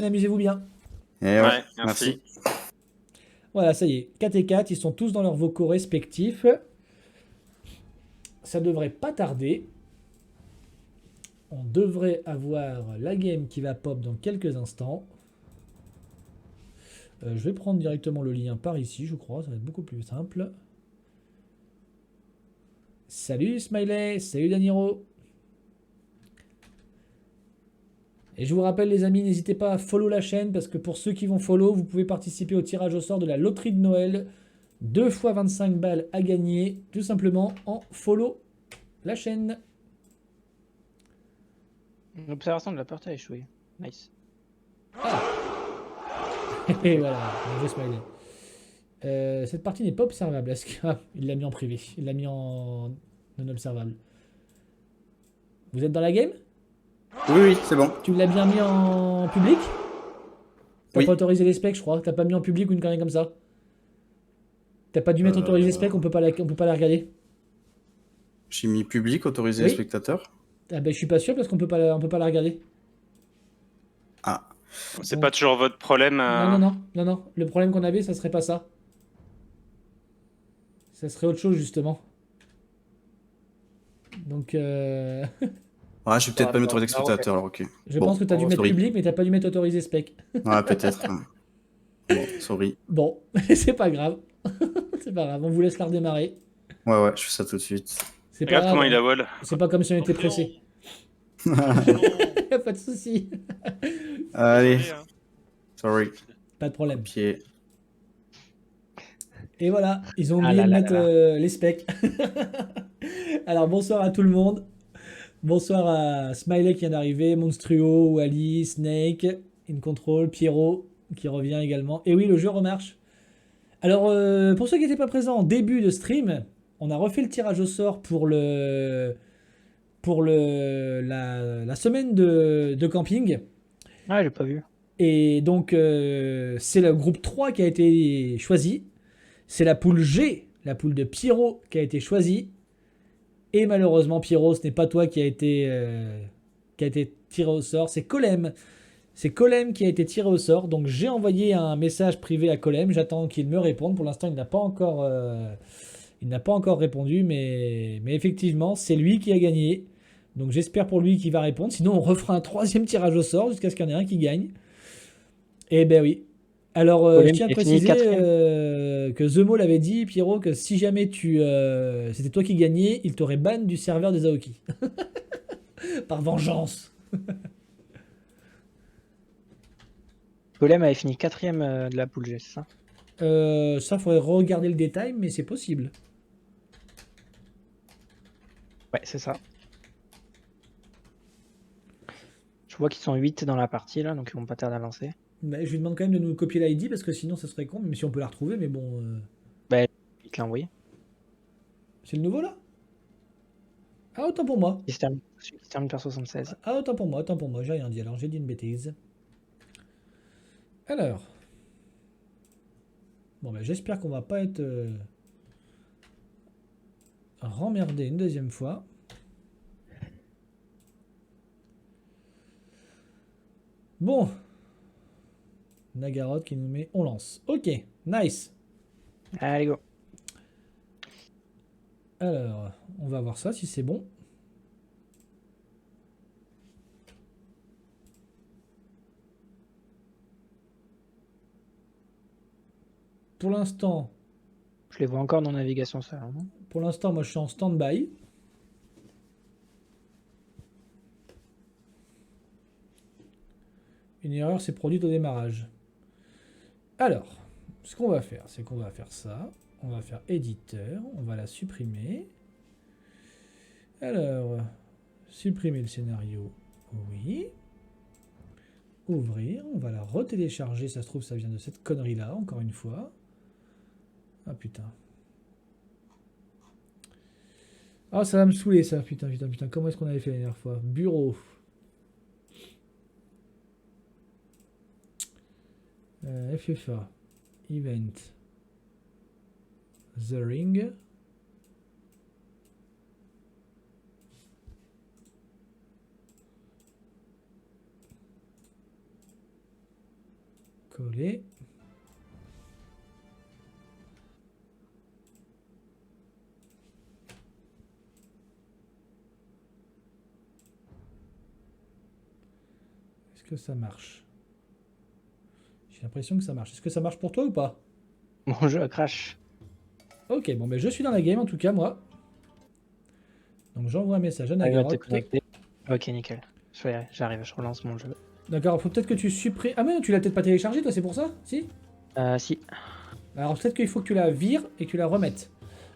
Amusez-vous bien. Et ouais, Ouais, merci. merci. Voilà, ça y est. 4 et 4, ils sont tous dans leurs vocaux respectifs. Ça devrait pas tarder. On devrait avoir la game qui va pop dans quelques instants. Je vais prendre directement le lien par ici, je crois. Ça va être beaucoup plus simple. Salut Smiley, salut Daniro. Et je vous rappelle les amis, n'hésitez pas à follow la chaîne parce que pour ceux qui vont follow, vous pouvez participer au tirage au sort de la loterie de Noël. 2 fois 25 balles à gagner, tout simplement en follow la chaîne. L'observation de la porte a échoué. Nice. Et voilà, bien joué Smiley. Cette partie n'est pas observable. Est-ce que... Ah, il l'a mis en privé. Il l'a mis en non observable. Vous êtes dans la game? Oui, oui, c'est bon. Tu l'as bien mis en public? T'as Oui. pas autorisé les specs, je crois. T'as pas mis en public ou une connerie comme ça. T'as pas dû mettre autorisé spec, on peut pas la regarder. J'ai mis public, autorisé les Oui. spectateurs. Ah ben je suis pas sûr parce qu'on peut pas la regarder. Ah, C'est Bon. pas toujours votre problème. Non. Le problème qu'on avait, ça serait pas ça. Ça serait autre chose justement. Donc ouais, je vais peut-être pas mettre autorisé Ah, ok. spectateurs, alors ok. je Bon, pense que t'as dû mettre sorry. public, mais t'as pas dû mettre autorisé spec. Ouais, peut-être. Bon, sorry. Bon, c'est pas grave. C'est pas grave, on vous laisse la redémarrer. Ouais, je fais ça tout de suite. C'est pas Regarde grave, comment il hein. a wall. C'est pas comme si on était Non, pressé. non. Pas de souci. Allez, Désolé, hein. sorry. Pas de problème. Pied. Et voilà, ils ont Ah oublié là de là mettre là là. les specs. Alors bonsoir à tout le monde. Bonsoir à Smiley qui vient d'arriver, Monstruo, Wally, Snake, In Control, Pierrot qui revient également. Et oui, le jeu remarche. Alors pour ceux qui n'étaient pas présents en début de stream, on a refait le tirage au sort pour la semaine de camping. Ah, j'ai pas vu. Et donc c'est le groupe 3 qui a été choisi. C'est la poule G, la poule de Pierrot qui a été choisie. Et malheureusement, Pierrot, ce n'est pas toi qui a été tiré au sort, c'est Colem. C'est Colem qui a été tiré au sort. Donc j'ai envoyé un message privé à Colem. J'attends qu'il me réponde. Pour l'instant, il n'a pas encore répondu. Mais effectivement, c'est lui qui a gagné. Donc j'espère pour lui qu'il va répondre. Sinon, on refera un troisième tirage au sort jusqu'à ce qu'il y en ait un qui gagne. Et ben oui. Alors, je Colem tiens à qui a fini préciser quatrième. que The Maul avait dit, Pierrot, que si jamais c'était toi qui gagnais, il t'aurait ban du serveur des Aoki. Par vengeance. Golem avait fini quatrième de la poule G, c'est ça? Ça, faudrait regarder le détail, mais c'est possible. Ouais, c'est ça. Je vois qu'ils sont 8 dans la partie là, donc ils vont pas tarder à lancer. Mais je lui demande quand même de nous copier l'ID parce que sinon ça serait con, même si on peut la retrouver, mais bon. Bah, il te l'a envoyé. C'est le nouveau là? Ah, autant pour moi. Celui qui se termine par 76. Ah, autant pour moi, j'ai rien dit alors, j'ai dit une bêtise. Alors. Bon, bah, j'espère qu'on va pas être remmerdé une deuxième fois. Bon. Nagaroth qui nous met on lance. Ok, nice. Allez, go. Alors, on va voir ça si c'est bon. Pour l'instant, Je les vois encore dans navigation seule. Hein. moi je suis en stand-by. Une erreur s'est produite au démarrage. Alors, ce qu'on va faire, c'est qu'on va faire ça. On va faire éditeur, on va la supprimer. Alors, supprimer le scénario, oui. Ouvrir, on va la retélécharger, ça se trouve ça vient de cette connerie là, encore une fois. Ah putain. Ah ça va me saouler ça, putain, comment est-ce qu'on avait fait la dernière fois? Bureau. FFA. Event. The Ring. Coller. Est-ce que ça marche? J'ai l'impression que ça marche. Est-ce que ça marche pour toi ou pas? Mon jeu crash. Ok, bon, mais je suis dans la game en tout cas, moi. Donc j'envoie un message à Arrive à te Nagaroth. connecter. Ok, nickel. J'arrive, je relance mon jeu. D'accord, faut peut-être que tu supprimes. Ah, mais non, tu l'as peut-être pas téléchargé, toi, c'est pour ça? Si? Si. Alors peut-être qu'il faut que tu la vires et que tu la remettes.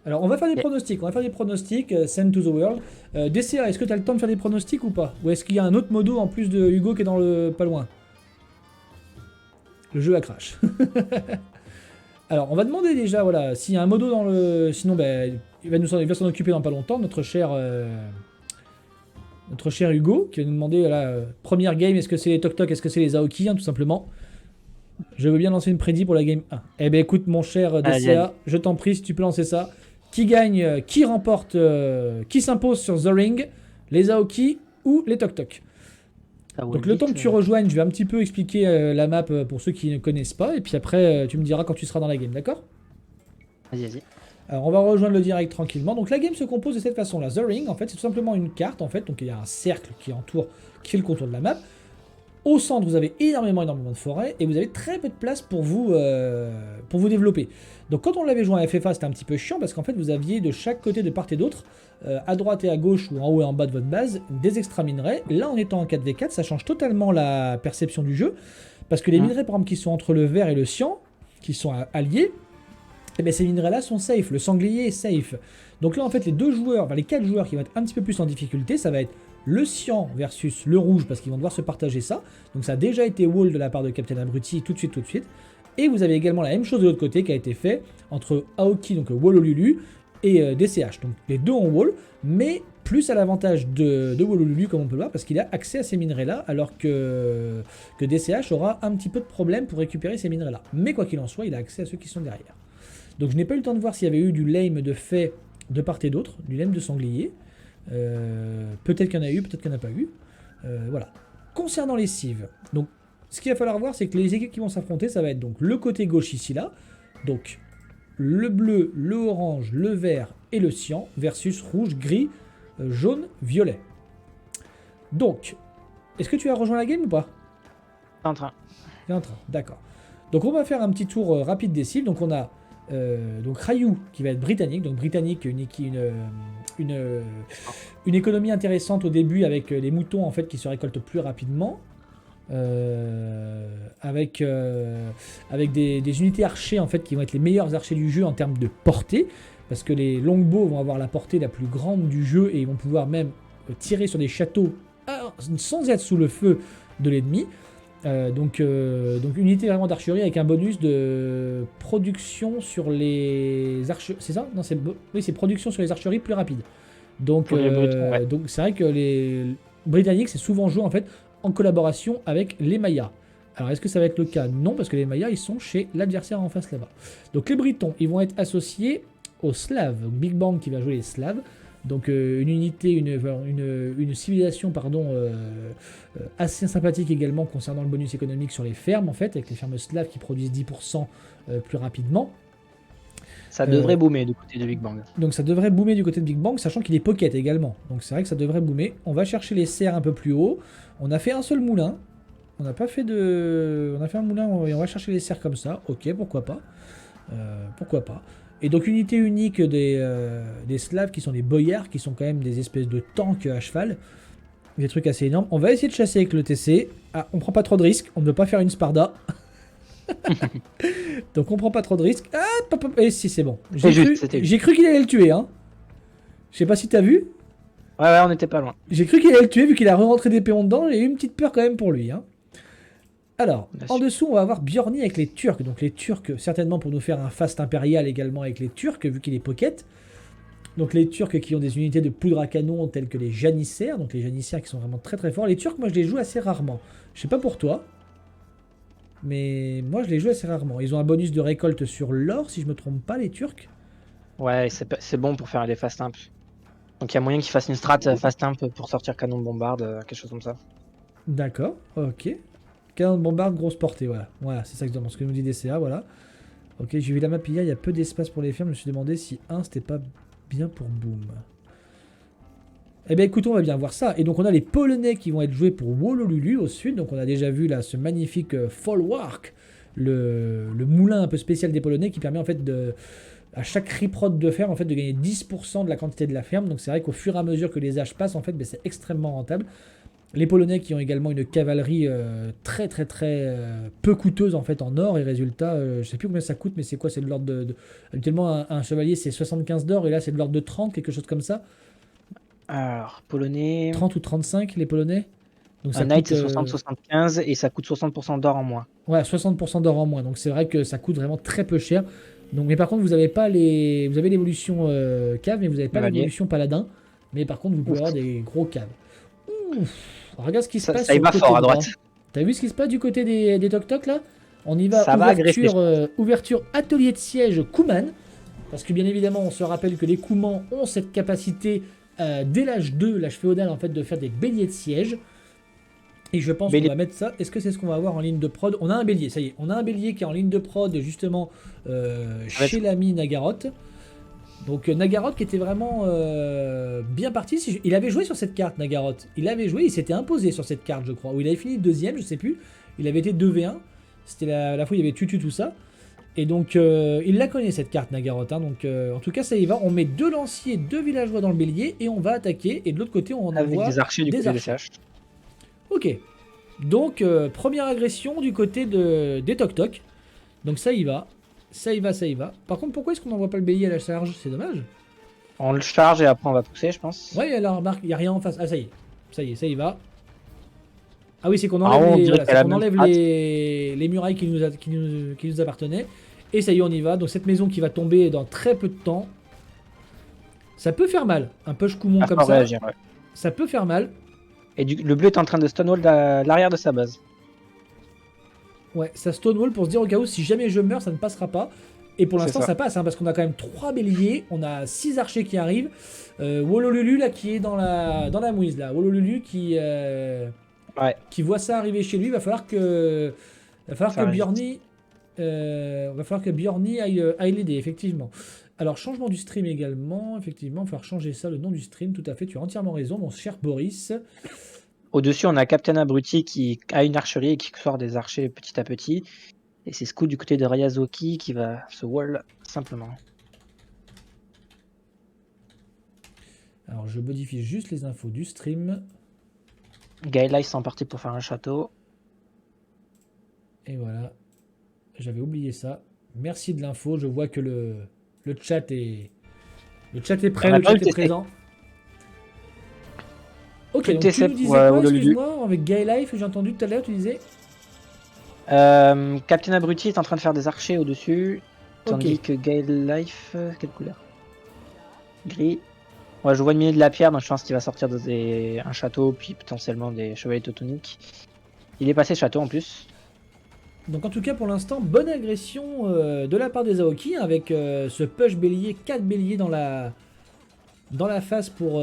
Alors on va faire des Ok. pronostics, Send to the World. DCA, est-ce que tu as le temps de faire des pronostics ou pas? Ou est-ce qu'il y a un autre modo en plus de Hugo qui est dans le pas loin? Le jeu a crash. Alors on va demander déjà, voilà, s'il y a un modo dans le... Sinon, ben, il va s'en occuper dans pas longtemps, notre cher Hugo, qui va nous demander, voilà, première game, est-ce que c'est les Tok Tok, est-ce que c'est les Aoki, hein, tout simplement. Je veux bien lancer une prédit pour la game 1. Eh ben écoute mon cher DCA, je t'en prie si tu peux lancer ça. Qui gagne, qui remporte, qui s'impose sur The Ring, les Aoki ou les Tok Tok. Donc le temps que tu rejoignes, je vais un petit peu expliquer la map pour ceux qui ne connaissent pas, et puis après tu me diras quand tu seras dans la game, d'accord? Vas-y. Alors on va rejoindre le direct tranquillement. Donc la game se compose de cette façon-là. The Ring, en fait, c'est tout simplement une carte, en fait. Donc il y a un cercle qui entoure, qui fait le contour de la map. Au centre, vous avez énormément de forêt et vous avez très peu de place pour vous développer. Donc quand on l'avait joué en FFA, c'était un petit peu chiant parce qu'en fait, vous aviez de chaque côté, de part et d'autre, à droite et à gauche ou en haut et en bas de votre base, des extra minerais. Là, en étant en 4v4, ça change totalement la perception du jeu parce que les minerais, par exemple, qui sont entre le vert et le cyan, qui sont alliés, et bien ces minerais-là sont safe, le sanglier est safe. Donc là, en fait, les 4 joueurs qui vont être un petit peu plus en difficulté, ça va être le cyan versus le rouge, parce qu'ils vont devoir se partager ça. Donc ça a déjà été wall de la part de Captain Abruti, tout de suite. Et vous avez également la même chose de l'autre côté qui a été fait entre Aoki, donc Wololulu, et DCH. Donc les deux ont wall, mais plus à l'avantage de Wololulu, comme on peut le voir, parce qu'il a accès à ces minerais-là, alors que DCH aura un petit peu de problème pour récupérer ces minerais-là. Mais quoi qu'il en soit, il a accès à ceux qui sont derrière. Donc je n'ai pas eu le temps de voir s'il y avait eu du lame de fait de part et d'autre, du lame de sanglier. Peut-être qu'il y en a eu, peut-être qu'il n'y en a pas eu. Voilà. Concernant les cives, donc ce qu'il va falloir voir, c'est que les équipes qui vont s'affronter, ça va être donc le côté gauche ici là, donc le bleu, le orange, le vert et le cyan versus rouge, gris, jaune, violet. Donc, est-ce que tu as rejoint la game ou pas? T'es en train. T'es en train, d'accord. Donc on va faire un petit tour rapide des cibles. Donc on a donc Ryu qui va être britannique, donc britannique, une économie intéressante au début avec les moutons en fait qui se récoltent plus rapidement, avec des unités archers en fait qui vont être les meilleurs archers du jeu en termes de portée, parce que les longbows vont avoir la portée la plus grande du jeu et ils vont pouvoir même tirer sur des châteaux sans être sous le feu de l'ennemi. Donc unité vraiment d'archerie avec un bonus de production sur les archeries. C'est ça? Non, oui, c'est production sur les archeries plus rapide. Donc c'est vrai que les Britanniques, c'est souvent joué en fait en collaboration avec les Mayas. Alors est-ce que ça va être le cas? Non, parce que les Mayas, ils sont chez l'adversaire en face là-bas. Donc les Britons, ils vont être associés aux Slaves. Donc Big Bang qui va jouer les Slaves. Donc une unité, une civilisation pardon, assez sympathique également concernant le bonus économique sur les fermes en fait, avec les fermes slaves qui produisent 10% plus rapidement. Ça devrait boomer du côté de Big Bang. Donc ça devrait boomer du côté de Big Bang, sachant qu'il est pocket également. Donc c'est vrai que ça devrait boomer. On va chercher les serres un peu plus haut. On a fait un seul moulin. On n'a pas fait de... On a fait un moulin et on va chercher les serres comme ça. Ok, pourquoi pas. Pourquoi pas. Et donc unité unique des Slaves qui sont des boyards, qui sont quand même des espèces de tanks à cheval. Des trucs assez énormes. On va essayer de chasser avec le TC. Ah, on prend pas trop de risques. On ne peut pas faire une Sparda. Donc on prend pas trop de risques. Ah, et si c'est bon. J'ai cru qu'il allait le tuer. Hein. Je sais pas si t'as vu. Ouais, on était pas loin. J'ai cru qu'il allait le tuer vu qu'il a re-rentré des péons dedans. J'ai eu une petite peur quand même pour lui. Hein. Alors, en dessous, on va avoir Bjorni avec les Turcs. Donc les Turcs, certainement pour nous faire un fast impérial également avec les Turcs, vu qu'il est pocket. Donc les Turcs qui ont des unités de poudre à canon telles que les janissaires. Donc les janissaires qui sont vraiment très très forts. Les Turcs, moi je les joue assez rarement. Je sais pas pour toi. Mais moi je les joue assez rarement. Ils ont un bonus de récolte sur l'or, si je me trompe pas, les Turcs. Ouais, c'est bon pour faire les fast imp. Donc il y a moyen qu'ils fassent une strat fast imp pour sortir canon de bombarde, quelque chose comme ça. D'accord, ok. Canon de bombarde, grosse portée, voilà. Voilà, c'est ça que ce que nous dit DCA, voilà. Ok, j'ai vu la map hier, il y a peu d'espace pour les fermes, je me suis demandé si 1 c'était pas bien pour Boom. Eh bien écoutons, on va bien voir ça. Et donc on a les Polonais qui vont être joués pour Wololulu au sud. Donc on a déjà vu là ce magnifique Folwark, le moulin un peu spécial des Polonais qui permet en fait de, à chaque reprod de ferme en fait de gagner 10% de la quantité de la ferme. Donc c'est vrai qu'au fur et à mesure que les âges passent en fait, ben, c'est extrêmement rentable. Les Polonais qui ont également une cavalerie très peu coûteuse en fait en or et résultat, je sais plus combien ça coûte mais c'est quoi, c'est de l'ordre habituellement un chevalier c'est 75 d'or et là c'est de l'ordre de 30, quelque chose comme ça. Alors, polonais. 30 ou 35 les Polonais. Donc Un knight, c'est 60-75 et ça coûte 60% d'or en moins. Ouais, 60% d'or en moins. Donc c'est vrai que ça coûte vraiment très peu cher. Donc, mais par contre, vous n'avez pas les. Vous avez l'évolution cave, mais vous n'avez pas l'évolution paladin. Mais par contre, vous pouvez avoir des gros caves. Ouf. Regarde ce qui se passe. Ça y va fort à droite. T'as vu ce qui se passe du côté des toc-toc là? On y va, ça ouverture atelier de siège Kuman. Parce que bien évidemment, on se rappelle que les Koumans ont cette capacité dès l'âge 2, l'âge féodal, en fait, de faire des béliers de siège. Et je pense qu'on va mettre ça. Est-ce que c'est ce qu'on va avoir en ligne de prod? On a un bélier, ça y est. On a un bélier qui est en ligne de prod, justement, chez l'ami Nagaroth. Donc Nagaroth qui était vraiment bien parti. Il avait joué sur cette carte, Nagaroth. Il avait joué, il s'était imposé sur cette carte, je crois. Ou il avait fini deuxième, je sais plus. Il avait été 2v1. C'était la fois où il y avait tutu tout ça. Et donc il la connaît cette carte, Nagaroth. Hein. Donc en tout cas, ça y va. On met 2 lanciers, 2 villageois dans le bélier et on va attaquer. Et de l'autre côté, on envoie des archers du côté des CH. Ok. Donc première agression du côté des toc-toc. Donc ça y va. Ça y va, ça y va. Par contre, pourquoi est-ce qu'on n'envoie pas le bélier à la charge? C'est dommage. On le charge et après on va pousser, je pense. Ouais, alors remarque, il n'y a rien en face. Ah, ça y est. Ça y est, ça y va. Ah oui, c'est qu'on enlève, les murailles qui nous appartenaient. Et ça y est, on y va. Donc cette maison qui va tomber dans très peu de temps. Ça peut faire mal. Un push Koumon comme ça. Réagir, ouais. Ça peut faire mal. Et le bleu est en train de stonewall l'arrière de sa base. Ouais, ça stonewall pour se dire au cas où si jamais je meurs, ça ne passera pas. Et pour l'instant, ça passe, hein, parce qu'on a quand même 3 béliers, on a 6 archers qui arrivent. Wololulu, là, qui est dans la mouise, là. Wololulu qui voit ça arriver chez lui. Va falloir que Bjorni aille l'aider, effectivement. Alors, changement du stream également. Effectivement, il va falloir changer ça, le nom du stream. Tout à fait, tu as entièrement raison, mon cher Boris. Au-dessus, on a Captain Abruti qui a une archerie et qui sort des archers petit à petit. Et c'est Scout du côté de Ryazoki qui va se wall simplement. Alors, je modifie juste les infos du stream. Gaëla, ils sont partis pour faire un château. Et voilà. J'avais oublié ça. Merci de l'info. Je vois que le chat est prêt, le chat est présent. Ok, donc tu nous disais quoi, excuse-moi, avec Gay Life, j'ai entendu tout à l'heure, tu disais Captain Abruti est en train de faire des archers au-dessus, tandis que Gay Life, quelle couleur? Gris. Ouais, je vois une mine de la pierre, donc je pense qu'il va sortir un château, puis potentiellement des chevaliers teutoniques. Il est passé château en plus. Donc en tout cas pour l'instant, bonne agression de la part des Aoki, hein, avec ce push bélier, 4 béliers dans la face pour...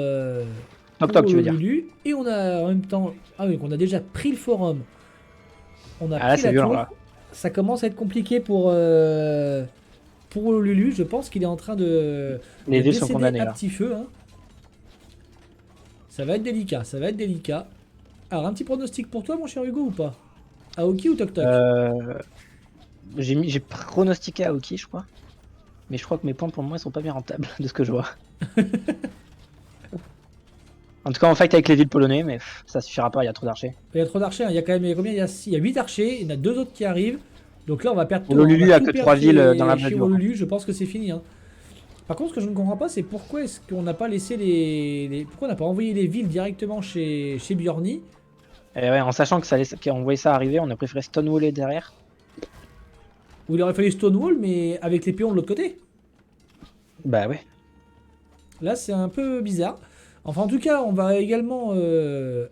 Toc, tu veux dire. Et on a en même temps... Ah oui, on a déjà pris le forum. On a pris la violent, tour. là. Ça commence à être compliqué pour Lulu. Je pense qu'il est en train de villes sont condamnées, à là. petit feu. Hein. Ça va être délicat, ça va être délicat. Alors, un petit pronostic pour toi, mon cher Hugo, ou pas? Aoki ou Toc Toc? J'ai pronostiqué Aoki, je crois. Mais je crois que mes points pour moi ils sont pas bien rentables de ce que je vois. En tout cas, on fight avec les villes polonais, mais ça suffira pas, il y a trop d'archers. Il y a trop d'archers, hein. Il y a quand même combien? Il y a 8 archers, il y en a 2 autres qui arrivent. Donc là, on va perdre tout. Wololulu a que 3 villes dans la chez Wololulu, je pense que c'est fini. Hein. Par contre, ce que je ne comprends pas, c'est pourquoi est-ce qu'on n'a pas laissé pourquoi on n'a pas envoyé les villes directement chez Bjorni? Et ouais, en sachant qu'on voyait ça arriver, on a préféré stonewaller derrière. Ou il aurait fallu Stonewall, mais avec les pions de l'autre côté. Bah ouais. Là, c'est un peu bizarre. Enfin, en tout cas, on va également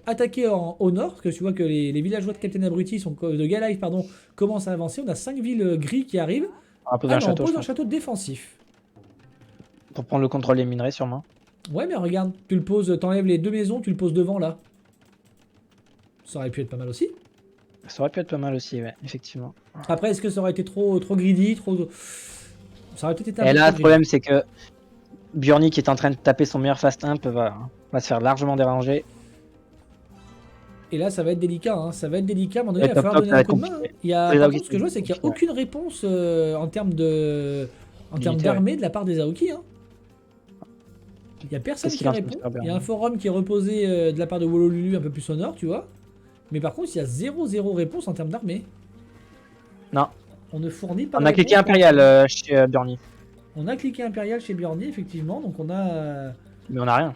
attaquer au nord, parce que tu vois que les villageois de Captain Abruti, de Galife, pardon, commencent à avancer. On a 5 villes gris qui arrivent. On pose un château défensif. Pour prendre le contrôle des minerais, sûrement. Ouais, mais regarde, tu le poses, t'enlèves les 2 maisons, tu le poses devant, là. Ça aurait pu être pas mal aussi. Ça aurait pu être pas mal aussi, ouais, effectivement. Après, est-ce que ça aurait été trop greedy, Ça aurait peut-être été un Et peu là, trop le greedy. problème, c'est que Bjorny, qui est en train de taper son meilleur fast imp, va se faire largement déranger. Et là, ça va être délicat, hein. Ça va être délicat. À un moment donné, Et il va top falloir top, donner ça va un être coup de main. compliqué. Hein. Il y a, Les par Aoki, contre, ce que je vois, c'est qu'il n'y a compliqué, aucune réponse en termes D'unité, d'armée de la part des Aoki. Hein. Il n'y a personne Qu'est-ce qui qu'il est en train de répond. faire, Il y a un Bjorny forum qui est reposé de la part de Wololulu un peu plus au nord, tu vois. Mais par contre, il y a 0 réponse en termes d'armée. Non. On ne fournit pas On de a cliqué réponse. Impérial chez Bjorny, On a cliqué Impérial chez Bjorny, effectivement. Donc mais on a rien.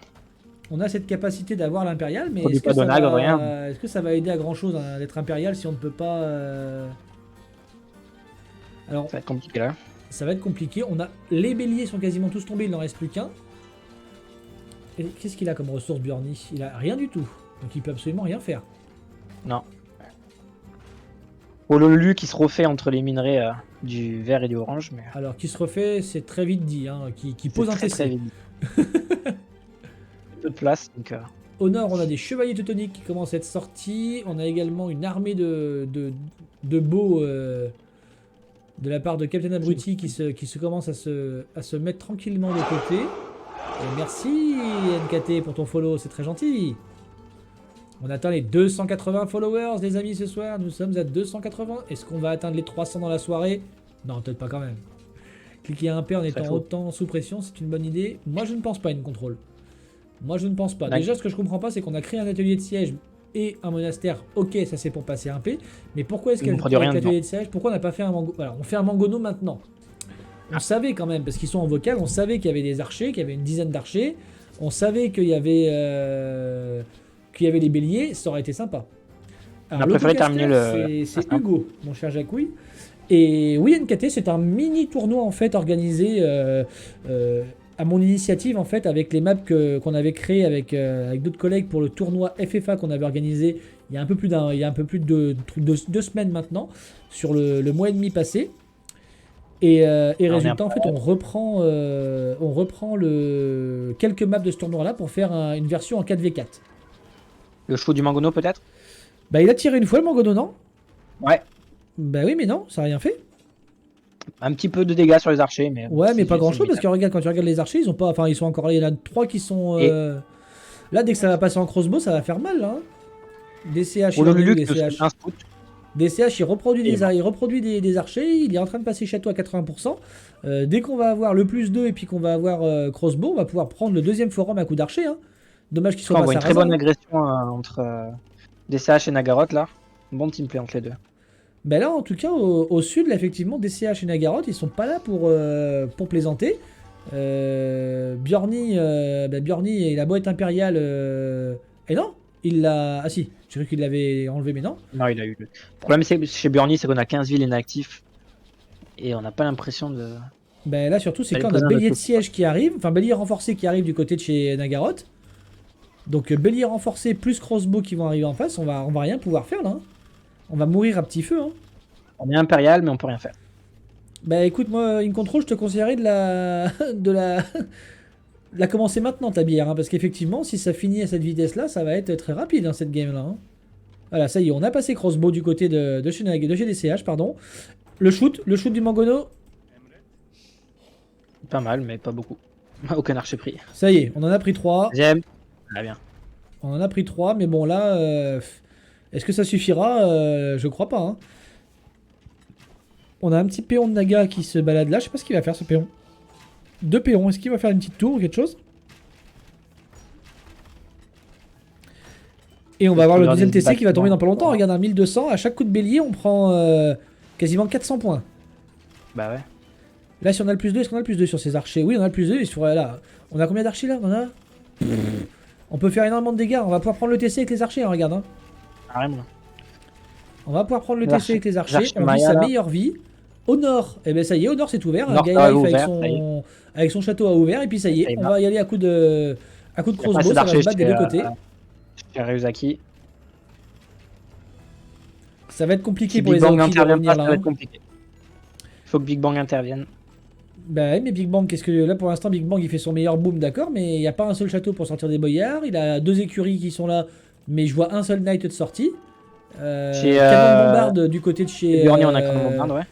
on a cette capacité d'avoir l'Impérial. Mais Produit est-ce que, pas ça d'onagre, va, rien. est-ce que ça va aider à grand chose d'être Impérial si on ne peut pas. Alors, Ça va être compliqué là. ça va être compliqué. Les béliers sont quasiment tous tombés, il n'en reste plus qu'un. Et qu'est-ce qu'il a comme ressource Bjorny? Il a rien du tout. Donc il peut absolument rien faire. Non. Ololu qui se refait entre les minerais du vert et du orange, mais Alors qui se refait, c'est très vite dit, hein, qui pose un c'est très, TC. très vite. Peu de place, donc Au nord, on a des chevaliers teutoniques qui commencent à être sortis. On a également une armée de beaux de la part de Captain Abruti qui se commence à se mettre tranquillement de côté. Et merci NKT pour ton follow, c'est très gentil. On atteint les 280 followers, les amis, ce soir. Nous sommes à 280. Est-ce qu'on va atteindre les 300 dans la soirée? Non, peut-être pas quand même. Cliquer un P en étant chaud. autant sous pression, c'est une bonne idée. Moi, je ne pense pas à une contrôle. Moi, je ne pense pas. D'accord. Déjà, ce que je comprends pas, c'est qu'on a créé un atelier de siège et un monastère. Ok, ça c'est pour passer un P. Mais pourquoi est-ce Ils ne qu'avec produisent rien l'atelier dedans. de siège, pourquoi on n'a pas fait un mango? Voilà, on fait un mangono maintenant. On savait quand même, parce qu'ils sont en vocal, on savait qu'il y avait des archers, qu'il y avait une dizaine d'archers. On savait qu'il y avait les béliers, ça aurait été sympa. On a préféré terminer C'est Hugo, mon cher Jacouille. Et oui, NKT, c'est un mini tournoi en fait organisé à mon initiative en fait avec les maps qu'on avait créées avec d'autres collègues pour le tournoi FFA qu'on avait organisé il y a un peu plus de 2 semaines maintenant, sur le mois et demi passé. Et résultat, en fait, on reprend quelques maps de ce tournoi-là pour faire une version en 4v4. Le show du Mangono peut-être. Bah, il a tiré une fois le Mangono, non? Ouais. Bah oui, mais non, ça a rien fait. Un petit peu de dégâts sur les archers, mais. Ouais, mais pas c'est grand-chose, parce limite. que regarde, quand tu regardes les archers, ils ont pas, enfin, ils sont encore là. Il y en a 3 qui sont. Là, dès que ça va passer en crossbow, ça va faire mal, là. Hein. DCH, il en est où, Ololu DCH un scout. DCH, il reproduit des archers, il est en train de passer château à 80%. Dès qu'on va avoir le +2 et puis qu'on va avoir crossbow, on va pouvoir prendre le deuxième forum à coup d'archer. Hein. Dommage qu'il soit On pas voit une très sarrasin. bonne agression entre DCH et Nagaroth là. Bon teamplay entre les deux. Ben là, en tout cas, au sud, là, effectivement, DCH et Nagaroth, ils sont pas là pour plaisanter. Bjorny, il a beau être impérial. Et non, il l'a. Ah si, j'ai cru qu'il l'avait enlevé, mais non. Non, il a eu. Le problème c'est chez Bjorny, c'est qu'on a 15 villes inactifs et on n'a pas l'impression de. Ben là, surtout, c'est Elle quand on pose a un bélier de autre siège qui arrive, enfin bélier renforcé qui arrive du côté de chez Nagaroth. Donc bélier renforcé plus crossbow qui vont arriver en face, on va rien pouvoir faire là. Hein. On va mourir à petit feu. Hein. On est impérial, mais on peut rien faire. Bah écoute, moi, In Control, je te conseillerais de la commencer maintenant, ta bière. Hein, parce qu'effectivement, si ça finit à cette vitesse-là, ça va être très rapide, hein, cette game-là. Hein. Voilà, ça y est, on a passé crossbow du côté de chez DCH, pardon. Le shoot du Mangono, Pas mal, mais pas beaucoup. Aucun archer pris. ça y est, on en a pris 3. Deuxième. Ah bien. On en a pris 3, mais bon, là, est-ce que ça suffira? Je crois pas. Hein. On a un petit péon de Naga qui se balade là, je sais pas ce qu'il va faire ce péon. 2 péons, est-ce qu'il va faire une petite tour ou quelque chose? Et on va avoir le deuxième TC qui va tomber dans pas longtemps. Regarde, un 1200, à chaque coup de bélier, on prend quasiment 400 points. Bah ouais. Là, si on a le +2, est-ce qu'on a le +2 sur ces archers? Oui, on a le +2. Là. On a combien d'archers là? On peut faire énormément de dégâts. On va pouvoir prendre le TC avec les archers, hein, regarde. Hein. Carrément. On va pouvoir prendre le Les TC avec les archers. archers On vit Maya, sa là. meilleure vie. Au nord, eh ben ça y est, au nord c'est ouvert. Nord, Gaia ça a Life ouvert, avec son château a ouvert. Et puis ça y est, on va y aller à coup de crossbow. Ça va se battre des deux côtés. Chez Ryuzaki. Ça va être compliqué Si pour Big les Bang Aoki de intervient revenir pas, ça là. va Hein. être compliqué. Il faut que Big Bang intervienne. Bah ouais, mais Big Bang, qu'est-ce que. Là pour l'instant, Big Bang il fait son meilleur boom, d'accord, mais il n'y a pas un seul château pour sortir des boyards. Il a 2 écuries qui sont là, mais je vois un seul knight de sortie. Canon de bombarde du côté de chez. Burnie, on a canon de bombarde, ouais.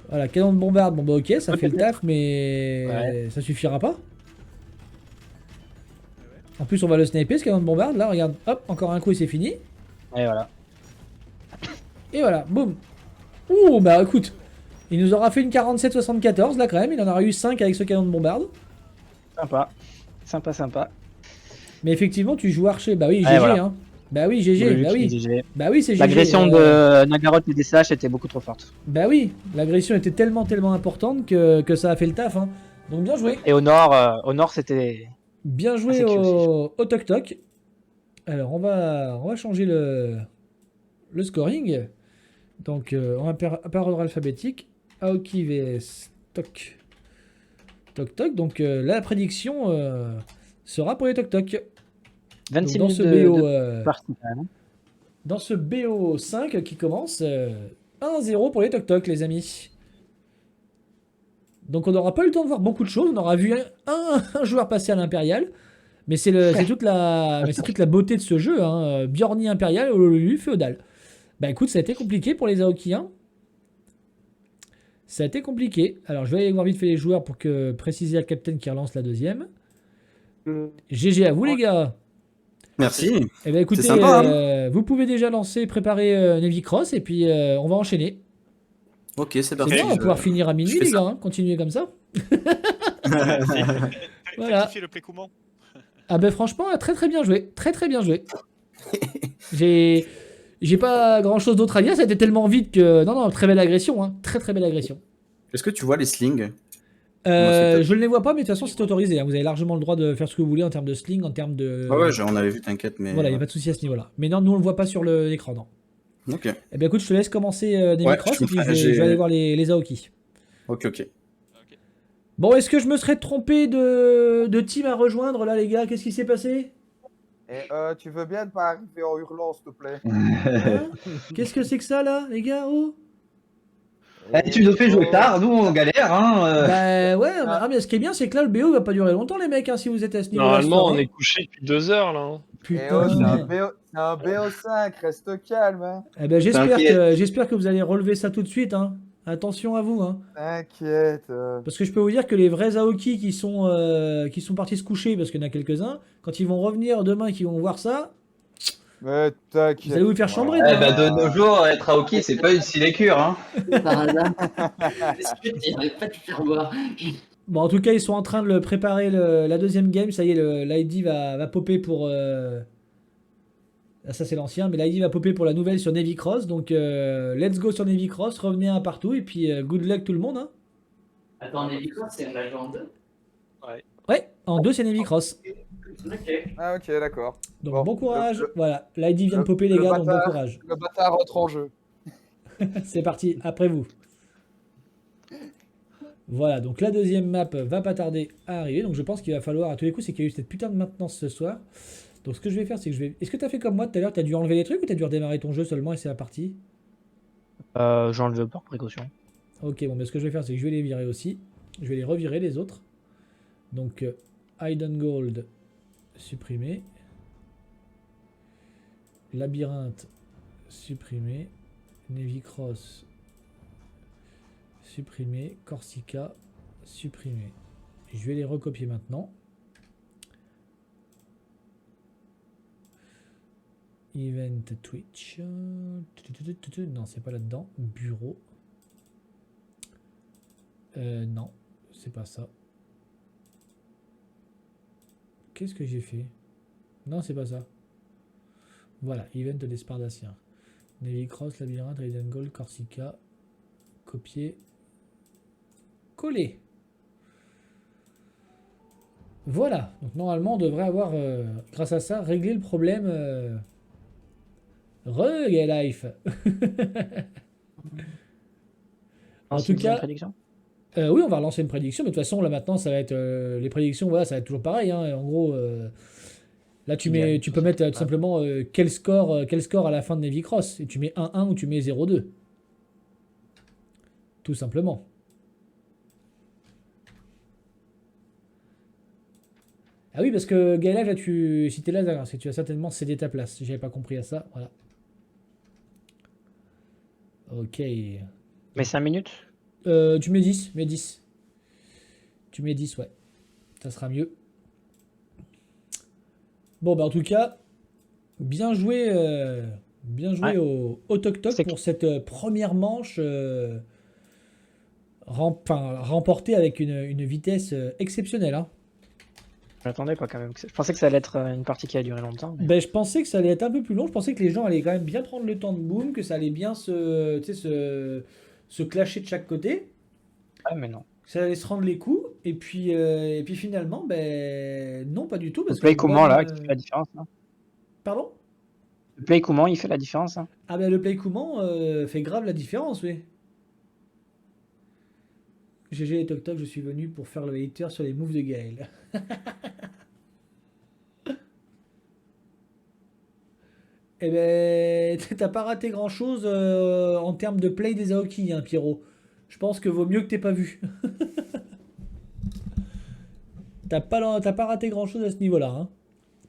Voilà, canon de bombarde, bon bah ok, ça Ouais, fait le peut-être. taf, mais Ouais. ça suffira pas. En plus, on va le sniper ce canon de bombarde. Là, regarde, hop, encore un coup et c'est fini. Et voilà. Et voilà, boum. Ouh, bah écoute, il nous aura fait une 47-74 là quand même. Il en aura eu 5 avec ce canon de bombarde. Sympa. Sympa, sympa. Mais effectivement, tu joues archer. Bah oui, Ouais, GG, voilà. hein. Bah oui, GG, J'ai vu bah qu'il oui. disait- Bah oui, c'est GG. L'agression de Nagaroth et des SH était beaucoup trop forte. Bah oui, l'agression était tellement importante que ça a fait le taf. Hein. Donc bien joué. Et au nord c'était Bien joué assez cul aussi. au toc toc. Alors on va changer le scoring. Donc on va par ordre alphabétique. Aoki vs Toc. Toc Toc. Donc la prédiction sera pour les Toc Toc. 26 Donc, minutes de BO, partie quand même. dans ce BO5 qui commence 1-0 pour les Toc Toc, les amis. Donc on n'aura pas eu le temps de voir beaucoup de choses. On aura vu un joueur passer à l'Impérial. Mais c'est toute la beauté de ce jeu. Hein. Bjorni Impérial, Ololu Féodal. Bah écoute, ça a été compliqué pour les Aokiens. Ça a été compliqué. Alors je vais aller voir vite fait les joueurs pour que préciser à Captain qui relance la deuxième. GG à vous les gars. Merci. Eh ben écoutez, C'est sympa, vous pouvez déjà lancer, préparer Navy Cross et puis on va enchaîner. Ok, c'est C'est parti. bien, on va pouvoir finir à minuit fais les ça. gars, hein. Continuez comme ça. T'as Voilà. kiffé le play comment? Ah ben franchement, très bien joué. Très bien joué. J'ai pas grand chose d'autre à dire, ça a été tellement vite que... Non, très belle agression, hein. Très belle agression. Est-ce que tu vois les slings? c'est top. Je ne les vois pas, mais de toute façon c'est autorisé. Hein. Vous avez largement le droit de faire ce que vous voulez en termes de sling, en termes de... Ouais, on avait vu, t'inquiète, mais. Voilà, il n'y a pas de souci à ce niveau-là. Mais non, nous on le voit pas sur l'écran, non. Ok. Eh bien écoute, je te laisse commencer Navy Ouais, Cross je et puis comprends, je vais aller voir les Aoki. Ok. Ok. Bon, est-ce que je me serais trompé de team à rejoindre là les gars? Qu'est-ce qui s'est passé? Et tu veux bien ne pas arriver en hurlant, s'il te plaît? Hein? Qu'est-ce que c'est que ça là, les gars? Oh Eh, tu nous fais jouer tard, nous on galère, hein. Bah ouais, mais ce qui est bien, c'est que là le BO va pas durer longtemps, les mecs, hein, si vous êtes à ce niveau-là. Normalement, ce on soir, est couché depuis 2 heures là. Hein. Putain. C'est un BO5, reste calme. Hein. Eh ben, T'inquiète. j'espère que vous allez relever ça tout de suite. Hein. Attention à vous. Hein. T'inquiète. Parce que je peux vous dire que les vrais Aoki qui sont partis se coucher, parce qu'il y en a quelques-uns, quand ils vont revenir demain et qu'ils vont voir ça, Mais t'inquiète. vous allez vous faire chambrer. Eh non bah, de nos jours, être Aoki, c'est pas une sinécure, hein. Par hasard. Est-ce que tu n'arrives pas de faire voir? Bon, en tout cas, ils sont en train de le préparer la deuxième game. Ça y est, l'ID va popper pour. Ah, ça, c'est l'ancien, mais l'ID va popper pour la nouvelle sur Navy Cross. Donc, let's go sur Navy Cross. Revenez un partout. Et puis, good luck tout le monde. Hein. Attends, Navy Cross, c'est un agent 2. Ouais, en deux, c'est Navy Cross. Ok. Ah ok, d'accord. Donc, bon courage. le- Voilà, l'ID vient de popper, les le gars. Donc, bon bâtard. courage. Le bâtard rentre en jeu. C'est parti, après vous. Voilà, donc la deuxième map va pas tarder à arriver. Donc, je pense qu'il va falloir, à tous les coups, c'est qu'il y a eu cette putain de maintenance ce soir. Donc, ce que je vais faire, c'est que je vais. Est-ce que t'as fait comme moi tout à l'heure? T'as dû enlever les trucs ou t'as dû redémarrer ton jeu seulement et c'est la partie? J'ai enlevé par précaution. Ok, bon, mais ce que je vais faire, c'est que je vais les virer aussi. Je vais les revirer, les autres. Donc, Hidden Gold, supprimé. Labyrinthe, supprimé. Navy Cross, supprimé. Corsica, supprimé. Je vais les recopier maintenant. Event Twitch. Non, c'est pas là-dedans. Bureau. Non, c'est pas ça. Qu'est-ce que j'ai fait? Non, c'est pas ça. Voilà, Event des Spardaciens. Navy Cross, Labyrinthe, Hidden Gold, Corsica. Copier. Coller. Voilà. Donc normalement, on devrait avoir, grâce à ça, réglé le problème. Gay Life. En tout cas, Prédiction oui, on va relancer une prédiction, mais de toute façon, là maintenant, ça va être les prédictions, voilà, ça va être toujours pareil. Hein. En gros, là, tu peux mettre tout simplement quel score à la fin de Navy Cross, et tu mets 1-1 ou tu mets 0-2. Tout simplement. Ah oui, parce que Gaël, là, si t'es là, c'est que tu as certainement cédé ta place. J'avais pas compris à ça, voilà. Ok. Mais 5 minutes? Tu mets 10, mets 10. Tu mets 10, ouais. Ça sera mieux. Bon, bah en tout cas, bien joué, Ouais. au Toc Toc C'est pour cette première manche remportée avec une vitesse exceptionnelle. Hein. J'attendais pas quand même. Je pensais que ça allait être une partie qui allait durer longtemps. Mais... Ben, je pensais que ça allait être un peu plus long. Je pensais que les gens allaient quand même bien prendre le temps de boom, que ça allait bien tu sais, se clasher de chaque côté, Ouais, mais non. que ça allait se rendre les coups. Et puis finalement, ben non, pas du tout. Le Parce play que comment là, qui fait la différence là? Pardon? Le play comment il fait la différence hein? Ah ben le play Kouman fait grave la différence, oui. GG et Toc Toc, je suis venu pour faire le hater sur les moves de Gaël. Eh ben, t'as pas raté grand chose en termes de play des Aoki, hein, Pierrot. Je pense que vaut mieux que t'aies pas vu. T'as pas raté grand chose à ce niveau-là. Hein.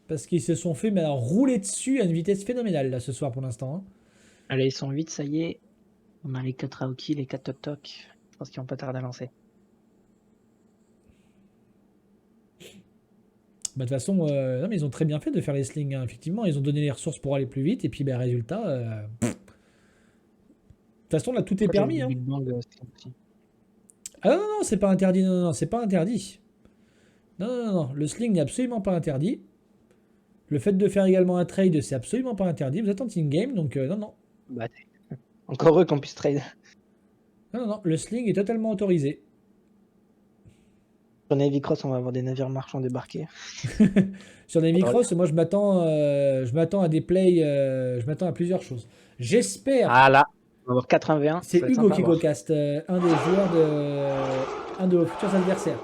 Parce qu'ils se sont fait mais alors, rouler dessus à une vitesse phénoménale là ce soir pour l'instant. Hein. Allez, ils sont 8, ça y est. On a les 4 Aoki, les 4 Toc Toc. Je pense qu'ils vont pas tarder à lancer. Bah, de toute façon, non, mais ils ont très bien fait de faire les slings. Hein. Effectivement, ils ont donné les ressources pour aller plus vite. Et puis, bah, résultat. De toute façon, là, tout est Pourquoi t'as permis. dit Hein. Big Bang aussi Ah non, non, non, c'est pas interdit. Non, non, non, c'est pas interdit. Non, non, non, non. Le sling n'est absolument pas interdit. Le fait de faire également un trade, c'est absolument pas interdit. Vous êtes en team game, donc non, non. Bah, encore eux qu'on puisse trade. Non, non, non. Le sling est totalement autorisé. Sur Navy Cross, on va avoir des navires marchands débarquer. Sur Navy Cross, moi, je m'attends à des plays. Je m'attends à plusieurs choses. J'espère. Ah là, on va avoir 4-1-V1. C'est ça va être Hugo sympa à qui voir. go-cast, un des joueurs un de vos futurs adversaires.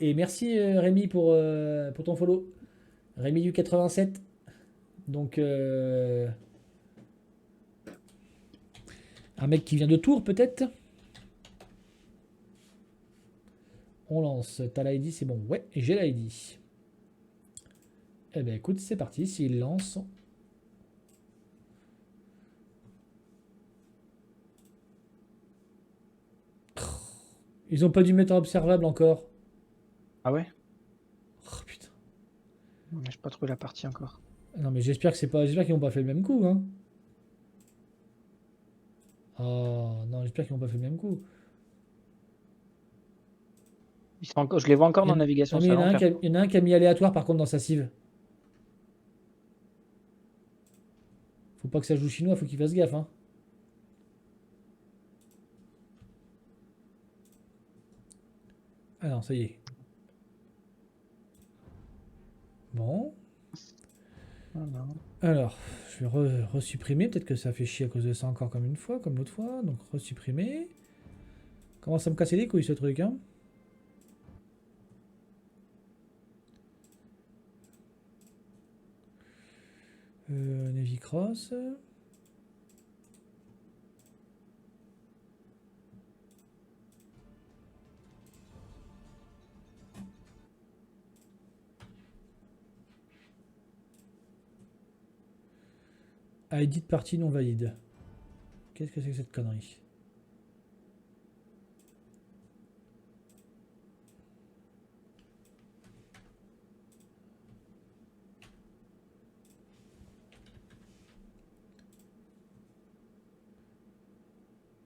Et merci Rémi pour ton follow. Rémi du 87. Donc un mec qui vient de Tours peut-être. On lance. T'as l'ID, c'est bon. Ouais, j'ai l'ID. Eh ben écoute, c'est parti. S'il lance. Ils ont pas dû mettre en observable encore. Ah ouais? Oh putain. J'ai pas trouvé la partie encore. Non mais j'espère que c'est pas. J'espère qu'ils n'ont pas fait le même coup, hein. Oh non, j'espère qu'ils n'ont pas fait le même coup. Ils sont encore... Je les vois encore dans navigation. Non, mais il y en a un qui a mis aléatoire par contre dans sa cive. Faut pas que ça joue chinois, faut qu'il fasse gaffe, hein. Ah non, ça y est. Bon. Alors, je vais resupprimer. Peut-être que ça fait chier à cause de ça encore comme une fois, comme l'autre fois. Donc, resupprimer. Commence à me casser les couilles ce truc, hein. Navy Cross. ID de partie non valide. Qu'est-ce que c'est que cette connerie?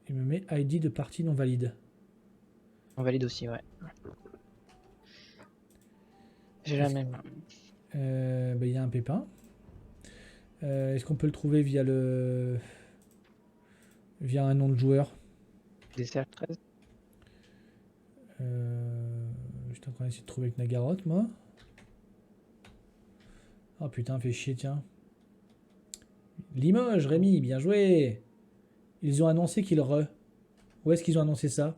Il me met ID de partie non valide. On valide aussi, ouais. J'ai la même. Bah, il y a un pépin. Est-ce qu'on peut le trouver via un nom de joueur? DCR13. J'étais en train d'essayer de trouver avec Nagaroth, moi. Oh putain, fait chier, tiens. Limoges, Rémi, bien joué. Ils ont annoncé qu'ils re. Où est-ce qu'ils ont annoncé ça?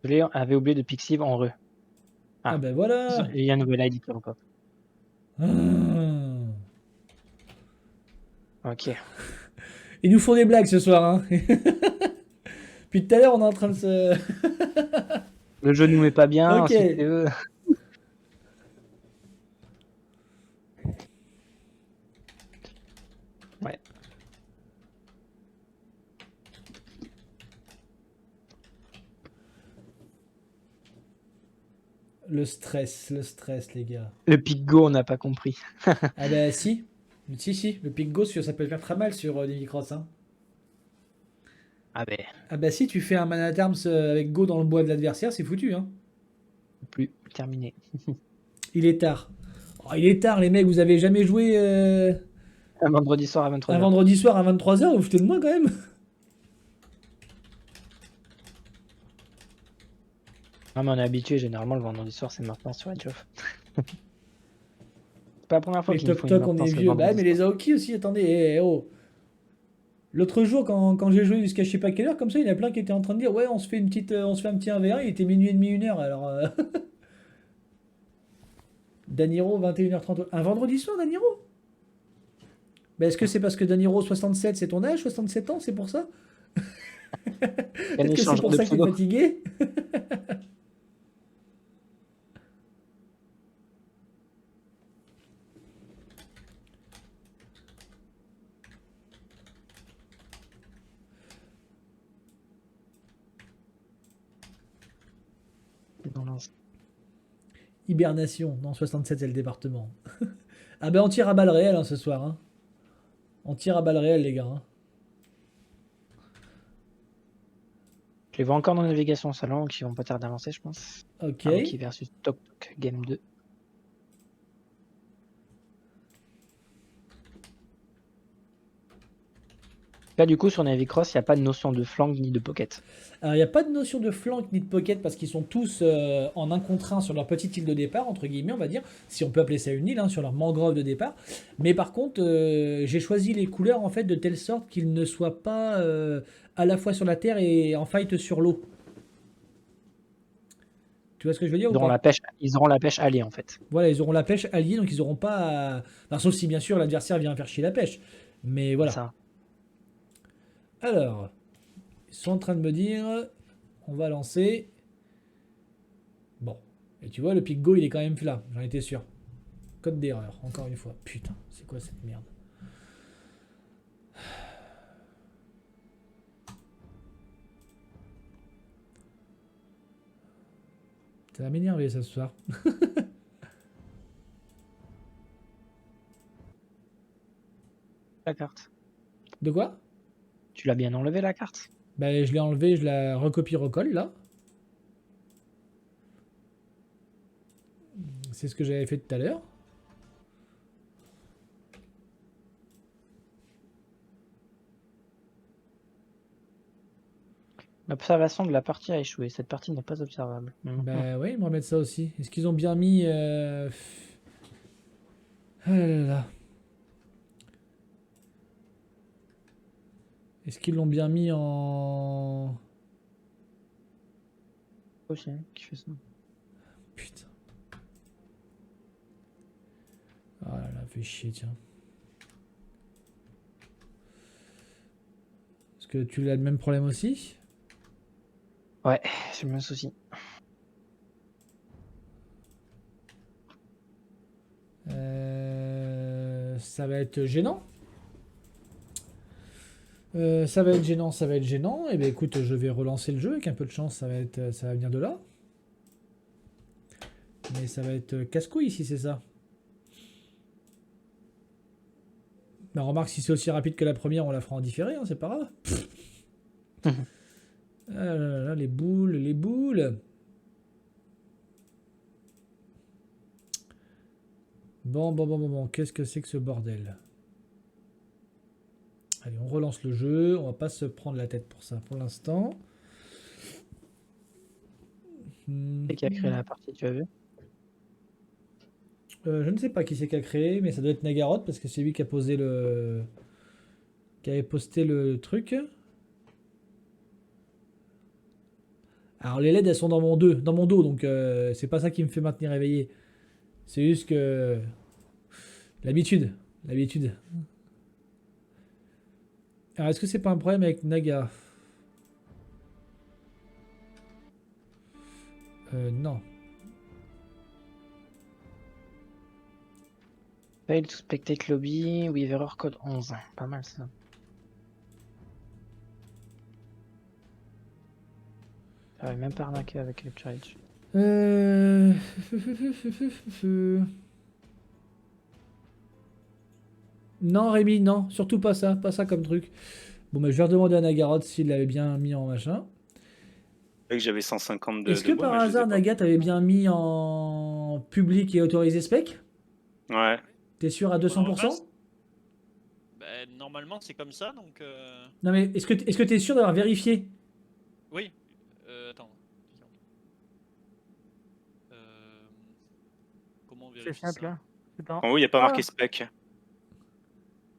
Je avait oublié de Pixiv en re. Ah ben voilà. Il y a un nouvel ID qui encore. Ah. Ok. Ils nous font des blagues ce soir, hein. Puis tout à l'heure, on est en train de se... Le jeu nous met pas bien. Ok. Ensuite, c'est eux. Ouais. Le stress, les gars. Le pic go, on n'a pas compris. Ah bah si. Si, le pic go, ça peut faire très mal sur Nevicross. Hein. Ah ben, Ah bah si, tu fais un Man at Arms avec go dans le bois de l'adversaire, c'est foutu. Hein. plus terminé. Il est tard. Oh, il est tard, les mecs, vous avez jamais joué Un vendredi soir à 23h. un vendredi soir à 23h, vous foutez de moi quand même. Ah, mais on est habitué, généralement, le vendredi soir, c'est maintenant sur Edge of. C'est pas la première fois Les qu'ils nous toc font une toc, on est maintenance le vieux. Bah vendredi mais les soir. Aoki aussi, attendez, oh. L'autre jour, quand j'ai joué jusqu'à je sais pas quelle heure, comme ça, il y en a plein qui étaient en train de dire ouais, on se fait un petit 1v1, il était minuit et demi, 1h, alors. Daniro, 21h30. Un vendredi soir, Daniro? Bah, est-ce que c'est parce que Daniro 67, c'est ton âge, 67 ans, c'est pour ça? Peut-être que c'est pour ça que t'es fatigué? Dans l'ins- Hibernation. Non, 67, c'est le département. Ah ben, on tire à balles réelles hein, ce soir. Hein. On tire à balles réelles, les gars. Hein. Je les vois encore dans la navigation salon, qui vont pas tarder à avancer, je pense. Ok. Aoki versus Tok Tok, game 2. Là, du coup, sur Navicross, il n'y a pas de notion de flank ni de pocket. Alors, il n'y a pas de notion de flank ni de pocket parce qu'ils sont tous en 1 contre 1 sur leur petite île de départ, entre guillemets, on va dire, si on peut appeler ça une île, hein, sur leur mangrove de départ. Mais par contre, j'ai choisi les couleurs en fait de telle sorte qu'ils ne soient pas à la fois sur la terre et en fight sur l'eau. Tu vois ce que je veux dire ou pas Ils auront la pêche alliée, en fait. Voilà, ils auront la pêche alliée, donc ils n'auront pas. Enfin, sauf si bien sûr l'adversaire vient faire chier la pêche. Mais voilà. Ça. Alors, ils sont en train de me dire, on va lancer. Bon, et tu vois, le pic go, il est quand même là, j'en étais sûr. Code d'erreur, encore une fois. Putain, c'est quoi cette merde? Ça va m'énerver ça ce soir. La carte. De quoi? Tu l'as bien enlevé, la carte? Ben, je l'ai enlevé, je la recopie-recolle là. C'est ce que j'avais fait tout à l'heure. L'observation de la partie a échoué. Cette partie n'est pas observable. Bah ouais, ils me remettent ça aussi. Est-ce qu'ils ont bien mis... Ah là là là. Est-ce qu'ils l'ont bien mis en... Aussi, hein, qui fait ça. Putain. Ah là là, fait chier, tiens. Est-ce que tu as le même problème aussi? Ouais, j'ai le même souci. Ça va être gênant. Ça va être gênant, ça va être gênant. Et bien écoute, je vais relancer le jeu. Avec un peu de chance, ça va venir de là. Mais ça va être casse-couille si c'est ça. Bah remarque, si c'est aussi rapide que la première, on la fera en différé, hein, c'est pas grave. Ah là là là, les boules, les boules. Bon, qu'est-ce que c'est que ce bordel? Allez, on relance le jeu, on va pas se prendre la tête pour ça pour l'instant. C'est qui a créé la partie, tu as vu? Je ne sais pas qui c'est qui a créé, mais ça doit être Nagaroth parce que c'est lui qui a posé le... qui avait posté le truc. Alors les LED elles sont dans mon dos, donc c'est pas ça qui me fait maintenir éveillé. C'est juste que l'habitude. Alors est-ce que c'est pas un problème avec Naga? Non. Fail to spectate lobby with error code 11. Pas mal ça. J'avais même pas arnaqué avec Electric. Euh... Non, Rémi, non, surtout pas ça comme truc. Bon, bah, je vais redemander à Nagaroth s'il l'avait bien mis en machin. C'est vrai que j'avais 150 Est-ce que bois, par mais je les ai hasard, pas. Naga, t'avais bien mis en public et autorisé spec? Ouais. T'es sûr à 200%? Bah, normalement, c'est comme ça, donc... Non, mais est-ce que t'es sûr d'avoir vérifié? Oui. Attends. Comment on C'est vérifie simple, ça hein. C'est pas- En haut, il n'y a pas marqué spec.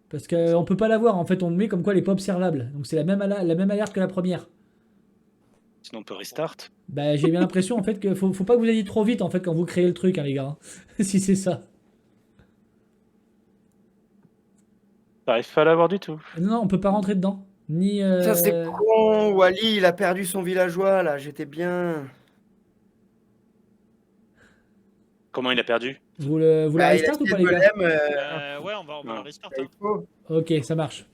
Parce qu'on peut pas l'avoir, en fait, on le met comme quoi elle est pas observable. Donc c'est la même alerte que la première. Sinon, on peut restart. Bah, j'ai bien l'impression, en fait, que faut pas que vous ayez trop vite, en fait, quand vous créez le truc, hein, les gars. Si c'est ça. T'arrives pas à l'avoir du tout. Non, on peut pas rentrer dedans. Ni. Putain, c'est con. Wally, il a perdu son villageois là. J'étais bien. Comment il a perdu? Vous la Bah, il a restart ou pas, essayé les de gars? golem, Ouais, on va Non. la restart. Il faut. Ok, ça marche.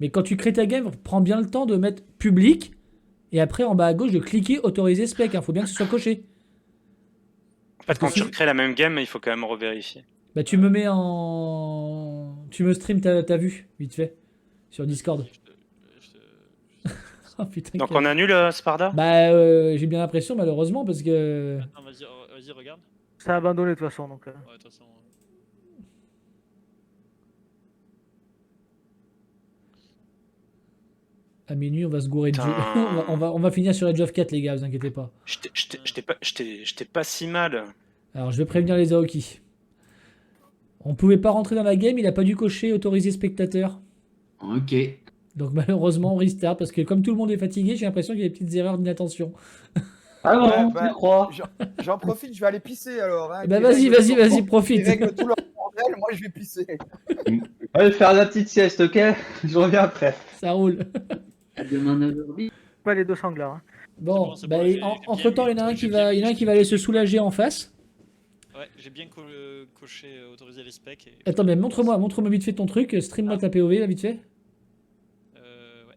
Mais quand tu crées ta game, prends bien le temps de mettre public. Et après, en bas à gauche, de cliquer autoriser spec. Faut bien que ce soit coché. En fait, quand que tu si- recrées la même game, il faut quand même revérifier. Bah, tu me mets en. Tu me stream ta vue, vite fait. Sur Discord. Oh putain. Donc quel- on annule Sparda? Bah, j'ai bien l'impression, malheureusement, parce que. Attends, vas-y, regarde. Ça a abandonné de toute façon, donc. Ouais, de toute façon... À minuit, on va se gourer de jeu. Putain. on va finir sur Edge of 4, les gars, vous inquiétez pas. J'étais pas si mal. Alors, je vais prévenir les Aoki. On pouvait pas rentrer dans la game, il a pas dû cocher autoriser spectateur. Ok. Donc, malheureusement, on restart parce que comme tout le monde est fatigué, j'ai l'impression qu'il y a des petites erreurs d'inattention. Ah Ouais, bon, bah, je crois. J'en profite, je vais aller pisser alors. Hein, Bah, Qui vas-y, règle vas-y, tout profite. Qui règle tout leur bordel, moi je vais pisser. Ouais, je vais faire la petite sieste, ok? Je reviens après. Ça roule. Demain 9h. Pas les deux sanglards. Hein. Bon, c'est bah, bon, j'ai entre temps, bien il y en a un mis- qui j'ai va, bien il y en a un mis- qui va aller se soulager en face. Ouais, j'ai bien coché autoriser les specs. Et... Attends, mais montre-moi vite fait ton truc. Stream-moi ta POV, là, vite fait. Ouais.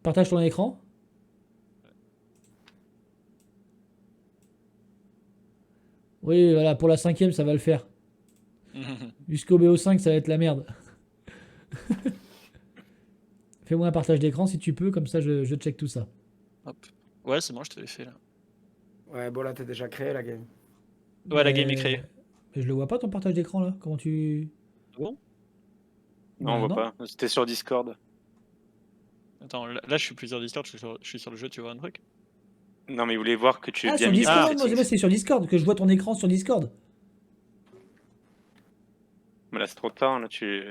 Partage ton écran. Oui, voilà, pour la 5ème, ça va le faire. Jusqu'au BO5, ça va être la merde. Fais-moi un partage d'écran si tu peux, comme ça je check tout ça. Hop. Ouais, c'est bon, je te l'ai fait là. Ouais, bon là t'es déjà créé la game. Ouais, la game est créée. Mais je le vois pas ton partage d'écran là. Comment tu. Bon. Non, on Bah, voit pas. C'était sur Discord. Attends, là je suis plus sur Discord, je suis sur le jeu, tu vois un truc? Non, mais il voulait voir que tu Ah, es bien sur mis. Discord, les moi settings. c'est sur Discord, que je vois ton écran sur Discord. Mais là, c'est trop tard. Là, tu...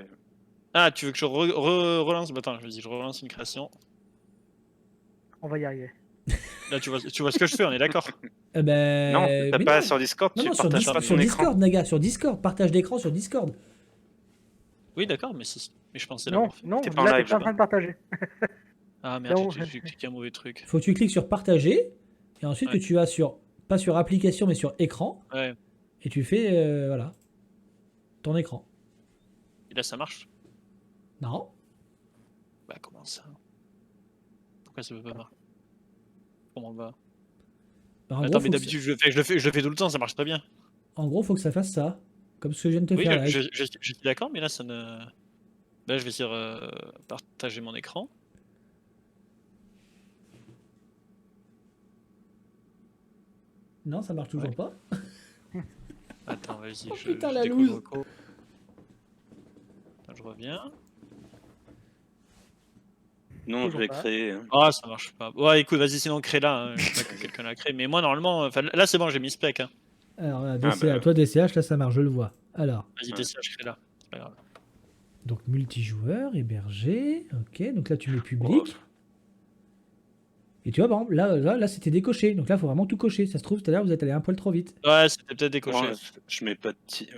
Ah, tu veux que je relance? Bah, attends, vas-y, je relance une création. On va y arriver. Là, tu vois ce que je fais, on est d'accord? Eh ben. Non, t'as mais pas non. sur Discord, Non, tu non, sur, partages pas sur ton écran. Discord, Naga, sur Discord. Partage d'écran sur Discord. Oui, d'accord, mais je pensais Non, l'avoir fait. non, T'es pas en là live, t'es pas en là-bas. train de partager. Ah merde, Non. j'ai cliqué un mauvais truc. Faut que tu cliques sur partager. Et ensuite Ouais. que tu vas sur. Pas sur application, mais sur écran. Ouais, Et tu fais. Voilà. Ton écran. et là ça marche. Non. Bah, comment ça? Pourquoi ça veut pas marcher? Comment va? Bah, en, Attends, gros, mais faut que d'habitude, je le fais tout le temps, ça marche très bien. ça... en gros, faut que ça fasse ça. Comme ce que je viens de te Oui, faire là. je suis d'accord, mais là ça ne. Là, je vais dire partager mon écran. Non, ça marche toujours Ouais. pas. Attends, vas-y, Oh, je putain, la décolle loose. le reco. Attends, je reviens. Non, je Toujours vais pas. créer. Hein. Ah, ça marche pas. Ouais, écoute, vas-y, sinon crée-la. Hein. Je sais pas que quelqu'un l'a créé. Mais moi, normalement, enfin, là, c'est bon, j'ai mis spec. Hein. Alors, là, Ah, DCH, bah. toi, DCH, là, ça marche, je le vois. Alors, Vas-y, Ouais. DCH, crée-la. C'est pas grave. donc multijoueur, hébergé. Ok, donc là, tu mets public. Et tu vois, par exemple, là c'était décoché. Donc là, il faut vraiment tout cocher. Ça se trouve, tout à l'heure, vous êtes allé un poil trop vite. Ouais, c'était peut-être décoché. Ouais, je mets pas de petit.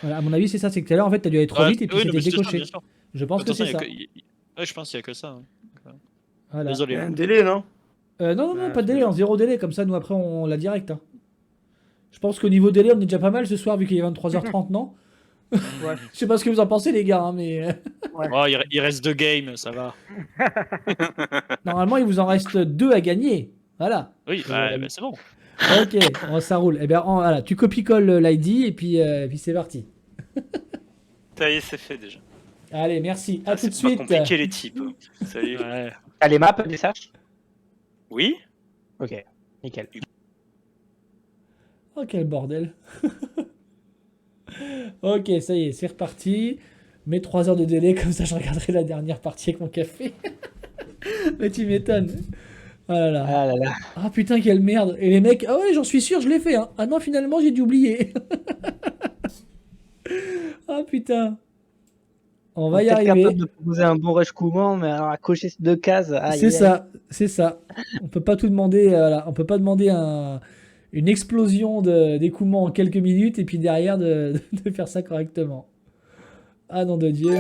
Voilà, à mon avis, c'est ça. C'est que tout à l'heure, en fait, t'as dû aller trop Ouais, vite et puis oui, non, c'était mais c'est ça, décoché. bien sûr. Je pense que Attention, c'est y a ça. Ouais, je pense qu'il y a que ça. Hein. Voilà. Désolé. Il y a hein. un délai, non? Non, pas de délai, en zéro délai. Comme ça, nous, après, on l'a direct. Hein. Je pense qu'au niveau délai, on est déjà pas mal ce soir, vu qu'il est 23h30, non? Ouais. Je sais pas ce que vous en pensez, les gars, hein, mais Oh, il reste 2 games, ça va. normalement, il vous en reste 2 à gagner. Voilà. Oui, bah, c'est bon. Ok, bon, ça roule. Eh bien, voilà, tu copie-colles l'ID et puis c'est parti. Ça y est, c'est fait déjà. Allez, merci. À tout de C'est pas suite. compliqué les types. Salut. Ouais. T'as les maps des sages? Oui. Ok, nickel. Oh, quel bordel. Ok, ça y est, c'est reparti. Mets 3 heures de délai, comme ça je regarderai la dernière partie avec mon café. Mais tu m'étonnes. Oh là là. Ah là là. Ah putain, quelle merde. Et les mecs, ah ouais, j'en suis sûr, je l'ai fait. Hein. Ah non, finalement, j'ai dû oublier. Ah putain. On va y peut-être arriver. capable de proposer un bon rush Kuman, mais alors à cocher ces 2 cases. C'est ça, c'est ça. On peut pas tout demander. Voilà. On peut pas demander une explosion d'écoulement en quelques minutes et puis derrière de faire ça correctement. Ah nom de Dieu.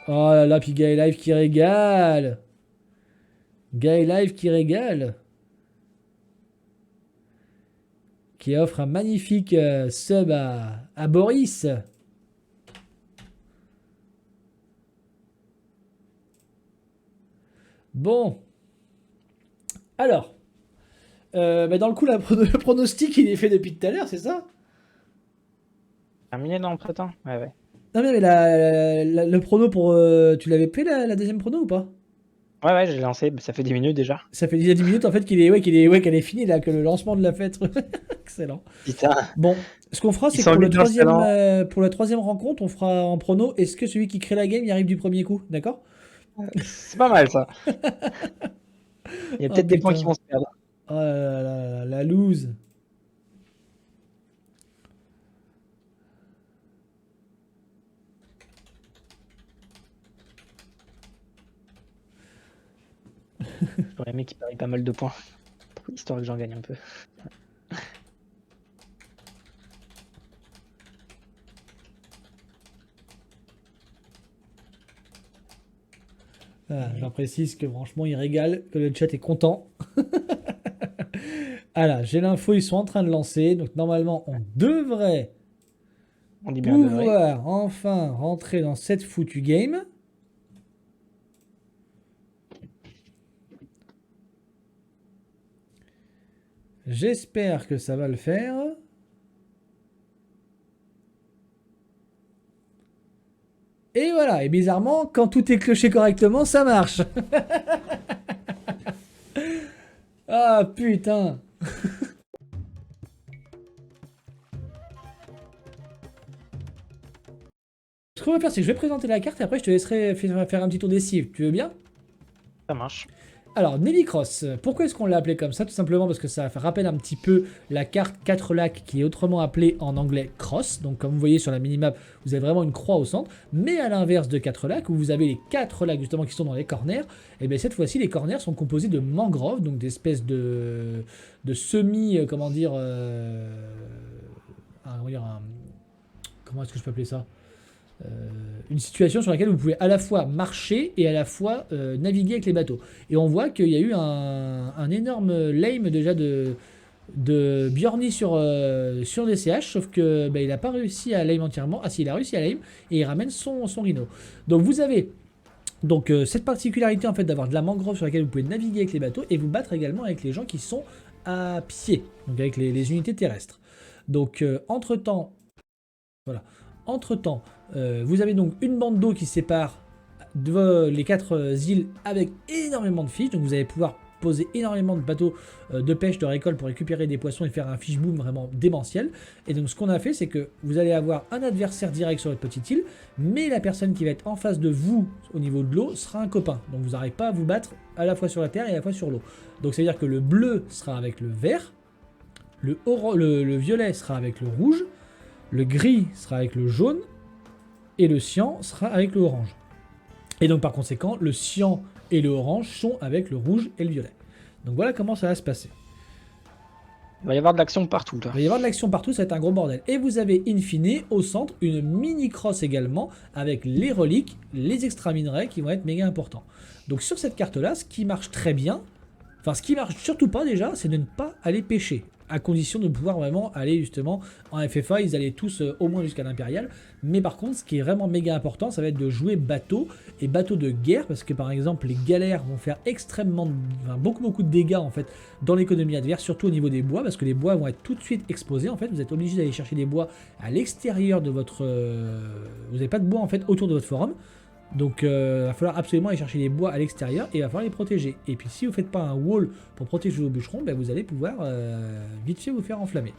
Oh là là, puis Guy Live qui régale. Guy Live qui régale. Qui offre un magnifique sub à Boris. Bon. Alors. Bah dans le coup, le pronostic, il est fait depuis tout à l'heure, c'est ça? Terminé dans le printemps? Ouais, ouais. Non mais le prono pour... tu l'avais fait la deuxième prono ou pas? Ouais, ouais, j'ai lancé, ça fait 10 minutes déjà. Ça fait déjà 10 minutes en fait qu'elle est finie là, que le lancement de la fête. Excellent. Putain. Bon, ce qu'on fera, c'est Ils que sont pour, bien pour la troisième rencontre, on fera en prono. Est-ce que celui qui crée la game y arrive du premier coup? D'accord? C'est pas mal ça. Il y a Oh, peut-être des points putain. qui vont se perdre. Oh là là là, la loose. J'aurais aimé qu'il parie pas mal de points. Histoire que j'en gagne un peu. Voilà, j'en précise que franchement, il régale, que le chat est content. Voilà, j'ai l'info, ils sont en train de lancer. Donc normalement, on devrait On dit bien de vrai. pouvoir enfin rentrer dans cette foutue game. J'espère que ça va le faire. Et voilà, et bizarrement, quand tout est cloché correctement, ça marche. Ah putain. Ce qu'on va faire, c'est que je vais présenter la carte et après je te laisserai faire un petit tour des cives. Tu veux bien? Ça marche. Alors, Nelly Cross, pourquoi est-ce qu'on l'a appelé comme ça? Tout simplement parce que ça rappelle un petit peu la carte 4 lacs qui est autrement appelée en anglais Cross. Donc, comme vous voyez sur la minimap, vous avez vraiment une croix au centre. Mais à l'inverse de 4 lacs, où vous avez les 4 lacs justement qui sont dans les corners, et bien cette fois-ci, les corners sont composés de mangroves, donc d'espèces de semi, comment dire, comment est-ce que je peux appeler ça? Une situation sur laquelle vous pouvez à la fois marcher et à la fois naviguer avec les bateaux. Et on voit qu'il y a eu un énorme lame déjà de Bjorny sur DCH, sauf que il n'a pas réussi à lame entièrement. Ah si, il a réussi à lame et il ramène son rhino. Donc vous avez cette particularité en fait d'avoir de la mangrove sur laquelle vous pouvez naviguer avec les bateaux et vous battre également avec les gens qui sont à pied, donc avec les unités terrestres. Donc entre-temps, voilà. Entre-temps, vous avez donc une bande d'eau qui sépare les 4 îles avec énormément de fiches. Donc vous allez pouvoir poser énormément de bateaux de pêche, de récolte pour récupérer des poissons et faire un fish boom vraiment démentiel. Et donc ce qu'on a fait, c'est que vous allez avoir un adversaire direct sur votre petite île, mais la personne qui va être en face de vous au niveau de l'eau sera un copain. Donc vous n'aurez pas à vous battre à la fois sur la terre et à la fois sur l'eau. Donc ça veut dire que le bleu sera avec le vert, le violet sera avec le rouge, le gris sera avec le jaune et le cyan sera avec le orange. Et donc par conséquent, le cyan et le orange sont avec le rouge et le violet. Donc voilà comment ça va se passer. Il va y avoir de l'action partout là. Il va y avoir de l'action partout, ça va être un gros bordel. Et vous avez in fine au centre une mini cross également avec les reliques, les extra minerais qui vont être méga importants. Donc sur cette carte là, ce qui marche très bien, enfin ce qui marche surtout pas déjà, c'est de ne pas aller pêcher. à condition de pouvoir vraiment aller justement en FFA, ils allaient tous au moins jusqu'à l'impérial. Mais par contre, ce qui est vraiment méga important, ça va être de jouer bateau et bateau de guerre, parce que par exemple, les galères vont faire beaucoup de dégâts en fait dans l'économie adverse, surtout au niveau des bois, parce que les bois vont être tout de suite exposés. En fait, vous êtes obligé d'aller chercher des bois à l'extérieur de votre... Vous n'avez pas de bois en fait autour de votre forum. Donc il va falloir absolument aller chercher les bois à l'extérieur et il va falloir les protéger. Et puis si vous ne faites pas un wall pour protéger vos bûcherons, ben, vous allez pouvoir vite fait vous faire enflammer.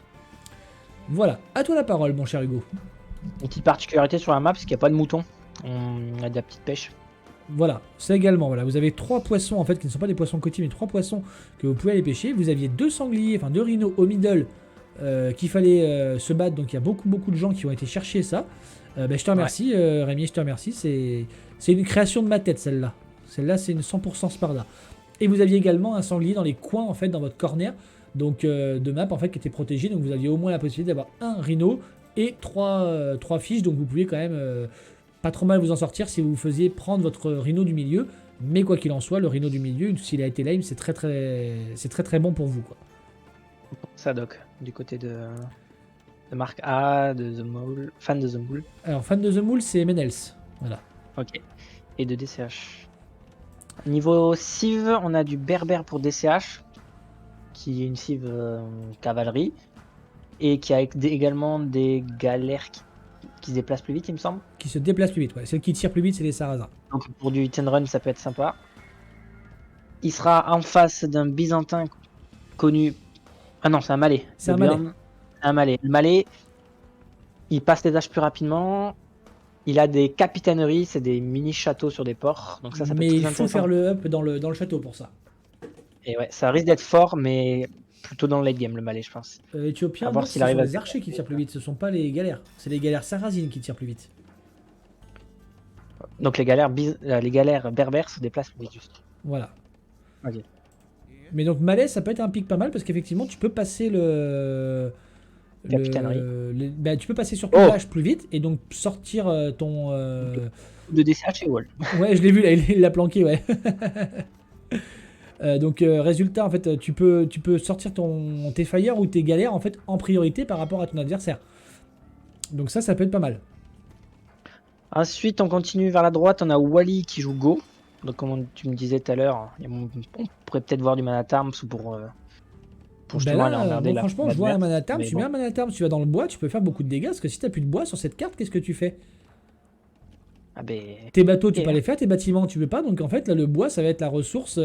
Voilà, à toi la parole mon cher Hugo. Une petite particularité sur la map, c'est qu'il n'y a pas de moutons. On a de la petite pêche. Voilà, ça également, voilà. Vous avez 3 poissons en fait qui ne sont pas des poissons côtiers mais 3 poissons que vous pouvez aller pêcher. Vous aviez 2 sangliers, enfin 2 rhinos au middle qu'il fallait se battre, donc il y a beaucoup de gens qui ont été chercher ça. Ben, je te remercie Rémi, je te remercie, c'est une création de ma tête celle-là. Celle-là c'est une 100% Sparda. Et vous aviez également un sanglier dans les coins en fait, dans votre corner, donc de map en fait qui était protégé, donc vous aviez au moins la possibilité d'avoir un rhino et 3 fiches, donc vous pouviez quand même pas trop mal vous en sortir si vous faisiez prendre votre rhino du milieu, mais quoi qu'il en soit, le rhino du milieu, s'il a été lame, c'est très bon pour vous quoi. Ça doc, du côté de Mark A, de The Mole, fan de The Mole. Alors fan de The Mole c'est Menels, voilà. Ok, et de DCH. Niveau cive, on a du berbère pour DCH, qui est une cive cavalerie, et qui a également des galères qui se déplacent plus vite, il me semble. Qui se déplacent plus vite, ouais. Celles qui tirent plus vite, c'est les sarrasins. Donc pour du hit and run, ça peut être sympa. Il sera en face d'un byzantin connu. Ah non, c'est un malais. C'est un malais. Un malais. Le malais, il passe les âges plus rapidement. Il a des capitaineries, c'est des mini châteaux sur des ports. Donc ça peut mais être très il faut intéressant. faire le up dans le château pour ça. Et ouais, ça risque d'être fort, mais plutôt dans le late game, le malais, je pense. Éthiopien, À voir non, s'il ce arrive sont à- les archers qui tirent plus vite, ce sont pas les galères. C'est les galères sarrasines qui tirent plus vite. Donc les galères berbères se déplacent plus vite, juste. Voilà. Ok. Mais donc malais, ça peut être un pic pas mal parce qu'effectivement, tu peux passer Capitainerie. bah, tu peux passer sur ton page plus vite et donc sortir ton. De DCH et wall. Ouais, je l'ai vu là, il l'a planqué, ouais. Donc résultat, en fait, tu peux sortir tes fire ou tes galères en fait en priorité par rapport à ton adversaire. Donc ça peut être pas mal. Ensuite, on continue vers la droite, on a Wally qui joue Go. Donc comme tu me disais tout à l'heure, on pourrait peut-être voir du Manatarms pour Ben justement aller là, emmerder bon, franchement, je vois un Manatarms, mais tu bon. mets un Manatarms, tu vas dans le bois, tu peux faire beaucoup de dégâts parce que si t'as plus de bois sur cette carte, qu'est-ce que tu fais? Ah ben... Tes bateaux, tu Et peux pas les faire, tes bâtiments, tu peux pas. Donc en fait, là, le bois, ça va être la ressource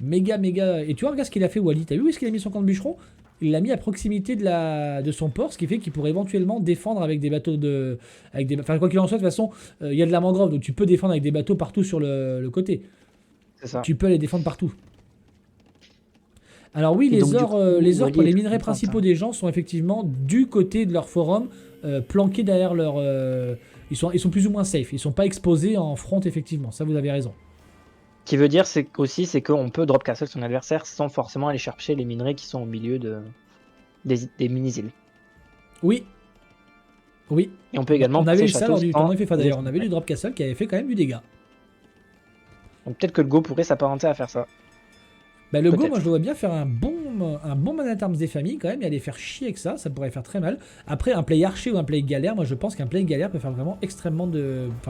méga. Et tu vois, regarde ce qu'il a fait, Wally. T'as vu où est-ce qu'il a mis son camp de bûcheron? Il l'a mis à proximité de son port, ce qui fait qu'il pourrait éventuellement défendre avec des bateaux de. Enfin, quoi qu'il en soit, de toute façon, il y a de la mangrove, donc tu peux défendre avec des bateaux partout sur le côté. C'est ça. Tu peux les défendre partout. Alors oui, Et les donc, du ors, coup, les Wally pour les est minerais content, principaux hein. des gens sont effectivement du côté de leur forum, planqués derrière leur... ils sont plus ou moins safe, ils sont pas exposés en front effectivement, ça vous avez raison. Ce qui veut dire c'est qu'on peut drop castle son adversaire sans forcément aller chercher les minerais qui sont au milieu des mini-îles. Oui. Oui. Et on peut également On avait eu passer ça château lors du sans- tournoi FFA d'ailleurs, on avait eu du drop castle qui avait fait quand même du dégât. Donc peut-être que le Go pourrait s'apparenter à faire ça. Bah, le Go, Peut-être. moi je le vois bien faire un bon Manatarms des familles quand même, et aller faire chier avec ça, ça pourrait faire très mal. Après, un play archer ou un play galère, moi je pense qu'un play galère peut faire vraiment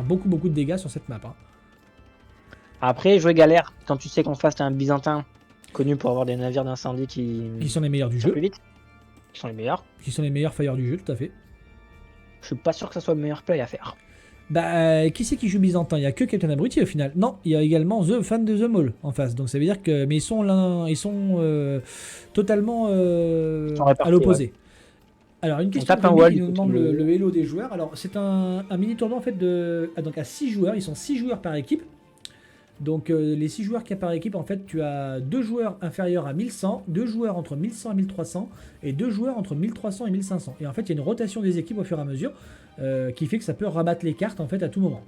beaucoup de dégâts sur cette map. Hein. Après, jouer galère, quand tu sais qu'en face t'as un byzantin connu pour avoir des navires d'incendie qui Qui sont les meilleurs du tirent jeu, plus vite, qui sont les meilleurs, qui sont les meilleurs fire du jeu, tout à fait. je suis pas sûr que ça soit le meilleur play à faire. Bah, qui c'est qui joue Byzantin? Il y a que Captain Abruti au final. Non, il y a également The Fan de The Mall en face. Donc ça veut dire que. Mais ils sont totalement sont répartis, à l'opposé. Alors, une question tape un Rémi wall, qui du nous coup, demande tu veux- le hello des joueurs. Alors, c'est un mini tournoi en fait donc à 6 joueurs. Ils sont 6 joueurs par équipe. Donc, les 6 joueurs qu'il y a par équipe, en fait, tu as 2 joueurs inférieurs à 1100, 2 joueurs entre 1100 et 1300 et 2 joueurs entre 1300 et 1500. Et en fait, il y a une rotation des équipes au fur et à mesure qui fait que ça peut rabattre les cartes en fait à tout moment.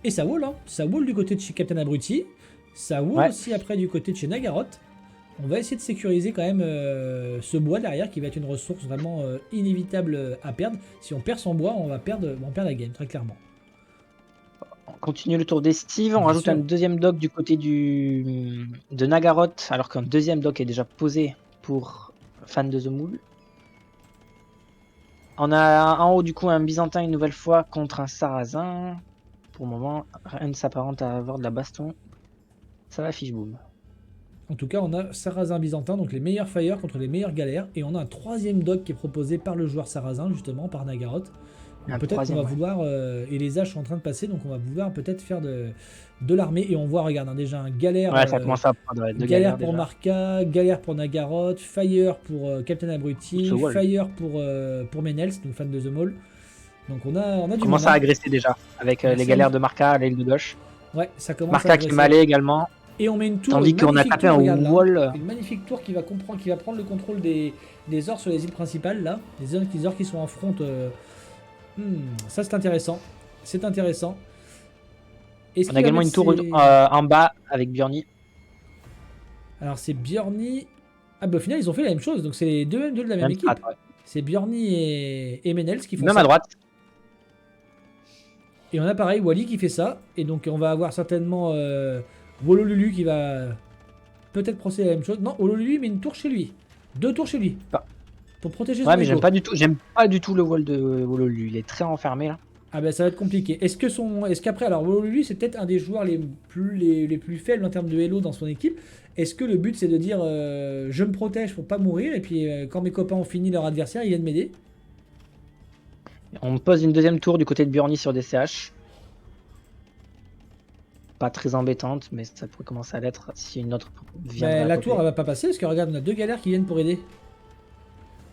Et ça wall, hein. Ça wall du côté de chez Captain Abruti. Ça wall Ouais. aussi après du côté de chez Nagaroth. On va essayer de sécuriser quand même ce bois derrière qui va être une ressource vraiment inévitable à perdre. Si on perd son bois, on va perdre la game, très clairement. continue le tour d'estive. On Bien rajoute sûr. un deuxième dock du côté de Nagaroth, alors qu'un deuxième dock est déjà posé pour fan de The Moule. On a en haut du coup un Byzantin une nouvelle fois contre un Sarrasin. Pour le moment, rien ne s'apparente à avoir de la baston. Ça va fiche boum. En tout cas, on a Sarrasin Byzantin, donc les meilleurs fire contre les meilleurs galères. Et on a un troisième dock qui est proposé par le joueur Sarrasin, justement, par Nagaroth. Donc Un peut-être qu'on va troisième, ouais. vouloir, et les âges sont en train de passer, donc on va vouloir peut-être faire de l'armée. Et on voit, regarde, hein, déjà un galère, Ouais, ça commence à prendre deux galère galères pour déjà. Marca, galère pour Nagaroth, fire pour Captain Abruti, Pour The Wall. fire pour Menels, donc fan de The Mall. Donc on a On du commence monde, à hein. agresser déjà, avec Merci. les galères de Marca à l'aile de gauche. Ouais, ça commence Marca à qui est agresser. malé également. Et on met une tour, Tandis une qu'on a magnifique tapé tour, un regarde là, wall. une magnifique tour qui va prendre le contrôle des ors sur les îles principales là, les ors qui sont en front. Ça c'est intéressant, c'est intéressant. Est-ce On qu'il a va également mettre une tour ses- en bas avec Bjorni. Alors c'est Bjorni. Ah bah au final ils ont fait la même chose, donc c'est les deux de la même équipe. strat, ouais. C'est Bjorni et Menels qui font Même ça. à droite. Et on a pareil Wally qui fait ça. Et donc on va avoir certainement Wololulu qui va peut-être procéder à la même chose. Non, Wololulu met une tour chez lui. 2 tours chez lui. Ah. Pour protéger son Ouais, mais ego. j'aime pas du tout le wall de Wololu. Il est très enfermé là. Ah bah ça va être compliqué. Est-ce qu'après, alors Wololulu c'est peut-être un des joueurs les plus faibles en termes de Hello dans son équipe. Est-ce que le but c'est de dire je me protège pour pas mourir et puis quand mes copains ont fini leur adversaire ils viennent m'aider? On pose une deuxième tour du côté de Bjorni sur des CH. Pas très embêtante, mais ça pourrait commencer à l'être si une autre vient. Bah, la tour elle va pas passer parce que regarde on a 2 galères qui viennent pour aider.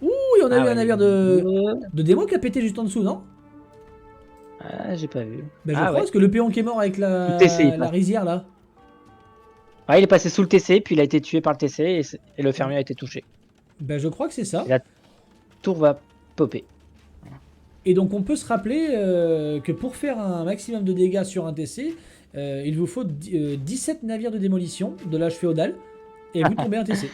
Ouh et on a eu un navire de démo qui a pété juste en dessous non? Ah, j'ai pas vu. Bah je Ah, crois ouais. parce que le péon qui est mort avec la, Le TC, il la passe. rizière là. Ouais, il est passé sous le TC, puis il a été tué par le TC et le fermier a été touché. Bah je crois que c'est ça. Et la tour va popper. Et donc on peut se rappeler que pour faire un maximum de dégâts sur un TC, il vous faut 17 navires de démolition de l'âge féodal et vous tombez un TC.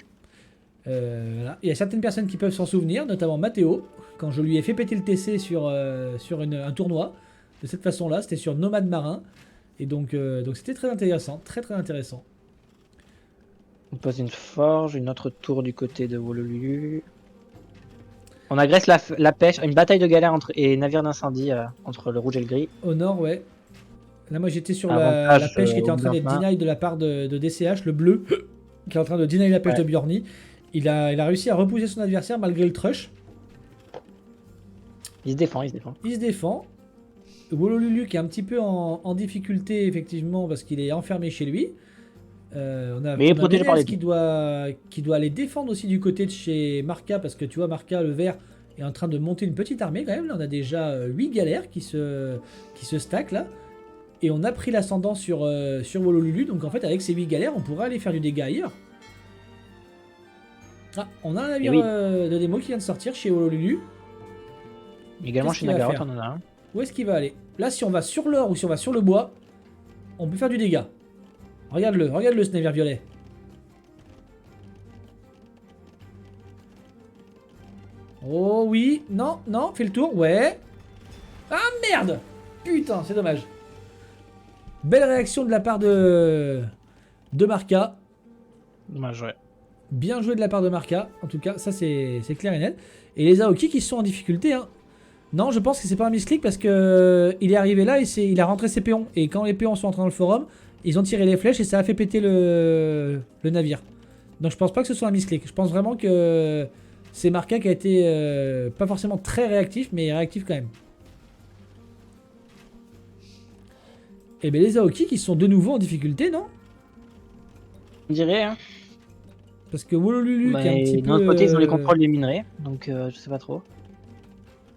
Voilà. Il y a certaines personnes qui peuvent s'en souvenir, notamment Mathéo, quand je lui ai fait péter le TC sur un tournoi. De cette façon-là, c'était sur Nomade Marin. Et donc c'était très intéressant, très très intéressant. On pose une forge, une autre tour du côté de Wololu. On agresse la pêche, une bataille de galère et navire d'incendie entre le rouge et le gris. Au nord, ouais. Là, moi, j'étais sur la Avantage, pêche qui était en au train d'être Byzantin. deny de la part de DCH, le bleu, qui est en train de deny la pêche Ouais. de Bjorni. Il a réussi à repousser son adversaire malgré le trush. Il se défend, il se défend. Il se défend. Wololulu qui est un petit peu en difficulté, effectivement, parce qu'il est enfermé chez lui. On a, Mais il est on a protégé par Menez les qui doit aller défendre aussi du côté de chez Marca, parce que tu vois, Marca, le vert, est en train de monter une petite armée quand même. Là, on a déjà 8 galères qui se stackent là. Et on a pris l'ascendant sur Wololulu. Donc en fait, avec ces 8 galères, on pourrait aller faire du dégât ailleurs. Ah, on a un navire Oui. de démo qui vient de sortir chez Wololulu. Également Qu'est-ce chez qu'il va Nagaroth, faire on en a un. Où est-ce qu'il va aller? Là, si on va sur l'or ou si on va sur le bois, on peut faire du dégât. Regarde-le ce navire violet. Oh oui, non, fais le tour, ouais. Ah merde! Putain, c'est dommage. Belle réaction de la part de Marca. Dommage, ouais. Bien joué de la part de Marca. En tout cas, ça c'est clair et net. Et les Aoki qui sont en difficulté, hein. Non, je pense que c'est pas un misclick parce que il est arrivé là et il a rentré ses péons. Et quand les péons sont entrés dans le forum, ils ont tiré les flèches et ça a fait péter le navire. Donc je pense pas que ce soit un misclick. Je pense vraiment que c'est Marca qui a été pas forcément très réactif, mais réactif quand même. Et bien les Aoki qui sont de nouveau en difficulté, non? On dirait, hein. Parce que Wololulu qui est un Mais petit de l'autre côté, ils ont les peu... contrôles des minerais, donc je sais pas trop.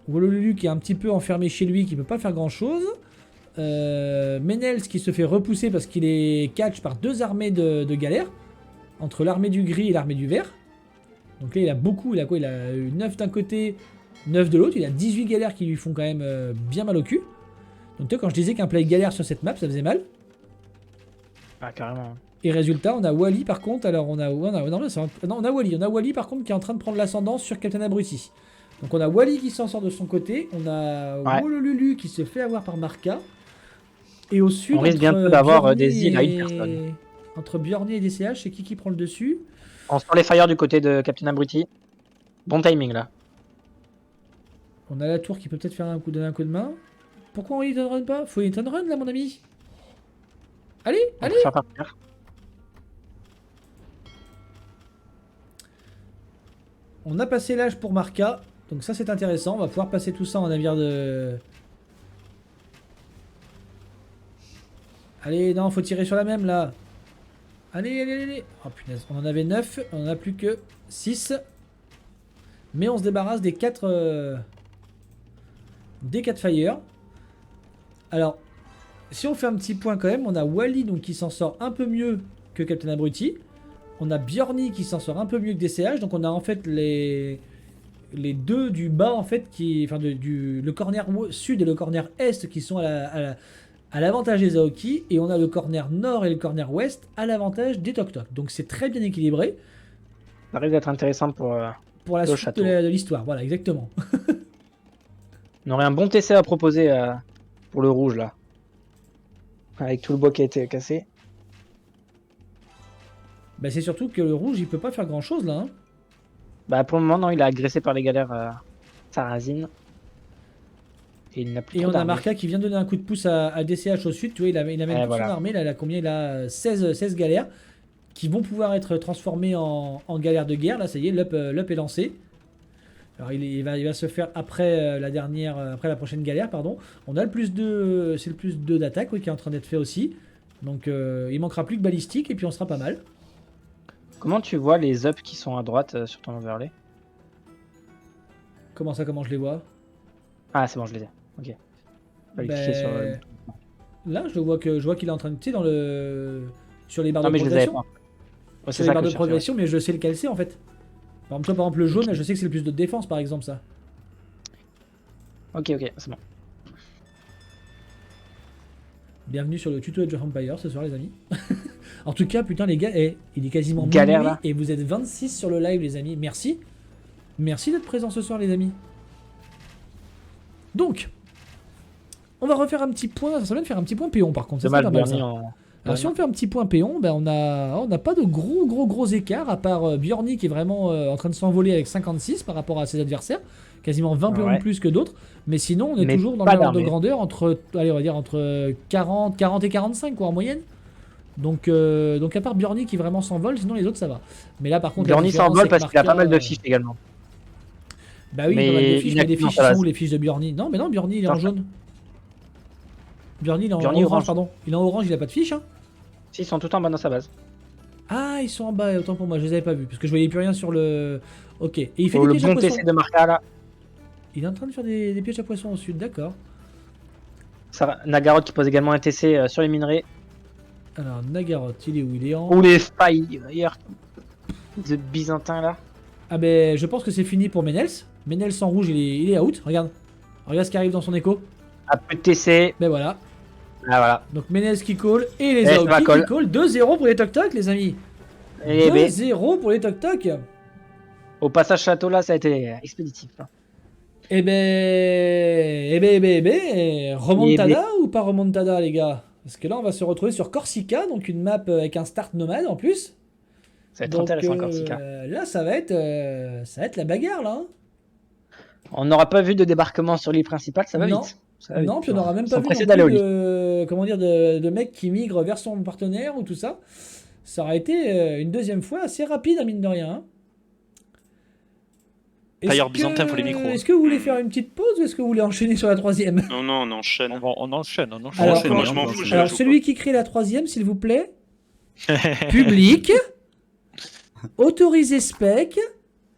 Wololulu qui est un petit peu enfermé chez lui, qui peut pas faire grand chose. Menels qui se fait repousser parce qu'il est catch par 2 armées de galères. Entre l'armée du gris et l'armée du vert. Donc là il a beaucoup, il a quoi? Il a 9 d'un côté, 9 de l'autre. Il a 18 galères qui lui font quand même bien mal au cul. Donc tu vois, quand je disais qu'un play galère sur cette map ça faisait mal. Ah, carrément. Et résultat, on a Wally par contre. Alors on a Wally par contre qui est en train de prendre l'ascendant sur Captain Abruti. Donc on a Wally qui s'en sort de son côté. On a Ouais. Wololulu qui se fait avoir par Marca. Et au sud, On risque entre bientôt d'avoir Bjorni des îles à une et- personne. Entre Bjorni et DCH, c'est qui prend le dessus? On sort les fire du côté de Captain Abruti. Bon timing là. On a la tour qui peut peut-être donner un coup de main. Pourquoi on hit and run pas? Faut hit and run là, mon ami. Allez, On allez. peut faire partir. On a passé l'âge pour Marca, donc ça c'est intéressant. On va pouvoir passer tout ça en navire de... Allez, non, faut tirer sur la même là. Allez, allez, allez. Oh punaise, on en avait 9, on en a plus que 6. Mais on se débarrasse des 4... Des 4 fire. Alors, si on fait un petit point quand même, on a Wally donc, qui s'en sort un peu mieux que Captain Abruti. On a Bjorni qui s'en sort un peu mieux que DCH. Donc on a en fait les deux du bas en fait, le corner sud et le corner est qui sont à l'avantage des Aoki. Et on a le corner nord et le corner ouest à l'avantage des Tok Tok. Donc c'est très bien équilibré. Ça risque d'être intéressant pour la le suite château. de l'histoire. Voilà, exactement. On aurait un bon TC à proposer pour le rouge là. Avec tout le bois qui a été cassé. Bah, c'est surtout que le rouge il peut pas faire grand chose là. Hein. Bah pour le moment non, il est agressé par les galères sarrasines. Et il n'a plus Et trop on a d'armées. Marca qui vient de donner un coup de pouce à DCH au sud. Tu vois, il amène toute voilà. son armée. Là, il a combien? Il a 16 galères qui vont pouvoir être transformées en galères de guerre. Là, ça y est, l'up est lancé. Alors, il va se faire après après la prochaine galère, pardon. On a le plus 2, c'est le plus 2 d'attaque qui est en train d'être fait aussi. Donc, il manquera plus que balistique et puis on sera pas mal. Comment tu vois les ups qui sont à droite sur ton overlay? Comment ça, comment je les vois? Ah c'est bon, je les ai. Ok. Pas lui Ben, cliquer sur Là, je vois qu'il est en train de, tu sais, sur les barres Non de mais je les avais progression. pas. Ouais, Sur c'est les ça barres que de je cherchais, ouais. progression, mais je sais lequel c'est en fait. Par exemple, le jaune, je sais que c'est le plus de défense par exemple, ça. Ok, c'est bon. Bienvenue sur le tuto Age of Empires ce soir, les amis. En tout cas, putain, les gars, il est quasiment Galère, minuit là. et vous êtes 26 sur le live, les amis. Merci. Merci d'être présents ce soir, les amis. Donc, on va refaire un petit point. Ça serait bien de faire un petit point péon par contre. Ça serait Dommage, pas mal, ça. Bernie en... Alors si on fait un petit point péon, ben on n'a pas de gros écarts à part Bjorni qui est vraiment en train de s'envoler avec 56 par rapport à ses adversaires, quasiment 20 péons de plus que d'autres, mais sinon on est Mais toujours dans pas le ordre de d'armée. grandeur entre 40 et 45 quoi en moyenne. Donc à part Bjorni qui vraiment s'envole, sinon les autres ça va. Mais là par contre Bjorni s'envole parce qu'il a pas mal de fiches également. Bah oui, Mais pas mal de fiches, il mais a les plus fiches dans sa sont où base. les fiches de Bjorni? Non, mais non, Bjorni il est en Dans sa- jaune. Bjorni il est en Bjorni orange, orange. pardon. Il est en orange, il a pas de fiche hein. Si, ils sont tout en bas dans sa base. Ah, ils sont en bas, autant pour moi, je les avais pas vus, parce que je voyais plus rien sur le... Ok, et il fait Oh, des le pièges à bon poissons. TC de Marca là. Il est en train de faire des pièges à poissons au sud, d'accord. Nagaroth qui pose également un TC sur les minerais. Alors, Nagaroth, il est où? Il est en... Ou les failles de Byzantin là. Ah ben, je pense que c'est fini pour Menels. Menels en rouge, il est out, regarde. Regarde ce qui arrive dans son écho. Un peu de TC. Ben voilà. Ah voilà. Donc Menels qui call, et les ça va Aoki qui call. call. 2-0 pour les Tok Tok, les amis. Et 2-0 pour les Tok Tok. au passage château là, ça a été expéditif. Là. Eh ben, remontada ou pas remontada, les gars? Parce que là, on va se retrouver sur Corsica, donc une map avec un start nomade en plus. Ça va être Donc, intéressant Corsica. là, ça va être la bagarre, là. Hein. On n'aura pas vu de débarquement sur l'île principale, ça va Non. vite. Ça va Non, vite. puis on n'aura même Ils pas sont vu pressés non d'aller au plus lit. de mecs qui migrent vers son partenaire ou tout ça. Ça aurait été une deuxième fois assez rapide, à mine de rien. Hein. Fire byzantin pour les micros. Est-ce que vous voulez faire une petite pause ou est-ce que vous voulez enchaîner sur la troisième? Non, non, on enchaîne. On enchaîne. Alors, enchaîne, moi je m'en fous. je la Alors, joue celui qui crée la troisième, s'il vous plaît. Public. Autorisé spec.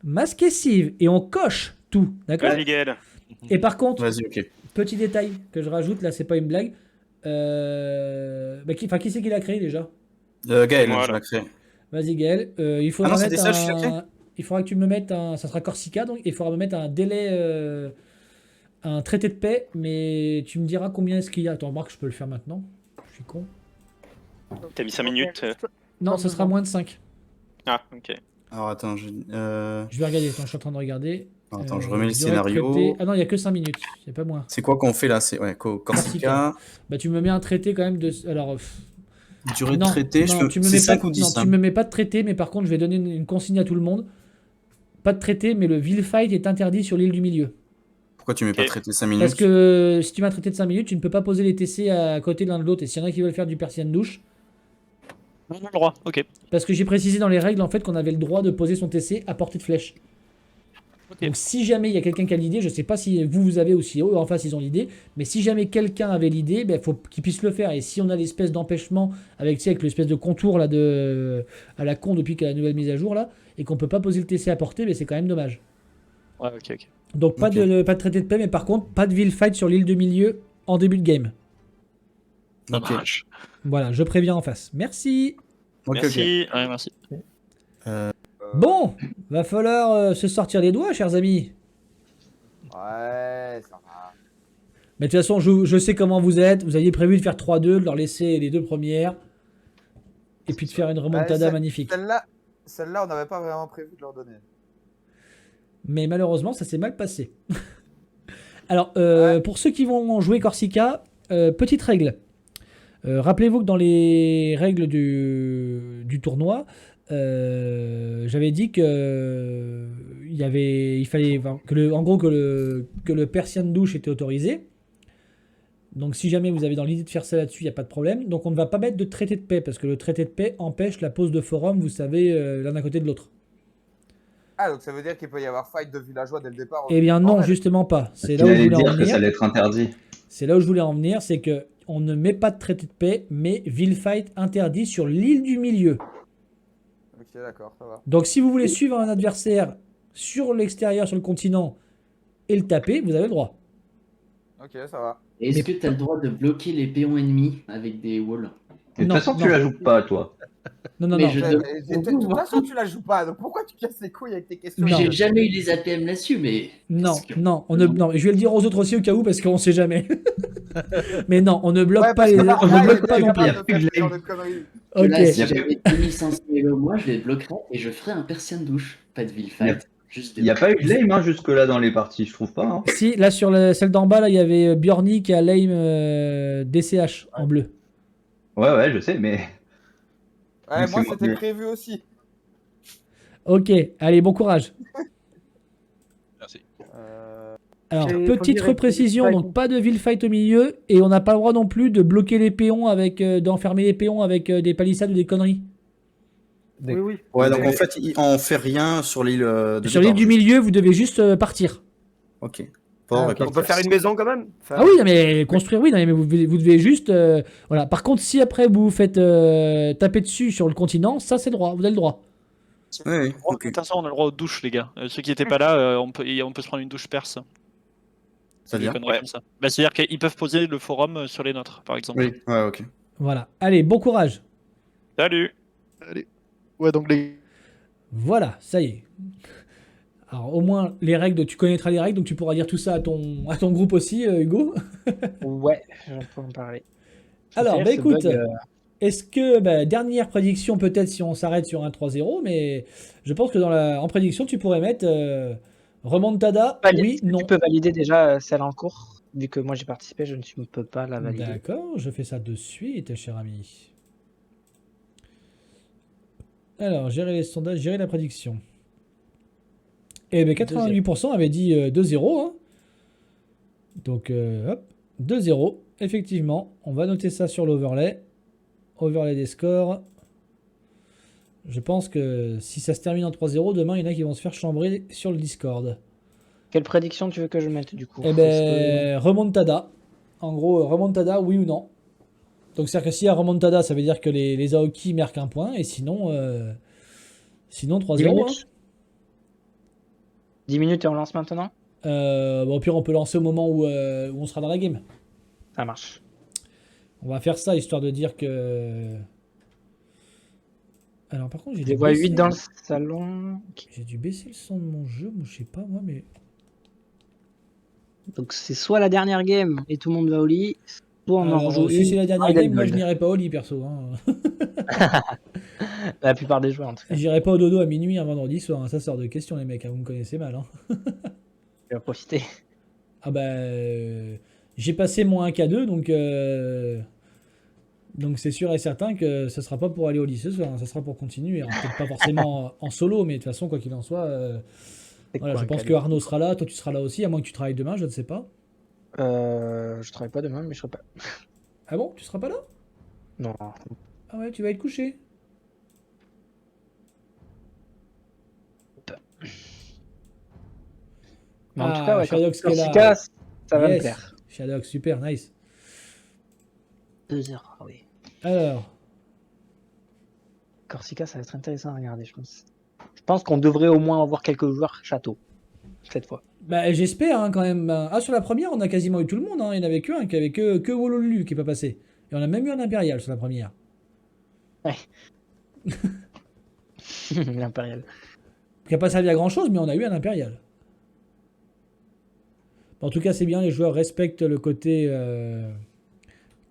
Masqué civ. Et on coche tout. pas. D'accord? Vas-y, Gaël. Et par contre, Vas-y, ok. petit détail que je rajoute, là, c'est pas une blague. Qui c'est qui l'a créé déjà? Gaël, Voilà. je l'ai créé. Vas-y Gaël, il faudra Ah non, c'est mettre des sages, c'est il faudra que tu me mettes un... Ça sera Corsica, donc il faudra me mettre un délai... un traité de paix, mais tu me diras combien est-ce qu'il y a. Attends, remarque, je peux le faire maintenant. Je suis con. T'as mis 5 minutes. Non, ce sera moins de 5. Ah, ok. Alors attends, Je vais regarder, attends, je suis en train de regarder. Attends, je remets le durée de scénario. traité- Ah non, il n'y a que 5 minutes, il n'y a pas moins. C'est quoi qu'on fait là? C'est Corsica. Bah tu me mets un traité quand même de... Alors... Durée de non, traité, non, tu me c'est mets 5 pas, ou 10. non, tu me mets pas de traité, mais par contre, je vais donner une consigne à tout le monde. Pas de traité, mais le Will Fight est interdit sur l'île du milieu. Pourquoi tu mets pas Ok. traité 5 minutes? Parce que si tu mets un traité de 5 minutes, tu ne peux pas poser les TC à côté de l'un de l'autre. Et s'il y en a qui veulent faire du Persian douche, On a le droit, ok. parce que j'ai précisé dans les règles en fait qu'on avait le droit de poser son TC à portée de flèche. Ok. Donc si jamais il y a quelqu'un qui a l'idée, je sais pas si vous avez ou si eux en face ils ont l'idée, mais si jamais quelqu'un avait l'idée, il faut qu'il puisse le faire. Et si on a l'espèce d'empêchement avec, tu sais, avec l'espèce de contour là à la con depuis qu'il y a la nouvelle mise à jour là, et qu'on peut pas poser le TC à portée, c'est quand même dommage. Ouais, ok. Donc pas Ok. de traité de paix, mais par contre pas de Will Fight sur l'île de milieu en début de game. Ça Ok. marche. Voilà, je préviens en face. Merci. Ok, ok. Merci. Ouais, merci. Bon, va falloir se sortir les doigts, chers amis. Ouais, ça va. Mais de toute façon, je sais comment vous êtes. Vous aviez prévu de faire 3-2, de leur laisser les 2 premières. Et puis de faire une remontada magnifique. Celle-là, on n'avait pas vraiment prévu de leur donner. Mais malheureusement, ça s'est mal passé. Alors, pour ceux qui vont jouer Corsica, petite règle. Rappelez-vous que dans les règles du tournoi, j'avais dit que il fallait que le Persian douche était autorisé. Donc si jamais vous avez dans l'idée de faire ça là-dessus, il n'y a pas de problème. Donc on ne va pas mettre de traité de paix parce que le traité de paix empêche la pose de forum, vous savez, l'un à côté de l'autre. Ah, donc ça veut dire qu'il peut y avoir fight de villageois dès le départ. Eh bien non, justement pas. C'est là où je J'allais voulais en dire que ça venir. allait être interdit. C'est là où je voulais en venir, c'est que on ne met pas de traité de paix, mais Will Fight interdit sur l'île du milieu. Ok, d'accord, ça va. Donc si vous voulez suivre un adversaire sur l'extérieur, sur le continent, et le taper, vous avez le droit. Ok, ça va. Est-ce que tu as le droit de bloquer les péons ennemis avec des walls? De toute Non, façon, non. tu la joues pas, toi. Non, non, Mais non. je- De toute façon, tu la joues pas, donc pourquoi tu casses les couilles avec tes questions? Non. J'ai jamais eu les APM là-dessus, mais. Non, Est-ce que- non, non, je vais le dire aux autres aussi au cas où parce qu'on sait jamais. Mais non, on ne bloque Ouais, pas parce les, que là, on là, ne bloque il est pas non capable plus. de faire ce genre de conneries. Ok. Là, si Y a pas- j'avais 2500 mélos, moi, je les bloquerais et je ferais un Persian douche. Pas de Will Fight. Juste Il n'y a pas eu de lame hein, jusque-là dans les parties, je trouve pas. Hein. Si, là sur celle d'en bas, là, il y avait Bjorny qui a lame DCH en bleu. Ouais, je sais, mais. Ouais, Mais moi, c'est c'était moi. prévu aussi. Ok, allez, bon courage. Merci. Alors, Faut dire petite avec- reprécision, ouais. donc pas de Will Fight au milieu, et on n'a pas le droit non plus de bloquer les péons avec, d'enfermer les péons avec des palissades ou des conneries. Oui, oui. Ouais, donc en fait, on fait rien sur l'île de Sur l'île départ. du milieu, vous devez juste partir. Ok. Pas Ah, ok. repartir. On peut faire une maison quand même. Enfin, Ah oui, non, mais construire, oui, non, mais vous devez juste. Voilà. Par contre, si après vous vous faites taper dessus sur le continent, ça c'est le droit, vous avez le droit. Ouais, ouais, Oh, ok. putain, ça, on a le droit aux douches, les gars. Ceux qui étaient pas là, on peut se prendre une douche perse. C'est-à-dire Des conneries comme ça. Bah, c'est-à-dire qu'ils peuvent poser le forum sur les nôtres, par exemple. Oui, ouais, ok. Voilà. Allez, bon courage. Salut. Ouais, donc les. Voilà, ça y est. Alors, au moins, les règles, tu connaîtras les règles, donc tu pourras dire tout ça à ton groupe aussi, Hugo. Ouais, j'en peux en parler. Alors, Faut bah faire ce écoute, bug, est-ce que, dernière prédiction peut-être si on s'arrête sur un 3-0, mais je pense que en prédiction, tu pourrais mettre remontada, oui, non. Tu peux valider déjà celle en cours. Vu que moi j'ai participé, je ne peux pas la valider. D'accord, je fais ça de suite, cher ami. Alors, gérer les sondages, gérer la prédiction. Eh bien, 88% avaient dit 2-0. Hein. Donc, hop, 2-0. Effectivement, on va noter ça sur l'overlay. Overlay des scores. Je pense que si ça se termine en 3-0, demain, il y en a qui vont se faire chambrer sur le Discord. Quelle prédiction tu veux que je mette du coup? Eh ben, remontada. En gros, remontada, oui ou non. Donc, c'est-à-dire que s'il y a remontada, ça veut dire que les Aoki marquent un point. Et sinon, 3-0. 10 hein. minutes 10 minutes et on lance maintenant? Au pire, on peut lancer au moment où on sera dans la game. Ça marche. On va faire ça, histoire de dire que... Alors, par contre, j'ai Je dû vois baisser- 8 dans le salon. Ok. J'ai dû baisser le son de mon jeu. Moi, je sais pas, moi, mais... Donc c'est soit la dernière game et tout le monde va au lit, Soit on en Alors, rejoue si c'est la dernière il a game, le moi je gold. n'irai pas au lit perso. Hein. La plupart des joueurs en tout cas. J'irai pas au dodo à minuit un vendredi soir. Hein. Ça sort de question les mecs, hein. Vous me connaissez mal. Hein. Je vais en profiter. Ah bah j'ai passé mon 1K2 donc c'est sûr et certain que ce sera pas pour aller au lycée ce soir, hein. Ça sera pour continuer. Alors, peut-être pas forcément en solo, mais de toute façon quoi qu'il en soit, voilà, je pense que Arnaud sera là, toi tu seras là aussi, à moins que tu travailles demain, je ne sais pas. Je travaille pas demain, mais je serai pas. Ah bon, tu seras pas là? Non. Ah ouais, tu vas être couché. Mais en Ah, tout cas, ouais, Shadox qui est là. Corsica, ça va me Yes. plaire. Shadox, super, nice. 2 heures, ah oui. Alors, Corsica, ça va être intéressant à regarder, je pense. Je pense qu'on devrait au moins avoir quelques joueurs château. Cette fois. bah, j'espère hein, quand même. Ah, sur la première, on a quasiment eu tout le monde. Hein. Il n'y en avait qu'un qui avait que Wololu qui n'est pas passé. Et on a même eu un impérial sur la première. L'impérial. Qui n'a pas servi à grand chose, mais on a eu un impérial. En tout cas, c'est bien, les joueurs respectent le côté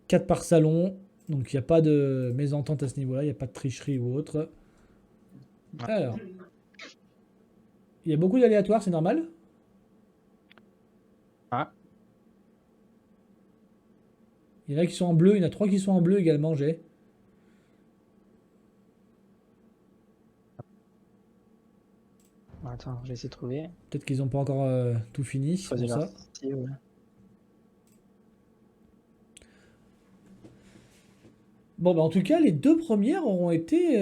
4 par salon. Donc il n'y a pas de mésentente à ce niveau-là, il n'y a pas de tricherie ou autre. Alors, il y a beaucoup d'aléatoires, c'est normal. Ah. Il y en a qui sont en bleu, il y en a 3 qui sont en bleu également, j'ai. Attends, je vais essayer de trouver. Peut-être qu'ils n'ont pas encore tout fini. C'est pour Choisir ça. leur style, ouais. Bon, bah en tout cas, les 2 premières auront été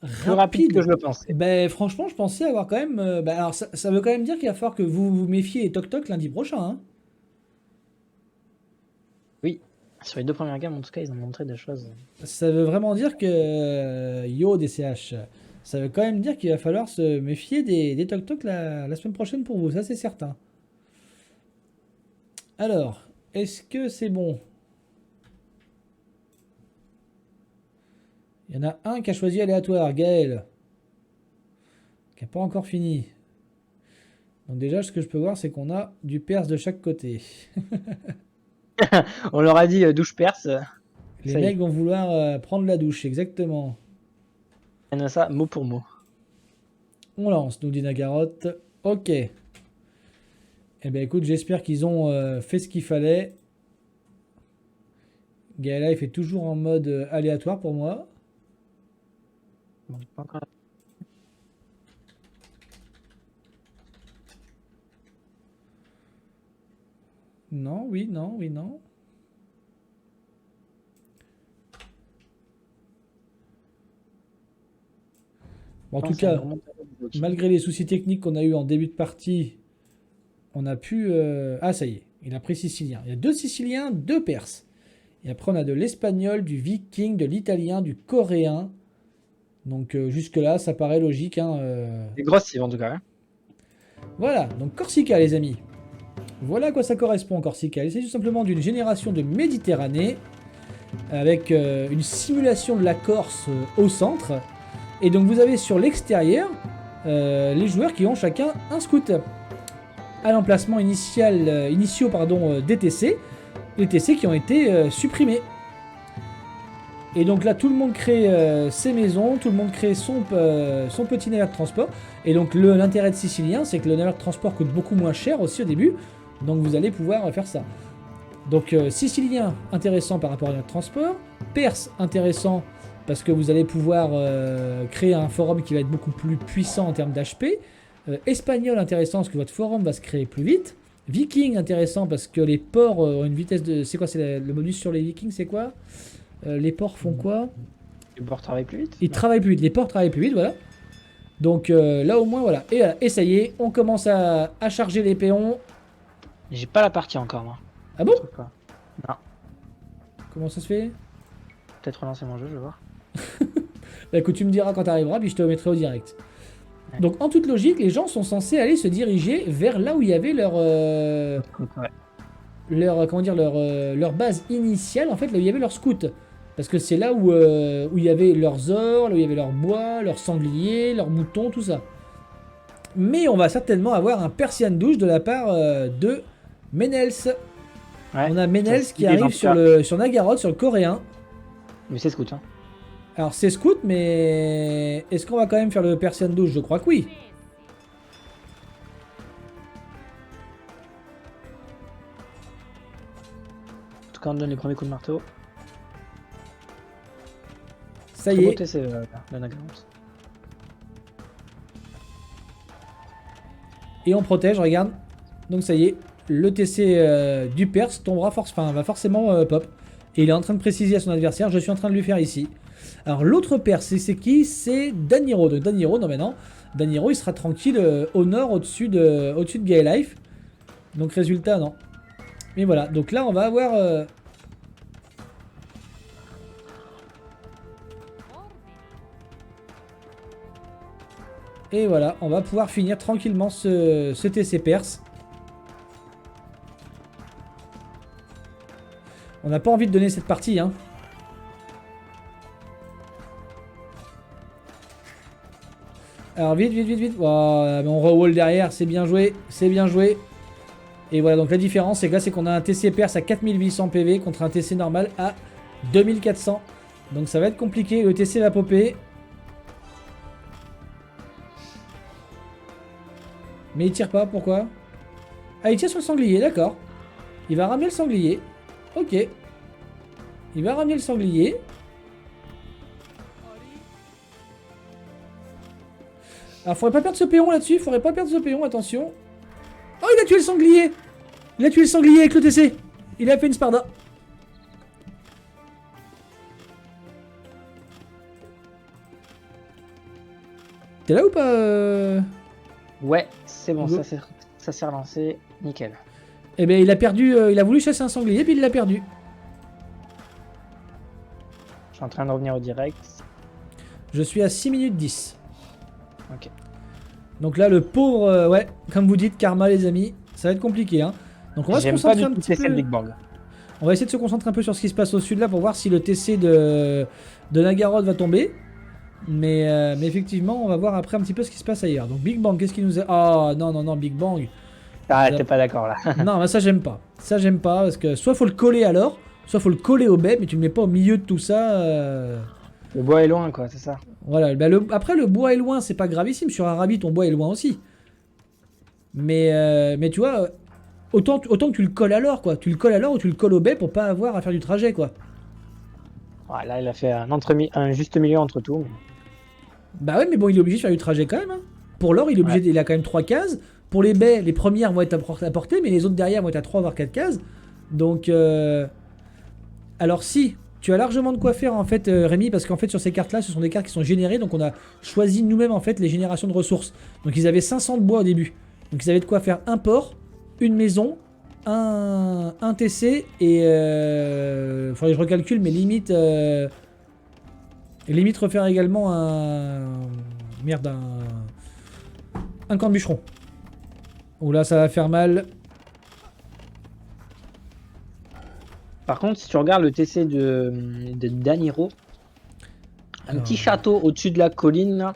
Plus rapide que je le pensais. Ben, franchement, je pensais avoir quand même. Alors, ça veut quand même dire qu'il va falloir que vous vous méfiez et Toc Toc lundi prochain. Hein. Sur les 2 premières gammes, en tout cas, ils ont montré des choses. Ça veut vraiment dire que. Yo, DCH. Ça veut quand même dire qu'il va falloir se méfier des Toc Toc la semaine prochaine pour vous. Ça, c'est certain. Alors, est-ce que c'est bon? Il y en a un qui a choisi aléatoire, Gaël. Qui n'a pas encore fini. Donc déjà, ce que je peux voir, c'est qu'on a du perse de chaque côté. On leur a dit douche perse. Les Ça y est. mecs vont vouloir prendre la douche, exactement. On a ça mot pour mot. On lance, nous dit Nagarotte. Ok. Eh bien écoute, j'espère qu'ils ont fait ce qu'il fallait. Gaëla, il fait toujours en mode aléatoire pour moi. Bon, pas encore. Non, oui, non, oui, non. Bon, en tout cas, malgré les soucis techniques qu'on a eu en début de partie, on a pu... Ah, ça y est, il a pris Sicilien. Il y a 2 Siciliens, 2 Perses. Et après, on a de l'espagnol, du viking, de l'italien, du coréen. Donc jusque-là, ça paraît logique. Hein, Des grosses cibles, en tout cas. Hein. Voilà, donc Corsica, les amis. Voilà à quoi ça correspond, Corsica. Il s'agit tout simplement d'une génération de Méditerranée avec une simulation de la Corse au centre. Et donc vous avez sur l'extérieur les joueurs qui ont chacun un scout. À l'emplacement initiaux des TC, les TC qui ont été supprimés. Et donc là, tout le monde crée ses maisons, tout le monde crée son petit navire de transport. Et donc l'intérêt de Sicilien, c'est que le navire de transport coûte beaucoup moins cher aussi au début. Donc vous allez pouvoir faire ça. Donc Sicilien, intéressant par rapport à notre transport. Perse, intéressant parce que vous allez pouvoir créer un forum qui va être beaucoup plus puissant en termes d'HP. Espagnol, intéressant parce que votre forum va se créer plus vite. Viking, intéressant parce que les ports ont une vitesse de... C'est quoi, c'est le bonus sur les Vikings, c'est quoi? Les ports font quoi? Les ports travaillent plus vite. Ils travaillent plus vite, les ports travaillent plus vite, voilà. Donc là au moins, voilà. Et ça y est, on commence à charger les péons. J'ai pas la partie encore, moi. Ah bon? Je trouve pas. Non. Comment ça se fait? Peut-être relancer mon jeu, je vais voir. Bah écoute, tu me diras quand t'arriveras, puis je te mettrai au direct. Ouais. Donc en toute logique, les gens sont censés aller se diriger vers là où il y avait leur base initiale, en fait, là où il y avait leur scout. Parce que c'est là où il y avait leurs ors, là où il y avait leur bois, leurs sangliers, leurs moutons, tout ça. Mais on va certainement avoir un Persian douche de la part de Menels. Ouais. On a Menels Ça, qui il est dans arrive le sur Nagaroth, sur le coréen. Mais c'est scout. Hein. Alors c'est scout, mais est-ce qu'on va quand même faire le Persian 12? Je crois que oui. En tout cas, on donne les premiers coups de marteau. Ça y est. C'est la Nagaroth. Et on protège, regarde. Donc ça y est, le TC du Perse tombera va forcément pop. Et il est en train de préciser à son adversaire, je suis en train de lui faire ici. Alors l'autre Perse, c'est qui? C'est Daniro. Donc Daniro, non mais non. Daniro, il sera tranquille au nord, au-dessus de Gay Life. Donc résultat, non. Mais voilà, donc là on va avoir... Et voilà, on va pouvoir finir tranquillement ce TC Perse. On n'a pas envie de donner cette partie, hein. Alors vite, vite, vite, vite. Oh, mais on rewall derrière, c'est bien joué, c'est bien joué. Et voilà, donc la différence, c'est que là, c'est qu'on a un TC Perse à 4800 PV contre un TC normal à 2400. Donc ça va être compliqué, le TC va popper. Mais il tire pas, pourquoi? Ah, il tire sur le sanglier, d'accord. Il va ramener le sanglier. Ok. Il va ramener le sanglier. Alors, faudrait pas perdre ce péon là-dessus. Faudrait pas perdre ce péon, attention. Oh, il a tué le sanglier. Il a tué le sanglier avec le TC. Il a fait une Sparda. T'es là ou pas Ouais, c'est bon, Go. ça s'est relancé. Nickel. Eh ben, il a perdu. Il a voulu chasser un sanglier, puis il l'a perdu. Je suis en train de revenir au direct. Je suis à 6 minutes 10. Ok. Donc là, le pauvre, ouais, comme vous dites, karma, les amis, ça va être compliqué. Hein. Donc on va se J'aime pas concentrer du un tout petit TC peu. Big Bang. On va essayer de se concentrer un peu sur ce qui se passe au sud là pour voir si le TC de Nagaroth va tomber. Mais effectivement, on va voir après un petit peu ce qui se passe ailleurs. Donc Big Bang, qu'est-ce qu'il nous a... Oh non, non, non, Big Bang. Ah, t'es pas d'accord là. Non, mais ça j'aime pas. Ça j'aime pas parce que soit faut le coller alors, soit faut le coller au baie, mais tu le mets pas au milieu de tout ça. Le bois est loin, quoi, c'est ça. Voilà, bah, après le bois est loin, c'est pas gravissime. Sur Arabi, ton bois est loin aussi. Mais tu vois, autant que tu le colles alors, quoi. Tu le colles alors ou tu le colles au baie pour pas avoir à faire du trajet, quoi. Ouais, là, il a fait un juste milieu entre tout. Bah ouais, mais bon, il est obligé de faire du trajet quand même. Hein. Pour l'or, il est obligé, il a quand même 3 cases. Pour les baies, les premières vont être à portée, mais les autres derrière vont être à 3 voire 4 cases. Donc, alors si, tu as largement de quoi faire en fait, Rémi, parce qu'en fait sur ces cartes-là, ce sont des cartes qui sont générées, donc on a choisi nous-mêmes en fait les générations de ressources. Donc ils avaient 500 de bois au début. Donc ils avaient de quoi faire un port, une maison, un TC et... faudrait que je recalcule, mais limite... limite refaire également un camp de bûcheron. Ouh là, ça va faire mal. Par contre, si tu regardes le TC de Daniro, un Alors. petit château au-dessus de la colline, là.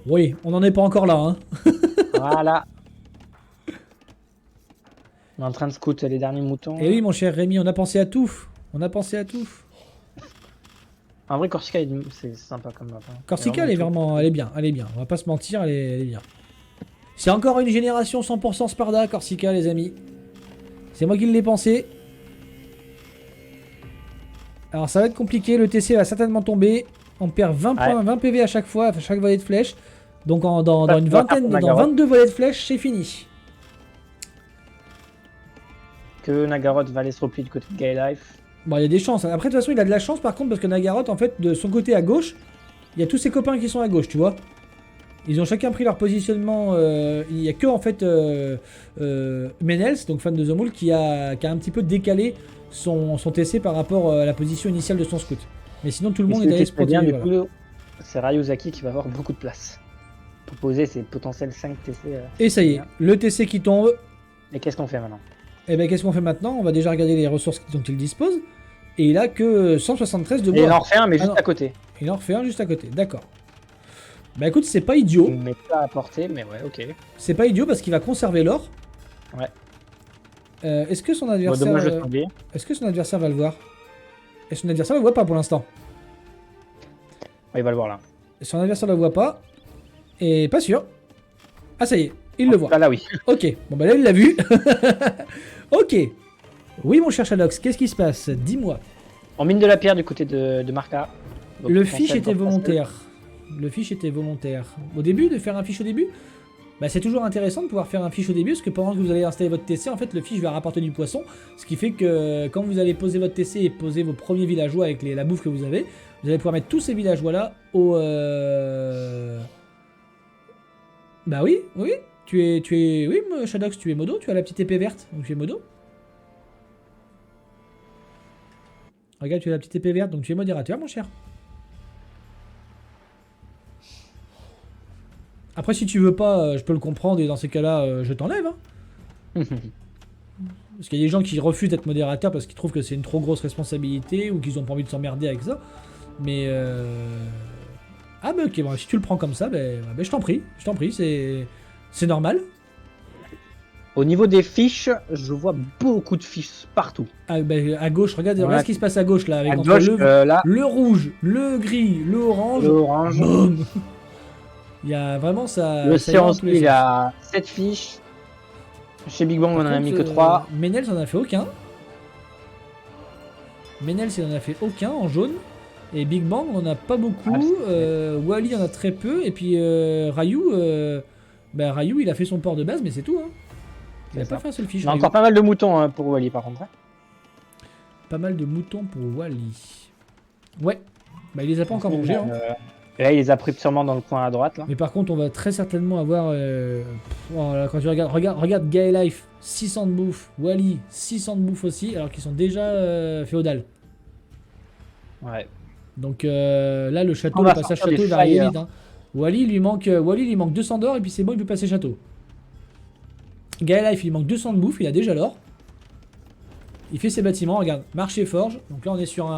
Oui, on n'en est pas encore là. Hein. Voilà. On est en train de scout les derniers moutons. Et oui, mon cher Rémi, on a pensé à tout. On a pensé à tout. En vrai, Corsica, c'est sympa comme map. Hein. Corsica, elle est vraiment, elle est bien, elle est bien. On va pas se mentir, elle est bien. C'est encore une génération 100% Sparda, Corsica, les amis. C'est moi qui l'ai pensé. Alors ça va être compliqué, le TC va certainement tomber. On perd 20 points, 20 PV à chaque fois, à chaque volée de flèche. Donc dans une vingtaine, dans 22 volées de flèche, c'est fini. Que Nagaroth va aller se replier du côté de Gay Life. Bon, il y a des chances. Après, de toute façon, il a de la chance par contre, parce que Nagaroth, en fait, de son côté à gauche, il y a tous ses copains qui sont à gauche, tu vois. Ils ont chacun pris leur positionnement. Il n'y a que, en fait, Menels, donc fan de The Moule, qui a un petit peu décalé son TC par rapport à la position initiale de son scout. Mais sinon, tout le monde est allé se protéger. Du Voilà. coup, c'est Ryuzaki qui va avoir beaucoup de place pour poser ses potentiels 5 TC. Et ça y est, le TC qui tombe. Et qu'est-ce qu'on fait maintenant? Et bien, qu'est-ce qu'on fait maintenant? On va déjà regarder les ressources dont il dispose. Et il a que 173 de bois. Et il en refait un, mais juste non. à côté. Il en refait un juste à côté, d'accord. Bah écoute, c'est pas idiot. Mais pas à portée, mais ouais, ok. C'est pas idiot parce qu'il va conserver l'or. Ouais. Est-ce que son Bon, adversaire... dommage de tomber. Est-ce que son adversaire va le voir? Et son adversaire le voit pas pour l'instant. Ouais, il va le voir là. Son adversaire le voit pas. Et pas sûr. Ah ça y est, il le voit. Là, oui. Ok, bon bah là il l'a vu. Ok. Oui mon cher Shadox, qu'est-ce qui se passe? Dis-moi. On mine de la pierre du côté de Marca. Donc, Le potentiel fiche était pour volontaire. Le fiche était volontaire. Au début, de faire un fiche au début, bah, c'est toujours intéressant de pouvoir faire un fiche au début, parce que pendant que vous allez installer votre TC, en fait, le fiche va rapporter du poisson, ce qui fait que quand vous allez poser votre TC et poser vos premiers villageois avec la bouffe que vous allez pouvoir mettre tous ces villageois-là au... Bah oui, oui, oui, Shadox, tu es modo, tu as la petite épée verte, donc tu es modo. Regarde, tu as la petite épée verte, donc tu es modérateur, mon cher. Après, si tu veux pas, je peux le comprendre, et dans ces cas-là, je t'enlève. Hein. Parce qu'il y a des gens qui refusent d'être modérateur parce qu'ils trouvent que c'est une trop grosse responsabilité ou qu'ils ont pas envie de s'emmerder avec ça. Mais ah bah ok, bon, si tu le prends comme ça, je t'en prie, c'est normal. Au niveau des fiches, je vois beaucoup de fiches partout. Ah, bah, à gauche, regarde ce qui se passe à gauche là, avec À entre gauche, là, le rouge, le gris, le orange. l'orange. Boum. Il y a vraiment ça. Le ça ira en séance, tous les il sens. a 7 fiches. Chez Big Bang, on en Par a mis contre, que 3. Menels en a fait aucun. Menels il en a fait aucun en jaune. Et Big Bang on en a pas beaucoup. Wally en a très peu. Et puis Ryu, Ryu il a fait son port de base, mais c'est tout. Hein. Il a C'est pas ça. fait un seul fiche. On a Ryu. encore pas mal de moutons hein, pour Wally par contre. Hein. Pas mal de moutons pour Wally. Ouais. Bah il les a pas encore mangés. Hein. Et là, il les a pris sûrement dans le coin à droite. Là. Mais par contre, on va très certainement avoir. Oh là, quand tu regarde Gay Life, 600 de bouffe. Wally, 600 de bouffe aussi, alors qu'ils sont déjà féodales. Ouais. Donc là, le château, On le va passage sortir château, des il va arriver flyers. vite. Hein. Wally, il lui manque 200 d'or et puis c'est bon, il peut passer château. Gay Life, il lui manque 200 de bouffe, il a déjà l'or. Il fait ses bâtiments, regarde, marché forge. Donc là, on est sur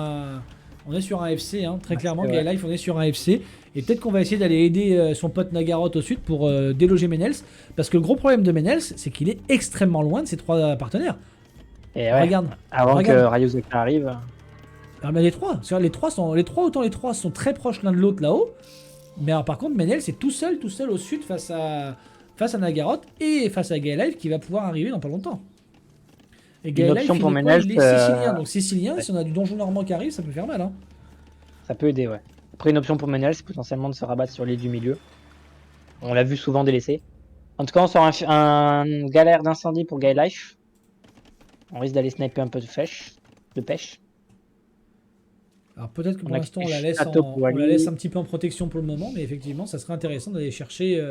un FC, hein, très clairement. Gay Life, on est sur un FC. Et peut-être qu'on va essayer d'aller aider son pote Nagaroth au sud pour déloger Menels. Parce que le gros problème de Menels, c'est qu'il est extrêmement loin de ses 3 partenaires. Et ouais, Regarde. avant regarde. que Ryuzeki arrive. Alors, mais les 3 sont très proches l'un de l'autre là-haut. Mais alors, par contre, Menels est tout seul au sud face à Nagaroth et face à Gay Life qui va pouvoir arriver dans pas longtemps. Et Gay Life, option pour il est Menels, sicilien. Donc sicilien, ouais. si on a du donjon normand qui arrive, ça peut faire mal. Hein. Ça peut aider, ouais. Après, une option pour Menel, c'est potentiellement de se rabattre sur l'île du milieu. On l'a vu souvent délaissé. En tout cas, on sort un galère d'incendie pour Gay Life. On risque d'aller sniper un peu de pêche. Alors peut-être que pour On a l'instant on quitté la laisse Château on pour la aller. laisse un petit peu en protection pour le moment, mais effectivement ça serait intéressant d'aller chercher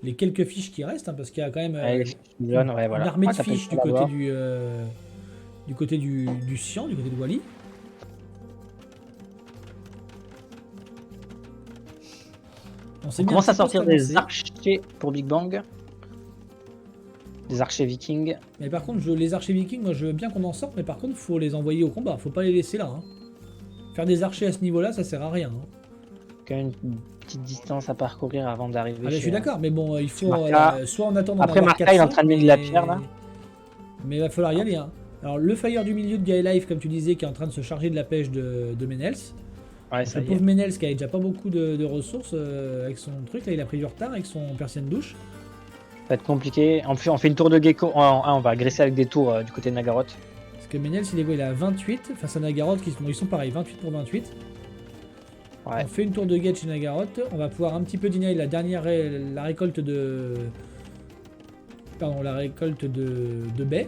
les quelques fiches qui restent, hein, parce qu'il y a quand même Ouais, les fiches jaunes, ouais, voilà. une armée de Ça peut fiches être là-bas. du côté du Cyan, du côté de Wally. On commence à sortir des archers pour Big Bang. Des archers vikings. Mais par contre, les archers vikings, moi je veux bien qu'on en sorte, mais par contre, faut les envoyer au combat, faut pas les laisser là. Hein. Faire des archers à ce niveau-là, ça sert à rien. Hein. Quand même une petite distance à parcourir avant d'arriver. Ah, je suis d'accord, mais bon, il faut Marca. soit on attend. Après, Marca, il est en train de miner de la pierre là. Mais il va falloir y aller. Hein. Alors, le fire du milieu de Gay Life, comme tu disais, qui est en train de se charger de la pêche de Menels. Ouais, ça Le y est. pauvre Menels qui a déjà pas beaucoup de ressources avec son truc, là il a pris du retard avec son persienne douche. Ça va être compliqué. On fait une tour de gecko. On va agresser avec des tours du côté de Nagaroth. Parce que Menels il est à 28 face à Nagaroth, ils sont pareils, 28 pour 28. Ouais. On fait une tour de guet chez Nagaroth, on va pouvoir un petit peu deny la récolte de... Pardon, la récolte de baies.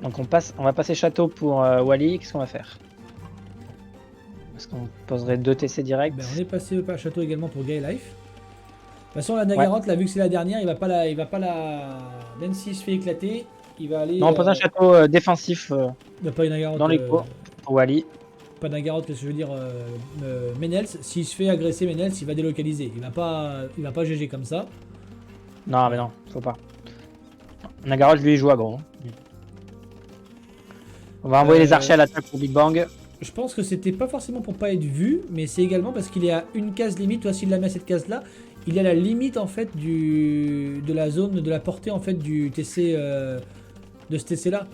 Donc on va passer château pour Wally. Qu'est-ce qu'on va faire? Est-ce qu'on poserait 2 TC direct? Ben, on est passé au château également pour Gay Life. De toute façon, la Nagaroth, là, vu que c'est la dernière, il va pas la... Même s'il se fait éclater, il va aller... Non, on pose un château défensif pas une Nagaroth, dans les cours pour Wally. pas Nagaroth, qu'est-ce que je veux dire, Menels, s'il se fait agresser Menels, il va délocaliser. Il va pas GG comme ça. Non, mais non, faut pas. Nagaroth, lui, il joue à gros. On va envoyer les archers à l'attaque pour Big Bang. Je pense que c'était pas forcément pour pas être vu, mais c'est également parce qu'il est à une case limite. Toi, s'il la met à cette case-là, il est à la limite en fait de la zone, de la portée en fait du TC de ce TC là.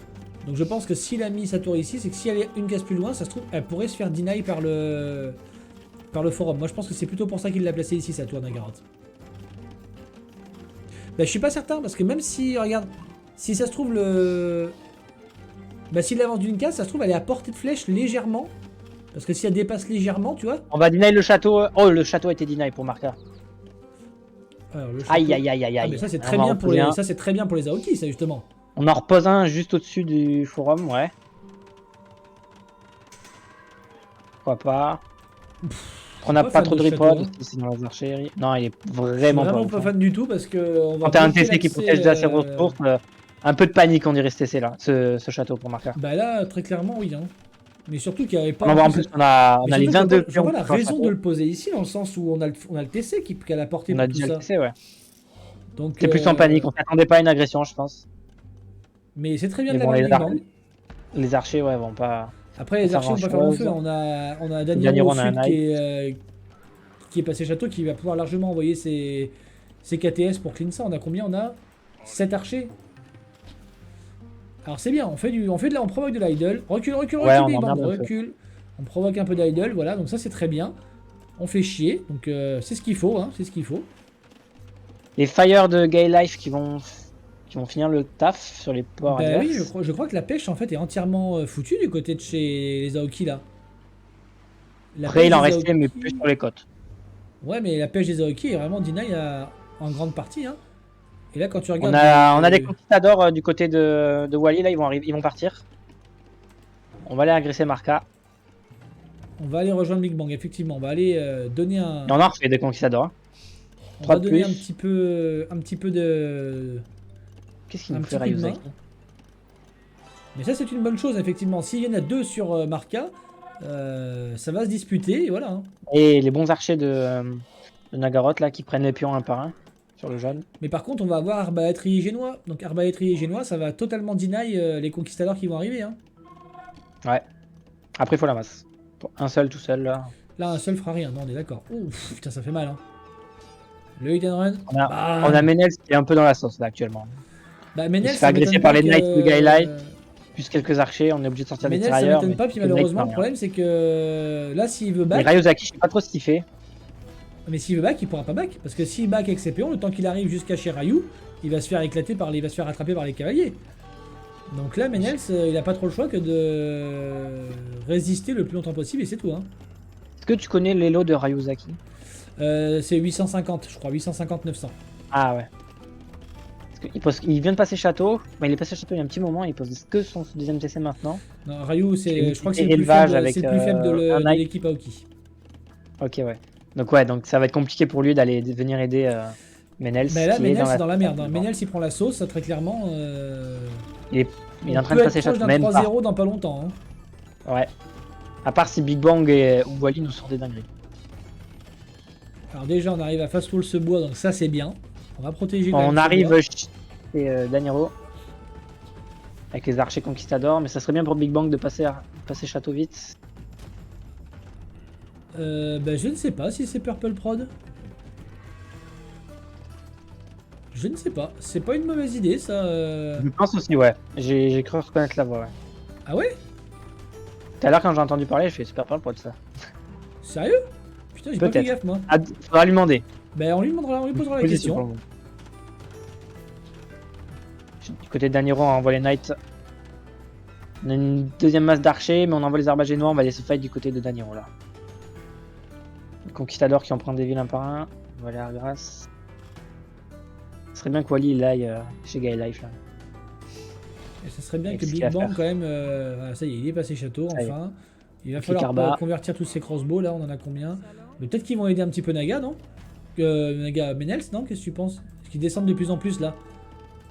Donc je pense que s'il a mis sa tour ici, c'est que si elle est une case plus loin, ça se trouve, elle pourrait se faire deny par le forum. Moi je pense que c'est plutôt pour ça qu'il l'a placé ici, sa tour Nagaroth. Bah je suis pas certain, parce que même si, regarde, si ça se trouve bah s'il avance d'une case, ça se trouve elle est à portée de flèche légèrement. Parce que si elle dépasse légèrement, tu vois. On va deny le château. Oh, le château a été deny pour Marca. Alors, le château... Aïe, aïe, aïe, aïe, Ah, aïe. mais ça c'est On très en bien pour repose les, un. ça c'est très bien pour les Aoki, ça justement. On en repose un juste au-dessus du forum, ouais. Pourquoi pas. On n'a pas pas fan trop de de repod, château, hein. c'est dans les archeries. Non, il est Je suis vraiment vraiment pas pas fan du tout parce que on va Quand t'as un bloquer TC qui l'accès, protège déjà ses ressources, un peu de panique on dirait ce TC là, ce château pour Marca. Bah là très clairement oui hein. Mais surtout qu'il n'y avait pas. On en voit en plus, on a Mais les surtout, 22 je vois pas la pions. raison de le poser ici dans le sens où on a le TC qui a la portée On pour a tout déjà ça. le TC, ouais. Donc C'est plus en panique, on s'attendait pas à une agression, je pense. Mais c'est très bien Mais de bon, l'avoir les, Big Bang. les archers, ouais, vont pas. Après les faire archers vont pas faire long grand-chose. feu. On a Daniro, Daniro au on a un sud qui est passé château, qui va pouvoir largement envoyer ses KTS pour clean ça. On a combien? On a 7 archers. Alors c'est bien, on provoque de l'idle. Recule, recule, Ouais, recule, on Big en a Bang, bien fait. recule. On provoque un peu d'idle, voilà, donc ça c'est très bien. On fait chier, donc c'est ce qu'il faut, hein, c'est ce qu'il faut. Les fires de Gay Life qui vont finir le taf sur les ports Bah adverses. oui, je crois que la pêche en fait est entièrement foutue du côté de chez les Aoki là. La Après, pêche il en des restait, mais Aoki- plus sur les côtes. Ouais, mais la pêche des Aoki est vraiment deny en grande partie. Hein. Et là, quand tu regardes. On a des conquistadors du côté de Wally, là, ils vont partir. On va aller agresser Marca. On va aller rejoindre Big Bang, effectivement. On va aller donner un. Et on en refait des conquistadors. On 3 va de donner plus. un petit peu de. Qu'est-ce qu'il un nous fait petit coup de main. Ryuzaki? Mais ça, c'est une bonne chose, effectivement. S'il y en a 2 sur Marca, ça va se disputer, et voilà. Hein. Et les bons archers de Nagaroth, là, qui prennent les pions un par un sur le jaune. Mais par contre, on va avoir Arbalétrier génois. Donc, Arbalétrier génois, ça va totalement deny les conquistadors qui vont arriver. Hein. Ouais. Après, il faut la masse. Pour un seul, tout seul, là. Là, un seul fera rien. Non, on est d'accord. Ouf, putain, ça fait mal. Hein. Le hit and run. On a, Bam. on a Menel qui est un peu dans la sauce, là, actuellement. Bah, Il Menel, se fait agresser m'étonne par pas les Knights de Guy Light. que- Plus quelques archers, on est obligé de sortir des Menel, ça tirailleurs. m'étonne pas, puis les Knights, malheureusement, non, le rien. problème, c'est que là, s'il veut Et back, Ryuzaki, je sais pas trop ce qu'il fait. mais s'il veut back, il pourra pas back. Parce que s'il back avec ses péons, le temps qu'il arrive jusqu'à chez Ryu, il va se faire éclater il va se faire attraper par les cavaliers. Donc là, Menels, il a pas trop le choix que de résister le plus longtemps possible, et c'est tout. Hein. Est-ce que tu connais l'élo de Ryuzaki? C'est 850, je crois, 850-900. Ah ouais. Parce qu'il vient de passer château, mais il est passé château il y a un petit moment, il pose que son deuxième TC maintenant. Non, Ryu, C'est je crois que c'est le plus élevage faible, avec, c'est le plus faible de un knight. l'équipe Aoki. Ok, ouais. Donc ouais, donc ça va être compliqué pour lui d'aller venir aider Menels. Mais là, qui est Menels, la- c'est dans la merde. Hein. Menels, il prend la sauce, ça, très clairement. Il est en train peut de passer être proche château, d'un même pas. 3-0 dans pas longtemps. Hein. Ouais. À part si Big Bang ou Wally nous sortent des dingueries. Alors déjà, on arrive à fast wall ce bois, donc ça, c'est bien. On va protéger quand On même ce arrive bois. chez Daniro avec les archers conquistadors, mais ça serait bien pour Big Bang de passer château vite. Bah, je ne sais pas si c'est Purple Prod. Je ne sais pas. C'est pas une mauvaise idée, ça. Je pense aussi, ouais. J'ai cru reconnaître la voix, ouais. Ah ouais? Tout à l'heure, quand j'ai entendu parler, je fais super peur pour ça. Sérieux? Putain, j'ai pas fait Peut-être. gaffe, moi. Ah, faudra lui demander. Bah, on lui posera la Position pour question. le moment. Du côté de Daniro, on envoie les Knights. On a une deuxième masse d'archers, mais on envoie les arbages noirs, on va laisser fight du côté de Daniro là. Les conquistadors qui en prennent des villes un par un. On va aller à Argras. Ce serait bien que Wally il aille chez Guy Life là. Et ça serait bien Avec que ce Big qu'il y a à Bang, faire. quand même. Voilà, ça y est, il est passé château, Ça y est. enfin. Il va Clic falloir Arba. convertir tous ces crossbows, là, on en a combien? Mais peut-être qu'ils vont aider un petit peu Naga, non? Naga Menels, non? Qu'est-ce que tu penses? Est-ce qu'ils descendent de plus en plus, là?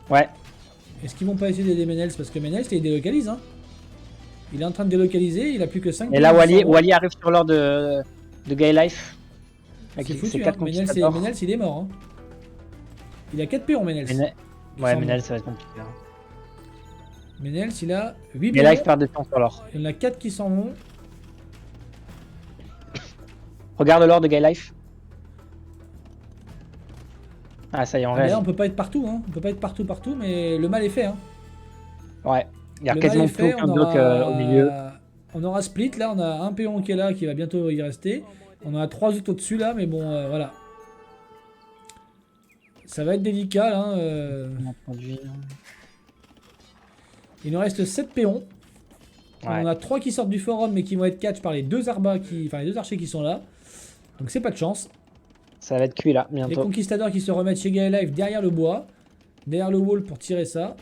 Ouais. Est-ce qu'ils vont pas essayer d'aider Menels? Parce que Menels, il délocalise, hein. Il est en train de délocaliser, il a plus que 5. Et là, Wally arrive sur l'ordre de Guy Life. Avec C'est ses foutu, 4 hein. Menels, conquistadors. Menels, il est mort, hein. Il a 4 péons, Menels. Ouais, Menel, ça va être compliqué. Hein. Menels, il a 8 Guy péons. Life perd des temps sur l'or. Il y en a 4 qui s'en vont. Regarde l'or de Guy Life. Ah, ça y est, on Ah, mais réagit. là, on peut pas être partout, hein. On peut pas être partout, mais le mal est fait, hein. Ouais. Il y a Le quasiment mal est plus fait, aucun bloc au milieu. On aura split, là, on a un péon qui est là, qui va bientôt y rester. On en a 3 autres au-dessus, là, mais bon, voilà. Ça va être délicat, là. Il nous reste 7 péons. Ouais. On en a 3 qui sortent du forum, mais qui vont être catch par les deux les deux archers qui sont là. Donc c'est pas de chance. Ça va être cuit là, Les bientôt. conquistadors qui se remettent chez Gaia Life derrière le bois. Derrière le wall pour tirer ça.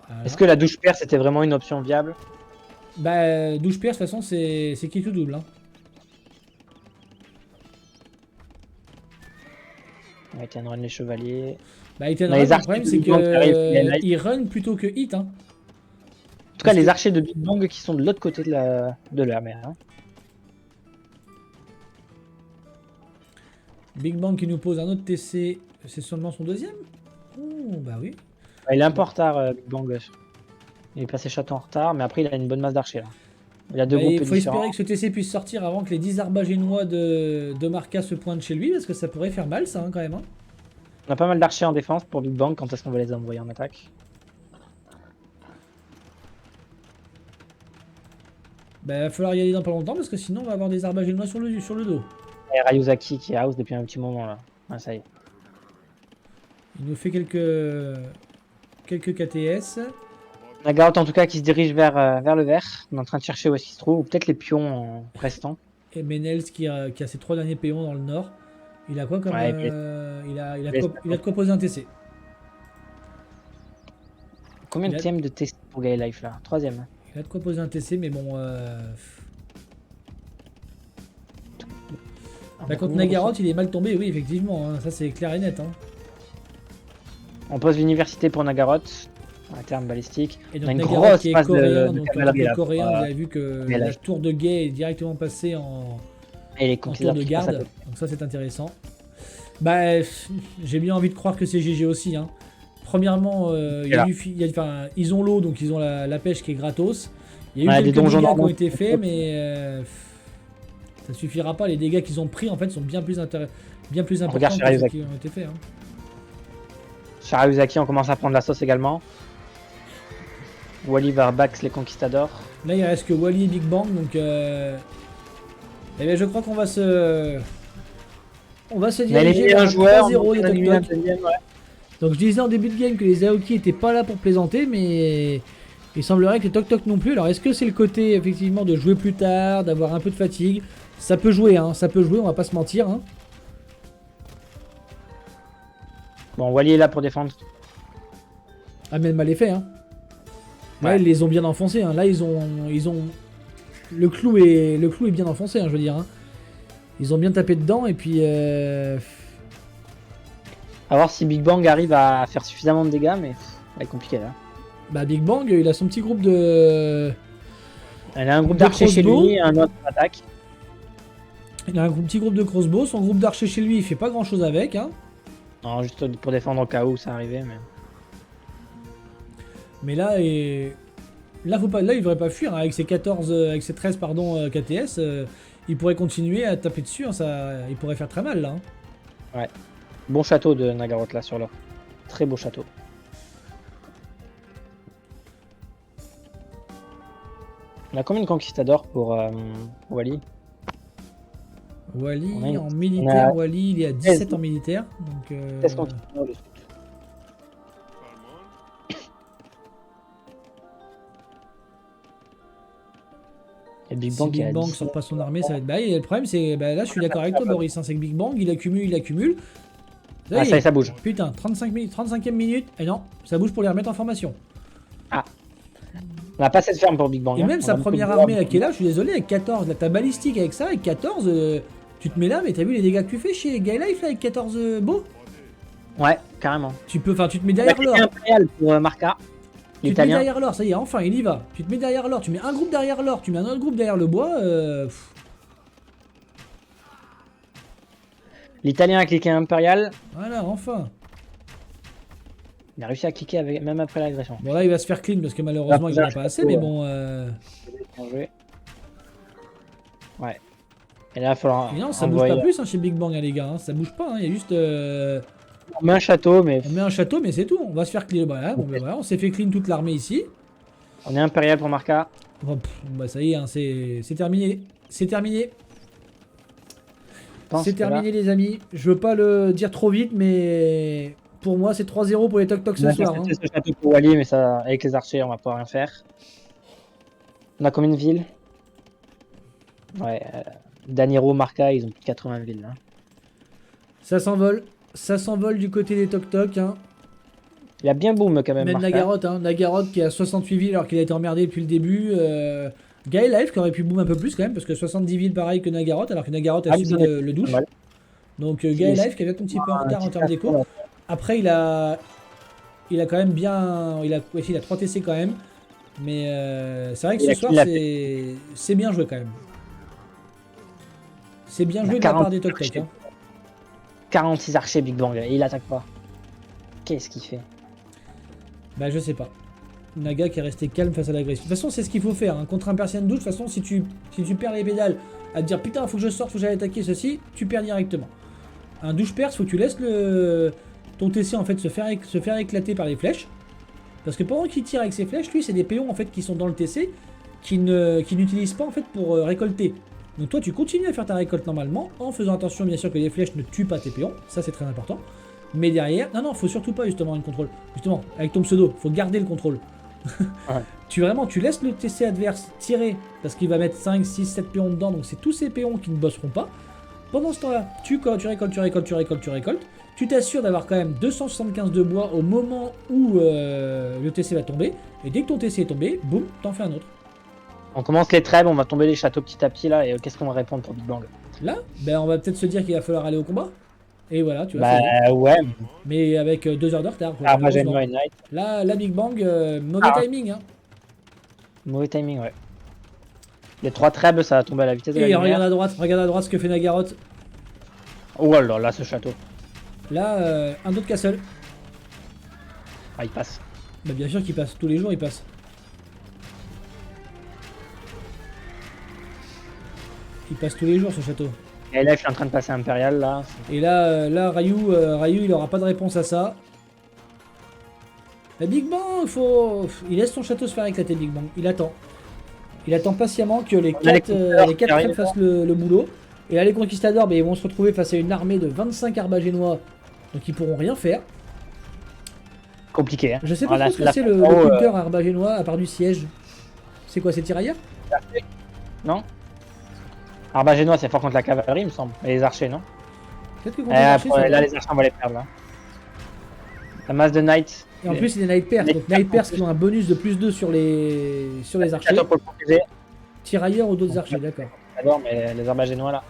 Voilà. Est-ce que la douche père c'était vraiment une option viable? Bah, douche pierre, de toute façon, c'est qui tout double. Hein. Ouais, tiens, run les chevaliers. Bah, Ethan Non, Run, les le archers problème, de c'est Big Bang qui arrivent, que il run plutôt que hit. Hein. En tout cas, les archers de Big Bang qui sont de l'autre côté de la mer. Hein. Big Bang qui nous pose un autre TC. C'est seulement son deuxième? Oh, bah oui. Ouais, il est un peu en retard, Big Bang. Il est passé château en retard, mais après, il a une bonne masse d'archers. Là. Il a deux Bah, groupes il faut différents. espérer que ce TC puisse sortir avant que les 10 arbas génois de Marca se pointent chez lui, parce que ça pourrait faire mal, ça, hein, quand même. Hein. On a pas mal d'archers en défense pour Big Bang. Quand est-ce qu'on va les envoyer en attaque? Bah, il va falloir y aller dans pas longtemps, parce que sinon, on va avoir des arbas génois sur le dos. Et Ryuzaki qui est house depuis un petit moment là. Ouais, ça y est. Il nous fait quelques KTS. Nagaot en tout cas qui se dirige vers le vert. On est en train de chercher où est-ce qu'il se trouve, ou peut-être les pions restants. Et Menels qui a ses 3 derniers péons dans le nord. Il a quoi comme. Ouais, il a de quoi poser un TC. Combien de TM de test pour Gaia Life là? Troisième. Il a de quoi poser un TC, mais bon. Bah, contre Nagaroth, il est mal tombé, oui, effectivement. Hein, ça, c'est clair et net. Hein. On pose l'université pour Nagaroth. Un terme balistique. Et On donc a une Nagaroth grosse qui est phase coréen, de donc cavalerie là. coréen, vous avez vu que Gaia la Life. tour de guet est directement passée en Et les tour conquistadors de qui passent à garde. côté. Donc ça, c'est intéressant. Bah, j'ai bien envie de croire que c'est GG aussi. Hein. Premièrement, ils ont l'eau, donc ils ont la pêche qui est gratos. Il y a eu des quelques donjons dégâts qui ont normaux. été faits, mais ça suffira pas. Les dégâts qu'ils ont pris, en fait, sont bien plus importants Regarde que ceux Shirazaki. qui ont été faits. Hein. Shirazaki, on commence à prendre la sauce également. Wally va bax les conquistadors. Là, il reste que Wally et Big Bang, donc eh bien, je crois qu'on va se diriger vers un joueur. 3-0 on a des éliminé un Tok Tok. deuxième, ouais. Donc je disais en début de game que les Aoki étaient pas là pour plaisanter, mais il semblerait que les Tok Tok non plus. Alors est-ce que c'est le côté effectivement de jouer plus tard, d'avoir un peu de fatigue? Ça peut jouer, hein, ça peut jouer, on va pas se mentir. Hein. Bon, Wally est là pour défendre. Ah mais le mal est fait. Hein. Là Ouais. ils les ont bien enfoncés. Hein. Là ils ont le clou est bien enfoncé. Hein, je veux dire. Hein. Ils ont bien tapé dedans et puis. A voir si Big Bang arrive à faire suffisamment de dégâts, mais ça va être compliqué là. Bah Big Bang, il a son petit groupe de. Elle a un groupe De d'archers chez crossbow. lui et un autre attaque. Il a un petit groupe de crossbow. Son groupe d'archers chez lui, il fait pas grand chose avec. Hein. Non, juste pour défendre au cas où ça arrivait. Mais là, faut pas, là, il devrait pas fuir. Hein. Avec ses 13 KTS, il pourrait continuer à taper dessus. Hein. Il pourrait faire très mal là. Hein. Bon château de Nagaroth là sur l'or. Très beau château. On a combien de conquistadors pour Wally? Wally On a une- en militaire, on a- Wally il est à 17 en militaire. Donc, 16 conquistadors de suite. Et Big si Bang qui Big a Bang 17. sort pas son armée, ça va être. Bah, et le problème, c'est. Bah, là, je suis d'accord avec toi, Boris. Hein, c'est que Big Bang, il accumule. Ah, ça y est, ça bouge. Putain, 35e minute. Et non, ça bouge pour les remettre en formation. On n'a pas cette ferme pour Big Bang. Et hein. même On sa a beaucoup première de armée joueurs. là qui est là, je suis désolé, avec 14, là t'as balistique avec ça, avec 14, tu te mets là, mais t'as vu les dégâts que tu fais chez Gaia Life là avec 14 beaux? Ouais, carrément. Tu peux, enfin tu te mets Il a derrière cliqué l'or. impérial pour Marca. Tu te mets L'italien. derrière l'or, ça y est, enfin il y va. Tu te mets derrière l'or, tu mets un groupe derrière l'or, tu mets un autre groupe derrière le bois. L'italien a cliqué impérial. Voilà, enfin. Il a réussi à cliquer avec, même après l'agression. Bon là il va se faire clean parce que malheureusement il en a pas assez, mais bon. Bien joué. Ouais. Et là, il va falloir. Et non, ça bouge envoyer- pas plus hein, chez Big Bang hein, les gars, hein, ça bouge pas, hein, il y a juste. On met un château, mais. On met un château, mais c'est tout, on va se faire clean. Voilà, bon, ben voilà, on s'est fait clean toute l'armée ici. On est impérial pour Marca. Bon, bah ça y est, hein, c'est terminé. C'est terminé. Je pense C'est que là- terminé les amis. Je veux pas le dire trop vite, mais pour moi c'est 3-0 pour les Toc Toc ce On a soir. Hein. fait ce château pour Wally, mais ça, avec les archers, on va pas rien faire. On a combien de villes? Ouais, Daniro, Marca, ils ont plus de 80 villes. Hein. Ça s'envole. Ça s'envole du côté des Toc Toc. Hein. Il y a bien boom quand même. Même Marca. Nagaroth, hein. Nagaroth qui a 68 villes alors qu'il a été emmerdé depuis le début. Gaël Life qui aurait pu boom un peu plus quand même, parce que 70 villes pareil que Nagaroth, alors que Nagaroth a Ah, subi mais le douche. mal. Donc Gaël Life qui avait un petit peu en retard en termes d'écho. Après il a quand même bien. Il a 3 TC quand même. Mais c'est vrai que ce soir c'est bien joué quand même. C'est bien joué de la part des Toc Toc. Hein. 46 archers Big Bang, et il attaque pas. Qu'est-ce qu'il fait? Bah je sais pas. Naga qui est resté calme face à l'agression. De toute façon c'est ce qu'il faut faire. Hein. Contre un Persian douche, de toute façon si tu perds les pédales à te dire putain faut que je sorte, faut que j'aille attaquer ceci, tu perds directement. Un douche perse, faut que tu laisses ton TC en fait se faire éclater par les flèches. Parce que pendant qu'il tire avec ses flèches, lui c'est des péons en fait qui sont dans le TC qui n'utilisent pas en fait pour récolter. Donc toi tu continues à faire ta récolte normalement en faisant attention bien sûr que les flèches ne tuent pas tes péons, ça c'est très important. Mais derrière, non, faut surtout pas justement une contrôle. Justement, avec ton pseudo, faut garder le contrôle. Ouais. Tu laisses le TC adverse tirer, parce qu'il va mettre 5, 6, 7 péons dedans, donc c'est tous ces péons qui ne bosseront pas. Pendant ce temps-là, tu récoltes. Tu t'assures d'avoir quand même 275 de bois au moment où le TC va tomber. Et dès que ton TC est tombé, boum, t'en fais un autre. On commence les trêves, on va tomber les châteaux petit à petit là, et qu'est-ce qu'on va répondre pour Big Bang? Là, ben on va peut-être se dire qu'il va falloir aller au combat. Et voilà, tu vois. Bah ouais. Mais avec 2 heures de retard. quoi, Ah, moi j'aime malheureusement. Night. Là, la Big Bang, mauvais timing. Hein. Mauvais timing, ouais. Les 3 trèbes, ça va tomber à la vitesse de la Et lumière. regarde à droite ce que fait Nagaroth. Oh là là, ce château. Là, un autre castle. Ah, il passe. Bah bien sûr qu'il passe, tous les jours il passe. Il passe tous les jours ce château. Et là, je suis en train de passer Impérial là. Et là Ryu il aura pas de réponse à ça. La Big Bang, il laisse son château se faire éclater Big Bang. Il attend. Il attend patiemment que les 4 trèbes fassent le boulot. Et là les conquistadors, ils vont se retrouver face à une armée de 25 arbagénois. Donc ils pourront rien faire. Compliqué, hein. Je sais pas Voilà, trop ce que c'est le bunker arbagénois à part du siège. C'est quoi, c'est tirailleurs? Non. Arbagénois, c'est fort contre la cavalerie, il me semble. Et les archers, non? Peut-être que contre les archers, ça là, va. les archers, on va les perdre là. La masse de Knights. Et en plus, c'est des Night Pairs. Donc, Night Pairs qui ont un bonus de plus 2 sur les archers. Château pour le protéger. Tirailleurs ou d'autres archers, d'accord. J'adore, mais les arbagénois là.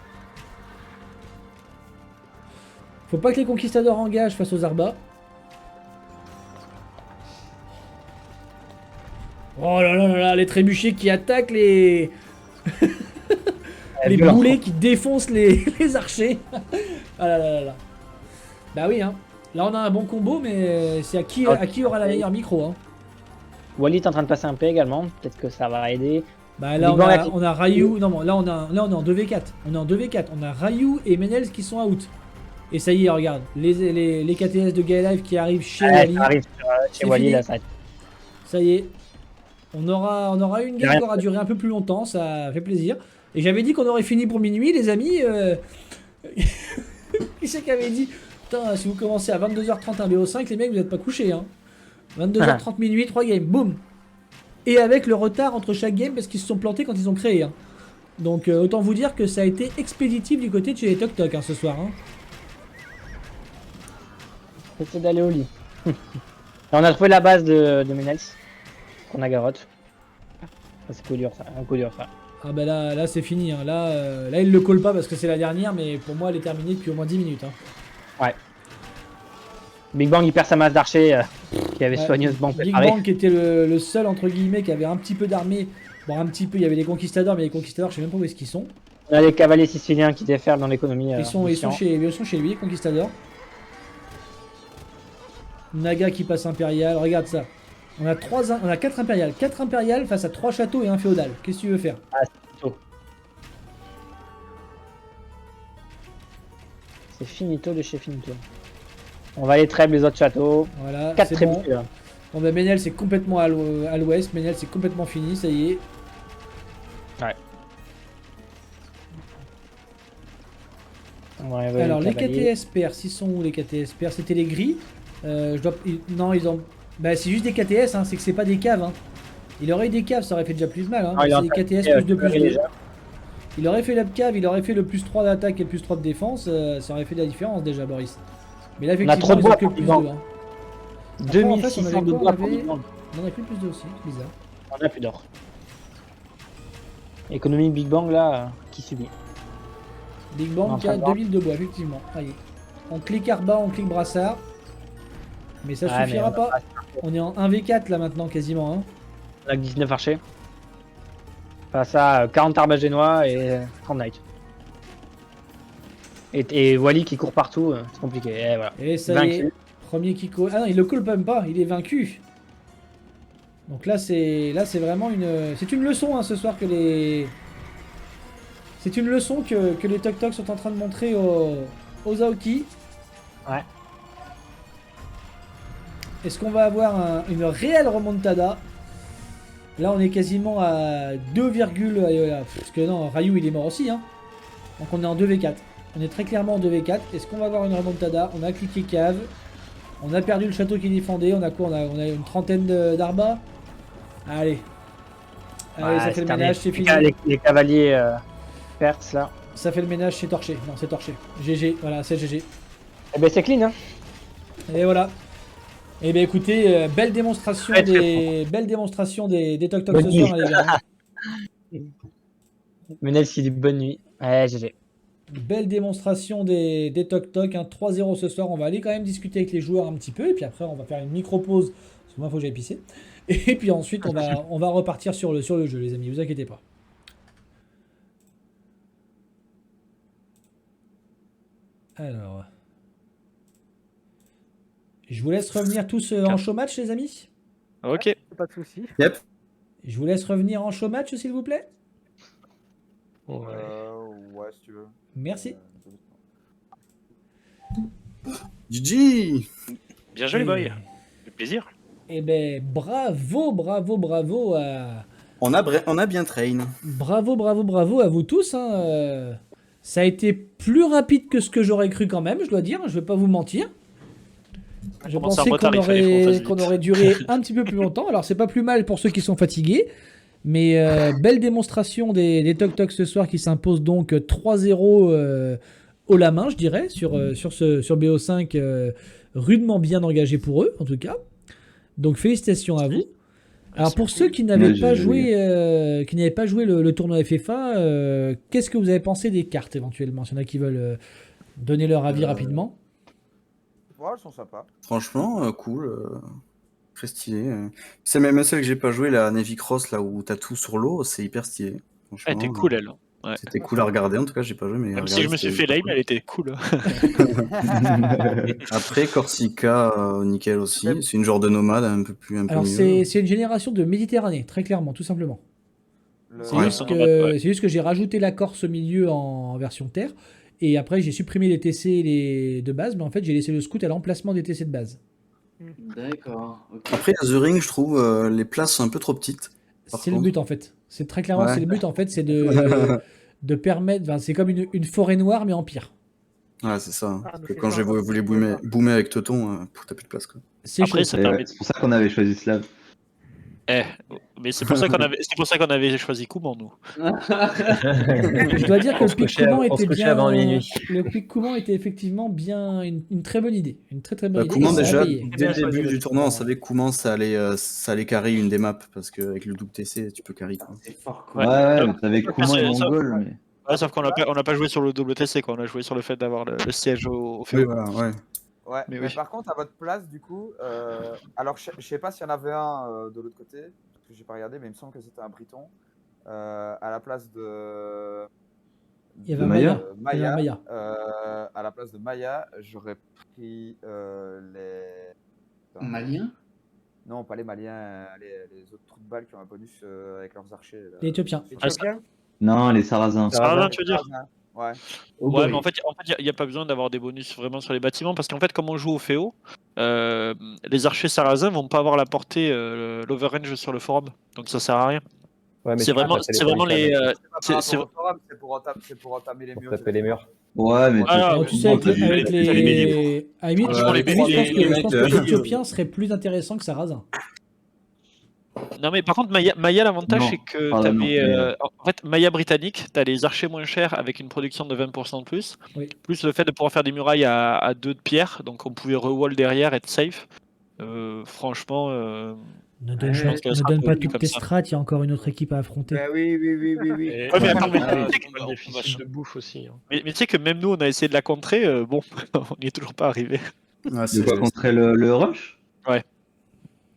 Faut pas que les conquistadors engagent face aux Arbas. Oh là là là là, les trébuchets qui attaquent les violent. boulets qui défoncent les archers. Ah là là là là. Bah oui, hein. Là, on a un bon combo, mais c'est à qui aura la meilleure micro, hein. Wally est en train de passer un P également. Peut-être que ça va aider. Bah là, Big Bang on a Ryu. Non, là, on est en 2v4. On est en 2v4. On a Ryu et Menels qui sont out. Et ça y est, regarde. Les KTS de Gaelive qui arrivent chez Wally. Ça arrive C'est chez Wally fini. là, ça va être... Ça y est. On aura une game qui aura duré un peu plus longtemps. Ça fait plaisir. Et j'avais dit qu'on aurait fini pour minuit, les amis. Qui c'est qui avait dit? Putain, si vous commencez à 22h30 un BO5, les mecs, vous n'êtes pas couchés. Hein. 22h30 minuit, 3 games. Boum. Et avec le retard entre chaque game parce qu'ils se sont plantés quand ils ont créé. Hein. Donc autant vous dire que ça a été expéditif du côté de chez les Toc Toc hein, ce soir. Hein. Peut-être d'aller au lit. Et on a trouvé la base de Menels. Qu'on a Garotte. C'est coup dur ça. Un coup dur ça. Ah bah là c'est fini. Hein. Là il le colle pas parce que c'est la dernière, mais pour moi elle est terminée depuis au moins 10 minutes. Hein. Ouais. Big Bang il perd sa masse d'archers qui avait soigneusement Big préparé. Bang qui était le seul entre guillemets qui avait un petit peu d'armée. Bon un petit peu, il y avait les conquistadors, mais les conquistadors je sais même pas où est-ce qu'ils sont. On a les cavaliers siciliens qui déferlent dans l'économie. Ils sont chez lui, les conquistadors. Naga qui passe impérial, regarde ça. On a 4 impériales. 4 impériales face à 3 châteaux et un féodal. Qu'est-ce que tu veux faire? Ah, c'est chaud. C'est finito de chez finito. On va aller trêve les autres châteaux. Voilà, 4 c'est tribus bon. là. Bon bah Ménel c'est complètement à l'ouest, Ménel c'est complètement fini, ça y est. Ouais, Alors les cavaliers. KTS perses, ils sont où les KTS perses? C'était les gris. Non, ils ont. Bah c'est juste des KTS, hein, c'est que c'est pas des caves. Hein. Il aurait eu des caves, ça aurait fait déjà plus mal. Hein. Ah, il C'est a des fait, KTS plus 2 plus 2. déjà. Il aurait fait la cave, il aurait fait le plus 3 d'attaque et le plus 3 de défense, ça aurait fait de la différence déjà, Boris. Mais là, On a trop de effectivement, ils ont bois que le pour plus Big 2. Bang. Hein. Après, en fait, on 2600 avait de quoi, bois on pour avait- Big Bang. On en a plus plus 2 aussi, c'est bizarre. On a plus d'or. Économie Big Bang là, qui subit. Big On est en Bang qui train a de voir. 2000 de bois, effectivement. Allez. On clique Arba, on clique Brassard. Mais ça Ouais, suffira mais on va pas. On est en 1v4 là maintenant, quasiment. Hein. On a que 19 archers. Face à 40 arbagénois et 30 knights. Et Wally qui court partout, c'est compliqué. Et voilà. Et ça y Vaincu. est, premier qui colle. Ah non, il le colle même pas, il est vaincu. Donc là c'est vraiment c'est une leçon hein, ce soir que les c'est une leçon que les Tok Tok sont en train de montrer aux Aoki. Ouais. Est-ce qu'on va avoir une réelle remontada? Là on est quasiment à 2, parce que non, Ryu il est mort aussi hein. Donc on est en 2v4. On est très clairement en 2v4. Est-ce qu'on va avoir une remontada? On a cliqué cave. On a perdu le château qui défendait. On a quoi? On a une trentaine d'arbas. Allez. Allez, Ouais, ça fait le terminé. ménage, c'est fini. Les cavaliers perses là. Ça fait le ménage, c'est torché. Non, c'est torché. GG, voilà, c'est GG. Eh ben c'est clean hein. Et voilà. Et bien écoutez, belle démonstration Très, très des Tok Tok ce Bonne soir, hein, les gars. Menel s'il dit bonne nuit. Ouais, GG. Belle démonstration des Tok Tok, hein, 3-0 ce soir. On va aller quand même discuter avec les joueurs un petit peu. Et puis après, on va faire une micro-pause. Parce que moi, il faut que j'aille pisser. Et puis ensuite, on va repartir sur le jeu, les amis. Vous inquiétez pas. Alors. Je vous laisse revenir tous en show match, les amis. Ok. Pas de soucis. Je vous laisse revenir en show match, s'il vous plaît. Ouais, si tu veux. Merci. GG. Bien joué, les boys. Et- Du plaisir. Eh ben, bravo à... On a bien train. Bravo à vous tous. Hein. Ça a été plus rapide que ce que j'aurais cru quand même, je dois dire. Je vais pas vous mentir. Je commence en pensais retard, il fallait qu'on fasse vite. qu'on aurait duré un petit peu plus longtemps. Alors c'est pas plus mal pour ceux qui sont fatigués. Mais belle démonstration des Tok Tok ce soir qui s'impose donc 3-0 haut la main, je dirais, sur BO5. Rudement bien engagé pour eux, en tout cas. Donc félicitations à vous. Alors pour ceux qui n'avaient pas joué, le tournoi FFA, qu'est-ce que vous avez pensé des cartes éventuellement? S'il y en a qui veulent donner leur avis rapidement. Ouais, elles sont sympas. Franchement, cool. Très stylé. C'est même celle que j'ai pas joué, la Navy Cross, là où t'as tout sur l'eau, c'est hyper stylé. Elle Franchement, était cool, elle. Ouais. C'était cool à regarder, en tout cas j'ai pas joué, mais Même si je me suis fait lame, elle était cool. Après Corsica, nickel aussi. C'est une genre de nomade un peu Alors mieux. c'est une génération de Méditerranée, très clairement, tout simplement. C'est Ouais. juste que j'ai rajouté la Corse au milieu en version terre. Et après j'ai supprimé les TC de base, mais en fait j'ai laissé le scout à l'emplacement des TC de base. D'accord. ok. Après The Ring, je trouve les places sont un peu trop petites. Par C'est le contre. but en fait. C'est très clairement Ouais. c'est le but en fait, c'est de permettre. Enfin, c'est comme une forêt noire mais en pire. Ouais, c'est ça. Parce mais que c'est quand ça, j'ai ouais. voulu boomer avec Toton, t'as plus de place quoi. C'est Après, chaud. ça permet. C'est pour ça qu'on avait choisi Slav. Mais c'est pour ça qu'on avait choisi Kouman, nous. Je dois dire que le pic Kouman on se était couchait bien. avant minuit. Le pic Kouman était effectivement bien une très bonne idée, une très très bonne idée. Kouman et ça a déjà, payé. dès le Bien choisi, début du le tournoi, on Kouman. savait que Kouman ça allait carry une des maps parce qu'avec le double TC, tu peux carry quoi. C'est fort, Ouais. quoi. Ouais, mais t'avais Kouman et ça- Mongol, mais. Ouais, sauf qu'on n'a pas joué sur le double TC, quoi. On a joué sur le fait d'avoir le siège au feu. Oui, voilà, ouais. Ouais, Mais mais oui. par contre, à votre place, du coup, alors je sais pas s'il y en avait un de l'autre côté, parce que j'ai pas regardé, mais il me semble que c'était un Briton. À la place de. Il y avait De un Maya. Maya. Il y avait un Maya. À la place de Maya, j'aurais pris les. Attends. Malien? Non, pas les Maliens, les autres trous de balles qui ont un bonus avec leurs archers. là. Les Éthiopiens. Ah, Éthiopien. Non, les Sarrasins. Ah, là, tu veux dire? Ouais. Ouais, mais en fait, il n'y a pas besoin d'avoir des bonus vraiment sur les bâtiments parce qu'en fait, comme on joue au Féo, les archers sarrasins vont pas avoir la portée, l'overrange sur le forum. Donc ça sert à rien. Ouais, mais C'est tu peux vraiment, taper c'est vraiment les. C'est pour entamer les murs. taper les murs. Ouais, mais Ah, Alors, tu sais, avec les les. À la limite, Franchement, je les pense que mecs, l'Éthiopien serait plus intéressant que Sarrazin. Non, mais par contre, Maya, l'avantage, Non. c'est que Pardon, t'avais. mais- En fait, Maya britannique, t'as les archers moins chers avec une production de 20% de plus. Oui. Plus le fait de pouvoir faire des murailles à 2 de pierre. Donc on pouvait rewall derrière, être safe. Franchement. Ne donne, je pense qu'elle ne sera donne pas revenue toutes comme tes ça. strats, il y a encore une autre équipe à affronter. Ben oui. Et Ouais, mais on attends, mais- a tu sais un déficit de bouffe aussi. Hein. Mais tu sais que même nous, on a essayé de la contrer. Bon, on n'y est toujours pas arrivé. Ouais, De quoi contrer le rush?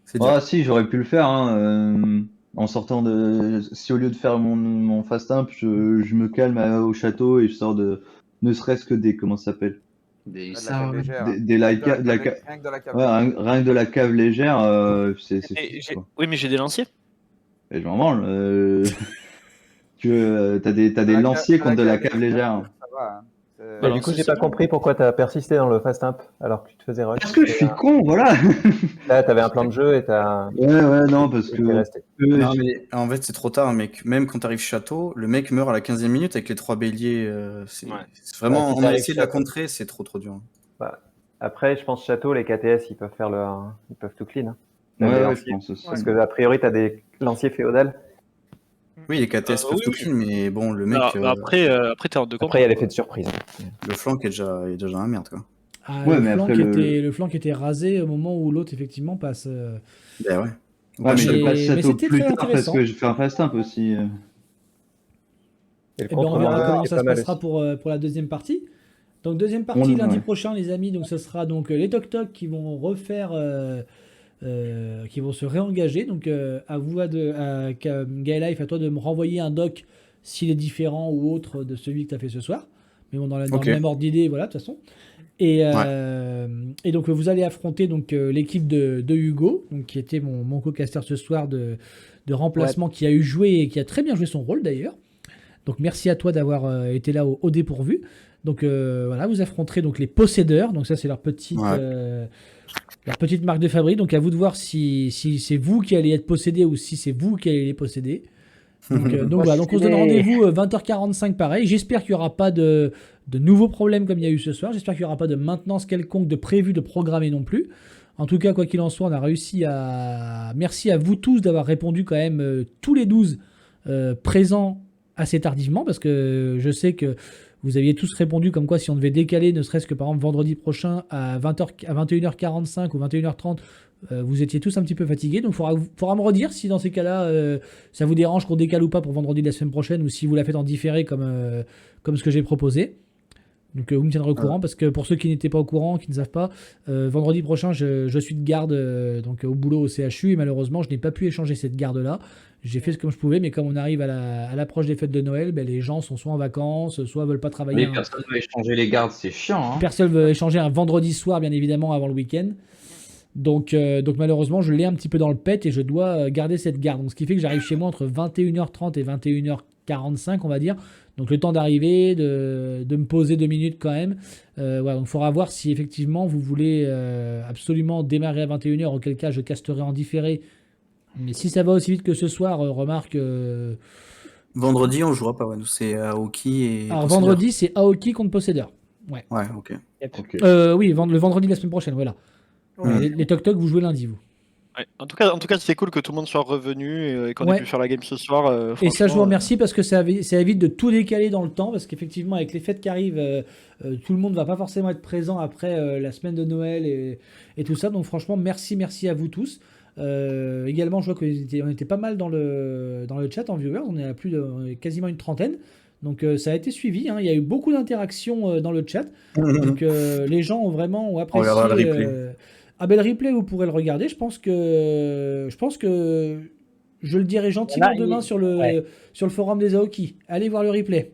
c'est dur. Ah si, j'aurais pu le faire. En sortant de... Si au lieu de faire mon fast imp, je me calme au château et je sors de... Ne serait-ce que des... Comment ça s'appelle? Des De la hussards. cave légère. Des Rien que de la de la cave. Ouais, rien que de la cave légère, c'est Et suffit, quoi. Oui, mais j'ai des lanciers. Et je m'en branle. T'as des lanciers contre de la cave légère. Ça va. Hein. Mais Alors, du coup, c'est j'ai pas ça. compris pourquoi t'as persisté dans le fast imp alors que tu te faisais rush. Parce que je suis con, voilà. Là, t'avais un plan de jeu et t'as. Ouais, non, parce et que... t'es resté. Non, mais en fait, c'est trop tard, mec. Même quand t'arrives château, le mec meurt à la 15e minute avec les 3 béliers. C'est Ouais. c'est vraiment, Ouais, si on a t'arrives essayé de la château. contrer, c'est trop dur. Après, je pense château, les KTS, ils peuvent faire ils peuvent tout clean. Hein. T'as des Ouais, je lanciers. pense aussi. Parce que a priori, t'as des lanciers féodales. Oui, les KTS peuvent oui, tout oui. clean, mais bon, le mec, Alors, après, t'es hors de compte. Après, il y a l'effet de surprise. le flank est déjà un merde, quoi. Ah, Ouais, le, mais flanc après, qui était, le flanc qui était rasé au moment où l'autre effectivement passe. Ben ouais. Ouais, Bah, mais je mais- passe mais château c'était plus très tard parce intéressant. que je fais un fast imp aussi. Et le Eh ben, on verra contre-vendeur comment est ça pas se mal passera aussi. pour la deuxième partie. Donc deuxième partie Ouais. lundi prochain les amis, donc ce sera donc les Toc Toc qui vont refaire, qui vont se réengager. Donc à vous Gaelife, à toi de me renvoyer un doc s'il est différent ou autre de celui que tu as fait ce soir. Mais bon, dans Ok. le même ordre d'idée, voilà, de toute façon. Et donc vous allez affronter donc l'équipe de Hugo, donc, qui était mon co-caster ce soir de remplacement, qui a eu joué et qui a très bien joué son rôle d'ailleurs. Donc merci à toi d'avoir été là au dépourvu. Donc voilà, vous affronterez donc les possédeurs. Donc ça c'est leur petite marque de fabrique. Donc à vous de voir si c'est vous qui allez être possédé ou si c'est vous qui allez les posséder. Donc voilà, donc on se donne rendez-vous 20h45 pareil. J'espère qu'il n'y aura pas de nouveaux problèmes comme il y a eu ce soir. J'espère qu'il n'y aura pas de maintenance quelconque de prévu, de programmé non plus. En tout cas, quoi qu'il en soit, on a réussi à... Merci à vous tous d'avoir répondu quand même tous les 12 présents assez tardivement, parce que je sais que vous aviez tous répondu comme quoi si on devait décaler, ne serait-ce que par exemple vendredi prochain à 21h45 ou 21h30, vous étiez tous un petit peu fatigués. Donc il faudra me redire si dans ces cas-là, ça vous dérange qu'on décale ou pas pour vendredi de la semaine prochaine, ou si vous la faites en différé comme ce que j'ai proposé. Donc vous me tiendrez au courant, parce que pour ceux qui n'étaient pas au courant, qui ne savent pas, vendredi prochain je suis de garde donc au boulot au CHU, et malheureusement je n'ai pas pu échanger cette garde-là. J'ai fait comme je pouvais, mais comme on arrive à l'approche des fêtes de Noël, ben, les gens sont soit en vacances, soit veulent pas travailler. Mais personne ne va échanger les gardes, c'est chiant. Hein. Personne veut échanger un vendredi soir, bien évidemment, avant le week-end. Donc malheureusement, je l'ai un petit peu dans le pet et je dois garder cette garde. Donc, ce qui fait que j'arrive chez moi entre 21h30 et 21h45, on va dire. Donc le temps d'arriver, de me poser 2 minutes quand même. Voilà, donc il faudra voir si effectivement vous voulez absolument démarrer à 21h, auquel cas je casterai en différé. Mais si ça va aussi vite que ce soir, remarque... Vendredi, on jouera pas, ouais. Nous, c'est Aoki et. Alors Possédeur. vendredi, c'est Aoki contre Possédeur. Ouais. Ouais, ok. Ok. Oui, le vendredi de la semaine prochaine, voilà. Les Toc Toc, vous jouez lundi, vous. Ouais. En tout cas, c'était cool que tout le monde soit revenu et qu'on Ouais. ait pu faire la game ce soir. Et ça, je vous franchement, remercie parce que ça évite de tout décaler dans le temps, parce qu'effectivement, avec les fêtes qui arrivent, tout le monde va pas forcément être présent après la semaine de Noël et tout ça. Donc franchement, merci à vous tous. Également, je vois qu'on était pas mal dans le chat en viewers, on est à quasiment une trentaine. Donc ça a été suivi, hein. Il y a eu beaucoup d'interactions dans le chat. Donc les gens ont vraiment apprécié. On regardera le replay. Le replay, vous pourrez le regarder. Je pense que je le dirai gentiment demain sur le forum des Aoki. Allez voir le replay.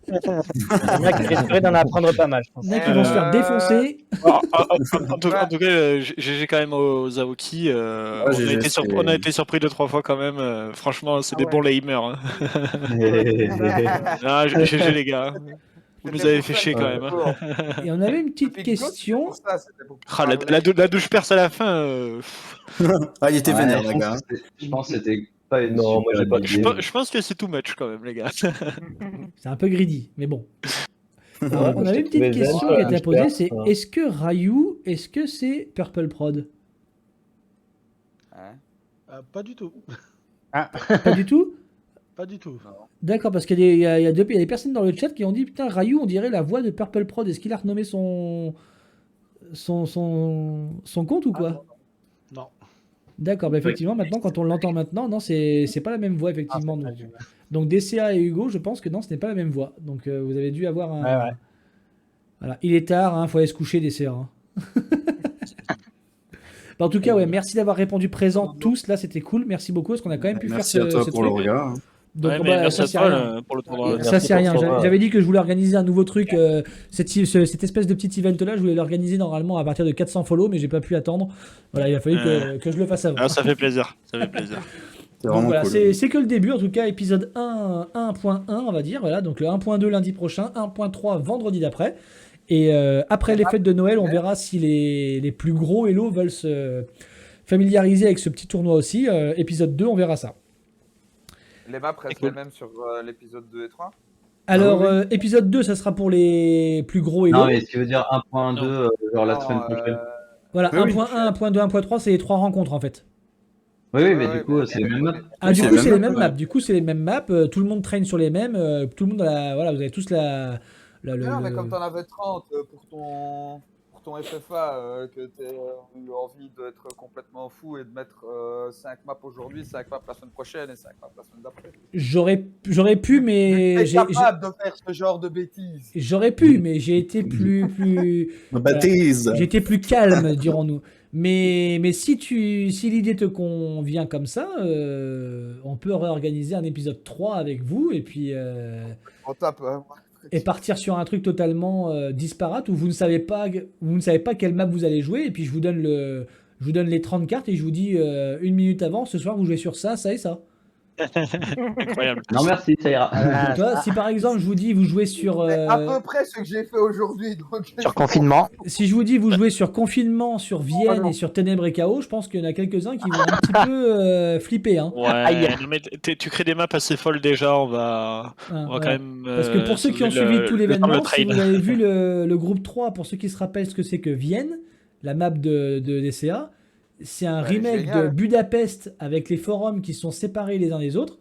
Il y en a qui risqueraient d'en apprendre pas mal, je pense. Il y en a qui vont se faire défoncer. En tout cas, GG quand même aux Aoki. On a été surpris 2-3 fois quand même. Franchement, c'est des bons lamers. Hein. GG les gars. Vous nous avez fait chier quand même. Hein. Et on avait une petite question. La douche perce à la fin. Ah, il était vénère, les gars. Je pense que c'était pas une. Non, moi, j'ai pas de Je pense que c'est too much quand même, les gars. C'est un peu greedy, mais bon. Ouais, On avait une petite mais question Zen, qui a été posée, c'est hein. est-ce que Ryu, est-ce que c'est Purple Prod? Pas du tout. Pas du tout? Pas du tout. D'accord, parce qu'il y a des personnes dans le chat qui ont dit putain, Ryu, on dirait la voix de Purple Prod. Est-ce qu'il a renommé son compte ou quoi? Non. D'accord, bah effectivement, maintenant, quand on l'entend maintenant, non, c'est pas la même voix, effectivement. Donc DCA et Hugo, je pense que non, ce n'est pas la même voix. Donc vous avez dû avoir un. Ouais. Voilà. Il est tard, hein, faut aller se coucher, DCA. Hein. Bah, en tout cas, ouais, merci d'avoir répondu présent tous. Là, c'était cool. Merci beaucoup, parce qu'on a quand même pu Merci faire à toi ce pour truc. le regard. Donc, Ouais, bah, merci ça, à c'est toi rien. pour le tournoi. Ça, c'est rien. pour ça. J'avais dit que je voulais organiser un nouveau truc. Cette espèce de petit event-là, je voulais l'organiser normalement à partir de 400 follow, mais j'ai pas pu attendre. Voilà, il a fallu que je le fasse avant. Ah, ça fait plaisir. Ça fait plaisir. C'est Donc vraiment voilà, cool. c'est que le début, en tout cas, épisode 1.1, on va dire. Voilà, donc le 1.2 lundi prochain, 1.3 vendredi d'après. Et après les fêtes de Noël, on verra si les plus gros Hello veulent se familiariser avec ce petit tournoi aussi. Épisode 2, on verra ça. Les maps restent les mêmes sur l'épisode 2 et 3. Alors, épisode 2, ça sera pour les plus gros Hello. Non, mais ce qui veut dire 1.2, genre la semaine prochaine. Voilà, Oui, 1.1, 1.2, 1.3, c'est les 3 rencontres en fait. Oui, mais du coup, c'est les mêmes maps. Ah, Oui, du c'est coup, les c'est les mêmes mêmes maps, maps. ouais. Du coup, c'est les mêmes maps. Tout le monde traîne sur les mêmes. Tout le monde voilà, vous avez tous Non, mais comme t'en avais 30 pour ton FFA, que t'as eu envie d'être complètement fou et de mettre 5 maps aujourd'hui, 5 maps la semaine prochaine et 5 maps la semaine d'après. J'aurais pu, mais T'es capable de faire ce genre de bêtises. j'aurais pu, mais j'ai été plus Baptise. j'ai été plus calme, dirons-nous. Mais si l'idée te convient comme ça, on peut réorganiser un épisode 3 avec vous et puis On tape. et partir sur un truc totalement disparate où vous ne savez pas quelle map vous allez jouer et puis je vous donne les 30 cartes et je vous dis une minute avant, ce soir vous jouez sur ça et ça. Incroyable. Non, merci, ça ira. Tu vois, si par exemple je vous dis vous jouez sur C'est à peu près ce que j'ai fait aujourd'hui. Sur confinement. si je vous dis vous jouez sur Confinement, sur Vienne et sur Ténèbres et Chaos, je pense qu'il y en a quelques-uns qui vont un petit peu flipper. Hein. Ouais, non, mais tu crées des maps assez folles déjà, on va Ouais. quand même. Parce que pour ceux qui ont suivi tout l'événement, si vous avez vu le groupe 3, pour ceux qui se rappellent ce que c'est que Vienne, la map de DCA, c'est un remake de Budapest avec les forums qui sont séparés les uns des autres.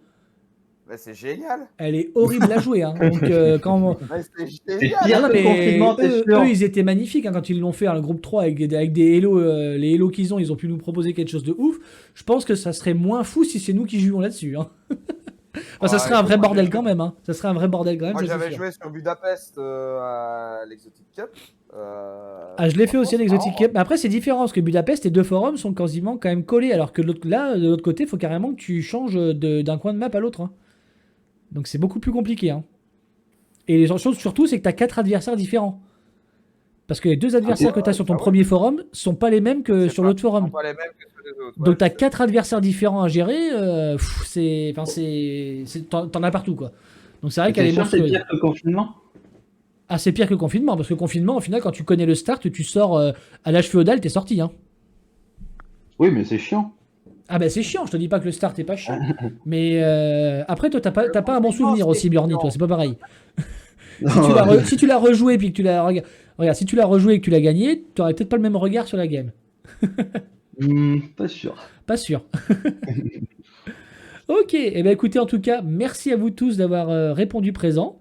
Mais c'est génial. Elle est horrible à jouer. Hein. Donc, quand... Mais c'est C'est génial. pire Non, que mais confinement, t'es sûr. eux, ils étaient magnifiques hein, quand ils l'ont fait, hein, le groupe 3 avec des Hello, les Hello qu'ils ont, ils ont pu nous proposer quelque chose de ouf. Je pense que ça serait moins fou si c'est nous qui jouions là-dessus. Hein. Enfin, ça serait un vrai bordel quand même. Hein. Ça serait un vrai bordel quand même. Moi, ça, c'est j'avais sûr. joué sur Budapest à l'Exotic Cup. Ah, je l'ai fait aussi à l'Exotic Cup. Mais après, c'est différent parce que Budapest et deux forums sont quasiment quand même collés. Alors que de l'autre côté, il faut carrément que tu changes d'un coin de map à l'autre. Hein. Donc c'est beaucoup plus compliqué. Hein. Et les choses surtout, c'est que tu as 4 adversaires différents. Parce que les 2 adversaires que tu as sur ton premier forum sont pas les mêmes que sur l'autre forum. Pas les mêmes que sur les autres. Donc tu as 4 adversaires différents à gérer. T'en as partout quoi. Donc c'est vrai qu'elle T'es est sûr que c'est monstrueuse. pire que le confinement? Ah, c'est pire que le confinement, parce que le confinement, au final, quand tu connais le start, tu sors à l'âge féodal, t'es sorti. Hein. Oui, mais c'est chiant. Ah bah c'est chiant, je te dis pas que le start est pas chiant. Mais après, toi, t'as pas un bon souvenir aussi, Bjorny, toi, c'est pas pareil. Si tu l'as rejoué, puis que tu l'as... Regarde, si tu l'as rejoué et que tu l'as gagné, t'aurais peut-être pas le même regard sur la game. Pas sûr. Pas sûr. Ok, et ben écoutez, en tout cas, merci à vous tous d'avoir répondu présent.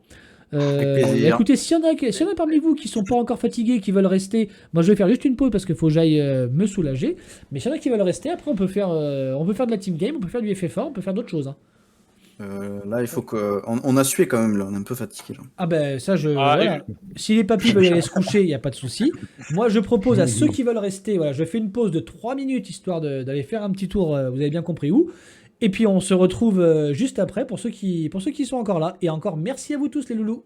plaisir. Écoutez, s'il y en a parmi vous qui sont pas encore fatigués, qui veulent rester, moi je vais faire juste une pause parce qu'il faut que j'aille me soulager. Mais s'il y en a qui veulent rester, après on peut faire de la team game, on peut faire du FFA, on peut faire d'autres choses. Hein. Là, il faut que. On a sué quand même, là. On est un peu fatigué. Là. Ah ben ça, voilà. Si les papis veulent aller se coucher, il n'y a pas de souci. Moi, je propose à ceux qui veulent rester, voilà, je fais une pause de 3 minutes histoire d'aller faire un petit tour, vous avez bien compris où. Et puis on se retrouve juste après pour ceux qui sont encore là. Et encore merci à vous tous les loulous.